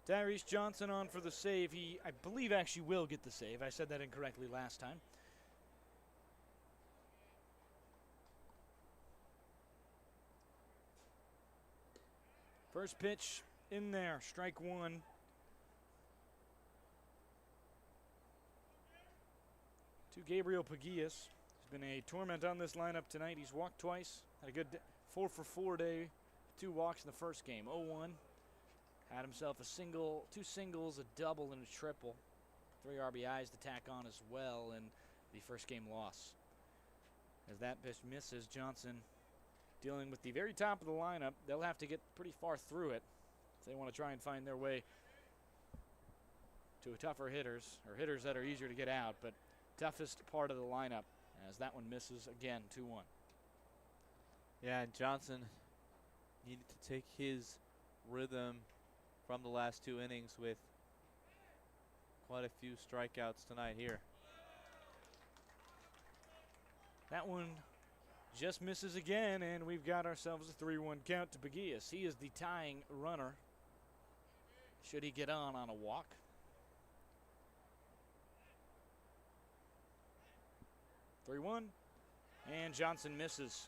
Tyrese Johnson on for the save. He, I believe, actually will get the save. I said that incorrectly last time. First pitch in there, strike 1. To Gabriel Paguillas. He's been a torment on this lineup tonight. He's walked twice. Had a good 4-for-4 day. 2 walks in the first game. 0-1. Had himself a single, 2 singles, a double, and a triple. 3 RBIs to tack on as well in the first game loss. As that pitch misses, Johnson dealing with the very top of the lineup. They'll have to get pretty far through it if they want to try and find their way to a tougher hitters, or hitters that are easier to get out, but toughest part of the lineup, as that one misses again, 2-1. Yeah, and Johnson needed to take his rhythm from the last 2 innings with quite a few strikeouts tonight here. That one just misses again, and we've got ourselves a 3-1 count to Paguillas. He is the tying runner, should he get on a walk. (3-1), and Johnson misses.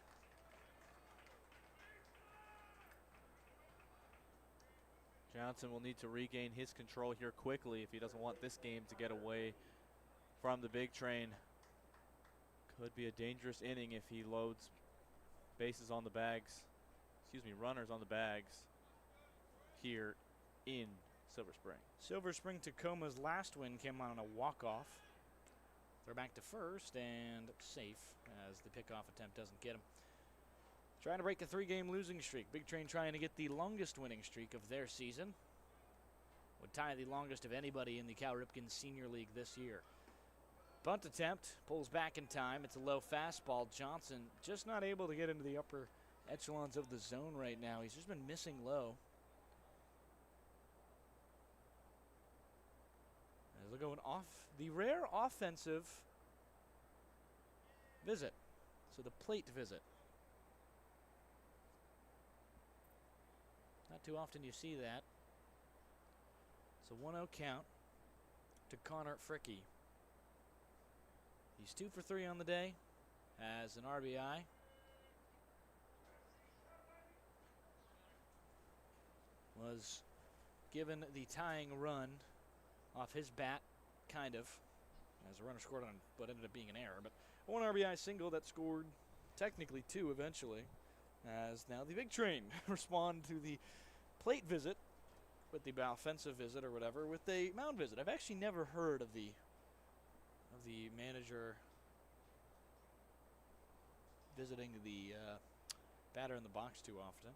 Johnson will need to regain his control here quickly if he doesn't want this game to get away from the Big Train. Could be a dangerous inning if he loads bases on the bags, runners on the bags here in Silver Spring. Silver Spring-Tacoma's last win came on a walk-off. They're back to first and safe as the pickoff attempt doesn't get him. Trying to break a 3-game losing streak. Big Train trying to get the longest winning streak of their season. Would tie the longest of anybody in the Cal Ripken Senior League this year. Bunt attempt, pulls back in time. It's a low fastball. Johnson just not able to get into the upper echelons of the zone right now. He's just been missing low. As they're going off the rare offensive visit. So the plate visit. Not too often you see that. It's a 1-0 count to Connor Fricky. He's 2 for 3 on the day, has an RBI. Was given the tying run off his bat, kind of, as a runner scored on what ended up being an error. But a 1 RBI single that scored technically 2 eventually, as now the big train respond to the plate visit with the offensive visit or whatever with a mound visit. I've actually never heard of the manager visiting the batter in the box too often.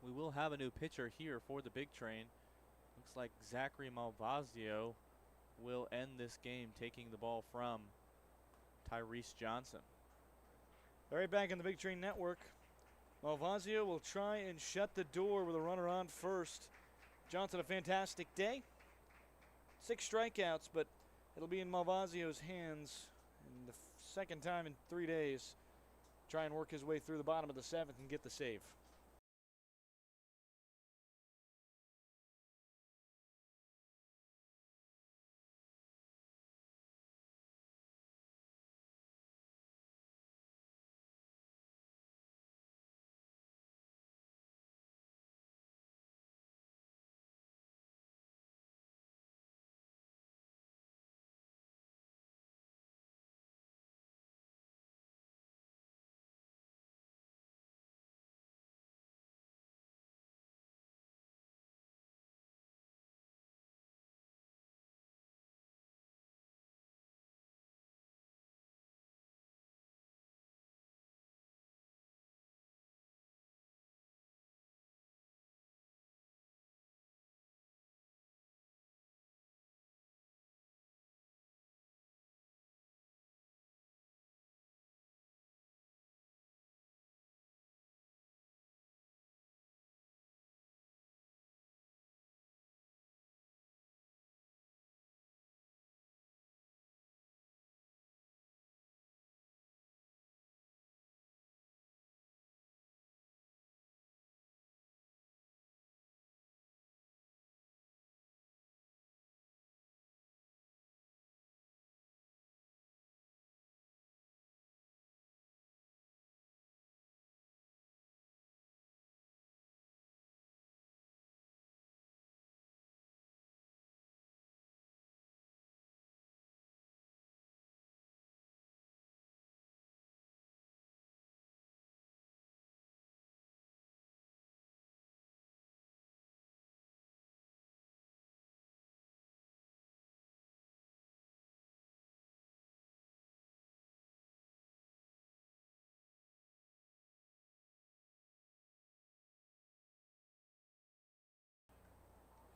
We will have a new pitcher here for the big train. Looks like Zachary Malvazio will end this game, taking the ball from Tyrese Johnson. All right, back in the Big Train Network. Malvazio will try and shut the door with a runner on first. Johnson, a fantastic day. 6 strikeouts, but it'll be in Malvazio's hands in the second time in 3 days. Try and work his way through the bottom of the 7th and get the save.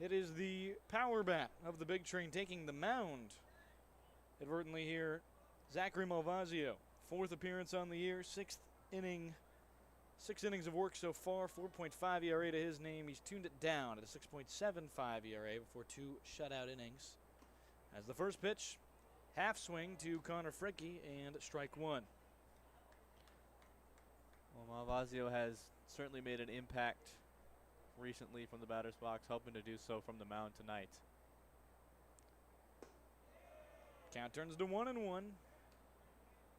It is the power bat of the Big Train taking the mound. Advertently here, Zachary Malvazio. 4th appearance on the year, 6th inning. 6 innings of work so far, 4.5 ERA to his name. He's tuned it down at a 6.75 ERA before 2 shutout innings. As the first pitch, half swing to Connor Fricke and strike 1. Well, Malvazio has certainly made an impact recently from the batter's box, hoping to do so from the mound tonight. Count turns to 1-1.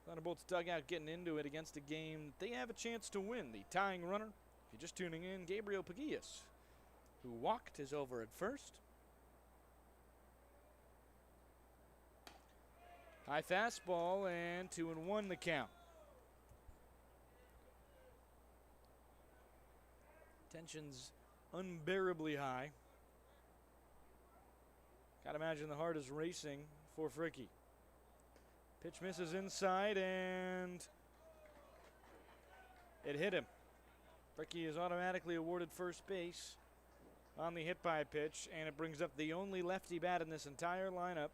Thunderbolts dugout getting into it against a game they have a chance to win. The tying runner, if you're just tuning in, Gabriel Paguillas, who walked, is over at first. High fastball and 2-1 the count. Tension's unbearably high. Gotta imagine the heart is racing for Fricke. Pitch misses inside and it hit him. Fricke is automatically awarded first base on the hit by pitch, and it brings up the only lefty bat in this entire lineup,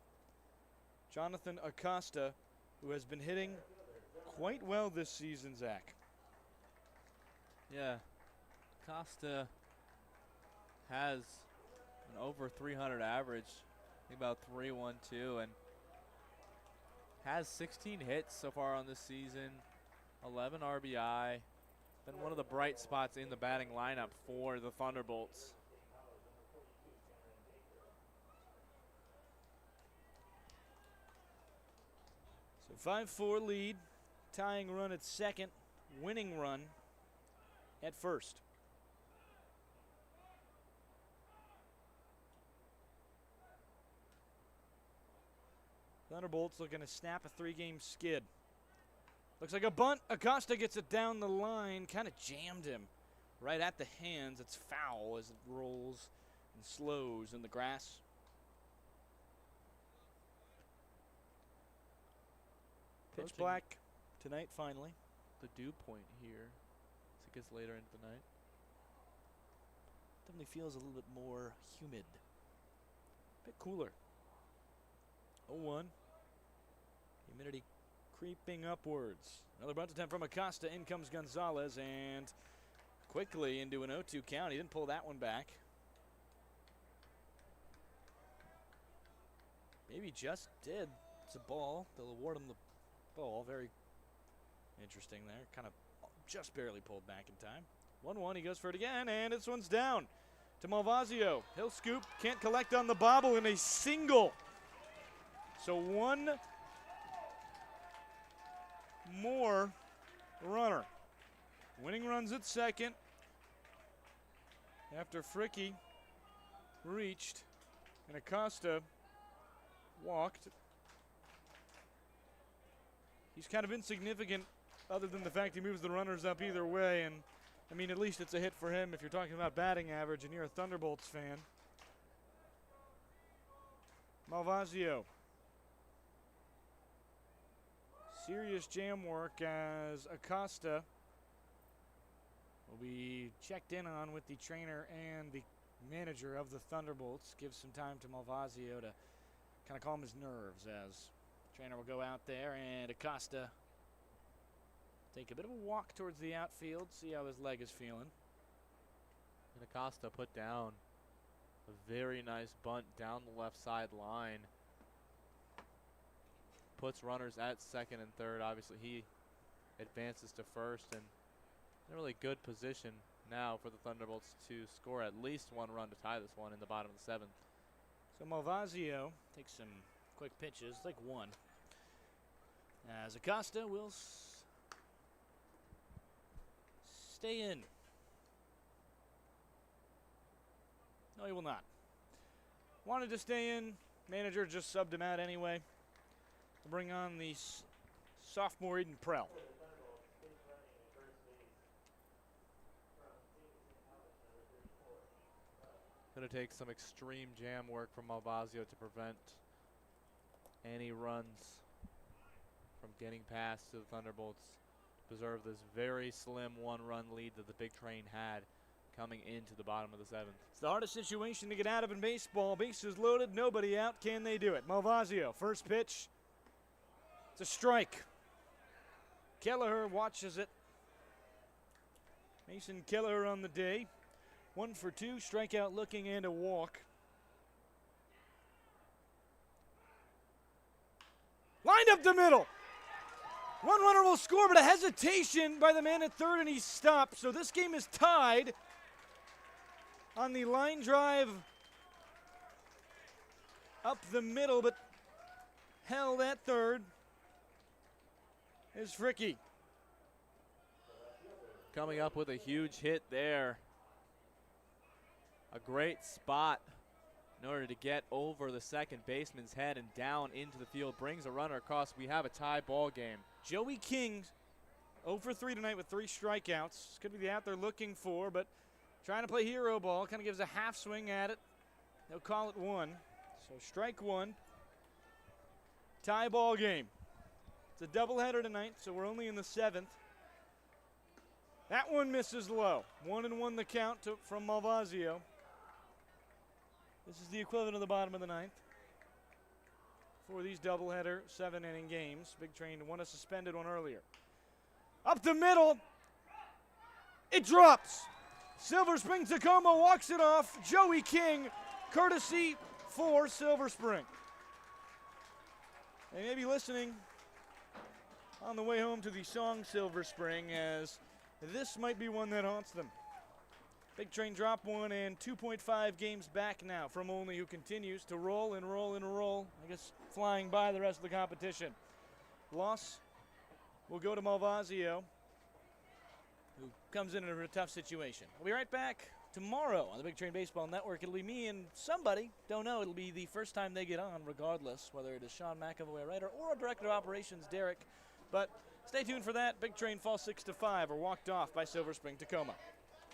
Jonathan Acosta, who has been hitting quite well this season, Zach. Yeah, Acosta has an over 300 average, I think about 3.12, and has 16 hits so far on this season, 11 RBI. Been one of the bright spots in the batting lineup for the Thunderbolts. So 5-4 lead, tying run at second, winning run at first. Thunderbolts looking to snap a 3-game skid. Looks like a bunt. Acosta gets it down the line. Kind of jammed him right at the hands. It's foul as it rolls and slows in the grass. Pitch Approaching black tonight finally. the dew point here as it gets later into the night. Definitely feels a little bit more humid. Bit cooler. 0-1. Humidity creeping upwards. Another bunt attempt from Acosta. In comes Gonzalez and quickly into an 0-2 count. He didn't pull that one back. Maybe just did. It's a ball. They'll award him the ball. Very interesting there. Kind of just barely pulled back in time. 1-1. He goes for it again, and this one's down to Malvasio. He'll scoop. Can't collect on the bobble in a single. So one more runner. Winning runs at second after Fricke reached and Acosta walked. He's kind of insignificant other than the fact he moves the runners up either way, and I mean, at least it's a hit for him if you're talking about batting average and you're a Thunderbolts fan. Malvasio. Serious jam work as Acosta will be checked in on with the trainer and the manager of the Thunderbolts. Gives some time to Malvasio to kind of calm his nerves as the trainer will go out there and Acosta take a bit of a walk towards the outfield, see how his leg is feeling. And Acosta put down a very nice bunt down the left side line. Puts runners at second and third. Obviously, he advances to first, and in a really good position now for the Thunderbolts to score at least one run to tie this one in the bottom of the seventh. So Malvasio takes some quick pitches, like one. As Acosta will stay in. No, he will not. Wanted to stay in. Manager just subbed him out anyway. To bring on the sophomore Eden Prell. Going to take some extreme jam work from Malvasio to prevent any runs from getting past to the Thunderbolts. Preserve this very slim one-run lead that the big train had coming into the bottom of the seventh. It's the hardest situation to get out of in baseball. Bases loaded, nobody out. Can they do it? Malvasio, first pitch. It's a strike. Kelleher watches it. Mason Kelleher on the day. 1 for 2, strikeout looking and a walk. Lined up the middle. One runner will score, but a hesitation by the man at third, and he stopped. So this game is tied on the line drive up the middle, but held at third is Fricke. Coming up with a huge hit there. A great spot in order to get over the second baseman's head and down into the field. Brings a runner across. We have a tie ball game. Joey King 0 for 3 tonight with 3 strikeouts. Could be the out they're looking for, but trying to play hero ball. Kind of gives a half swing at it. They'll call it 1. So strike 1. Tie ball game. It's a doubleheader tonight, so we're only in the 7th. That one misses low. 1-1 the count from Malvasio. This is the equivalent of the bottom of the 9th for these doubleheader 7-inning games. Big Train won a suspended one earlier. Up the middle. It drops. Silver Spring-Takoma walks it off. Joey King, courtesy for Silver Spring. They may be listening on the way home to the song Silver Spring, as this might be one that haunts them. Big Train drop one and 2.5 games back now from Olney, who continues to roll and roll and roll. I guess flying by the rest of the competition. Loss will go to Malvasio, who comes in a tough situation. We'll be right back tomorrow on the Big Train Baseball Network. It'll be me and somebody, don't know. It'll be the first time they get on, regardless, whether it is Sean McAvoy, writer, or our Director of Operations, Derek. But stay tuned for that. Big Train falls 6-5 or walked off by Silver Spring-Takoma.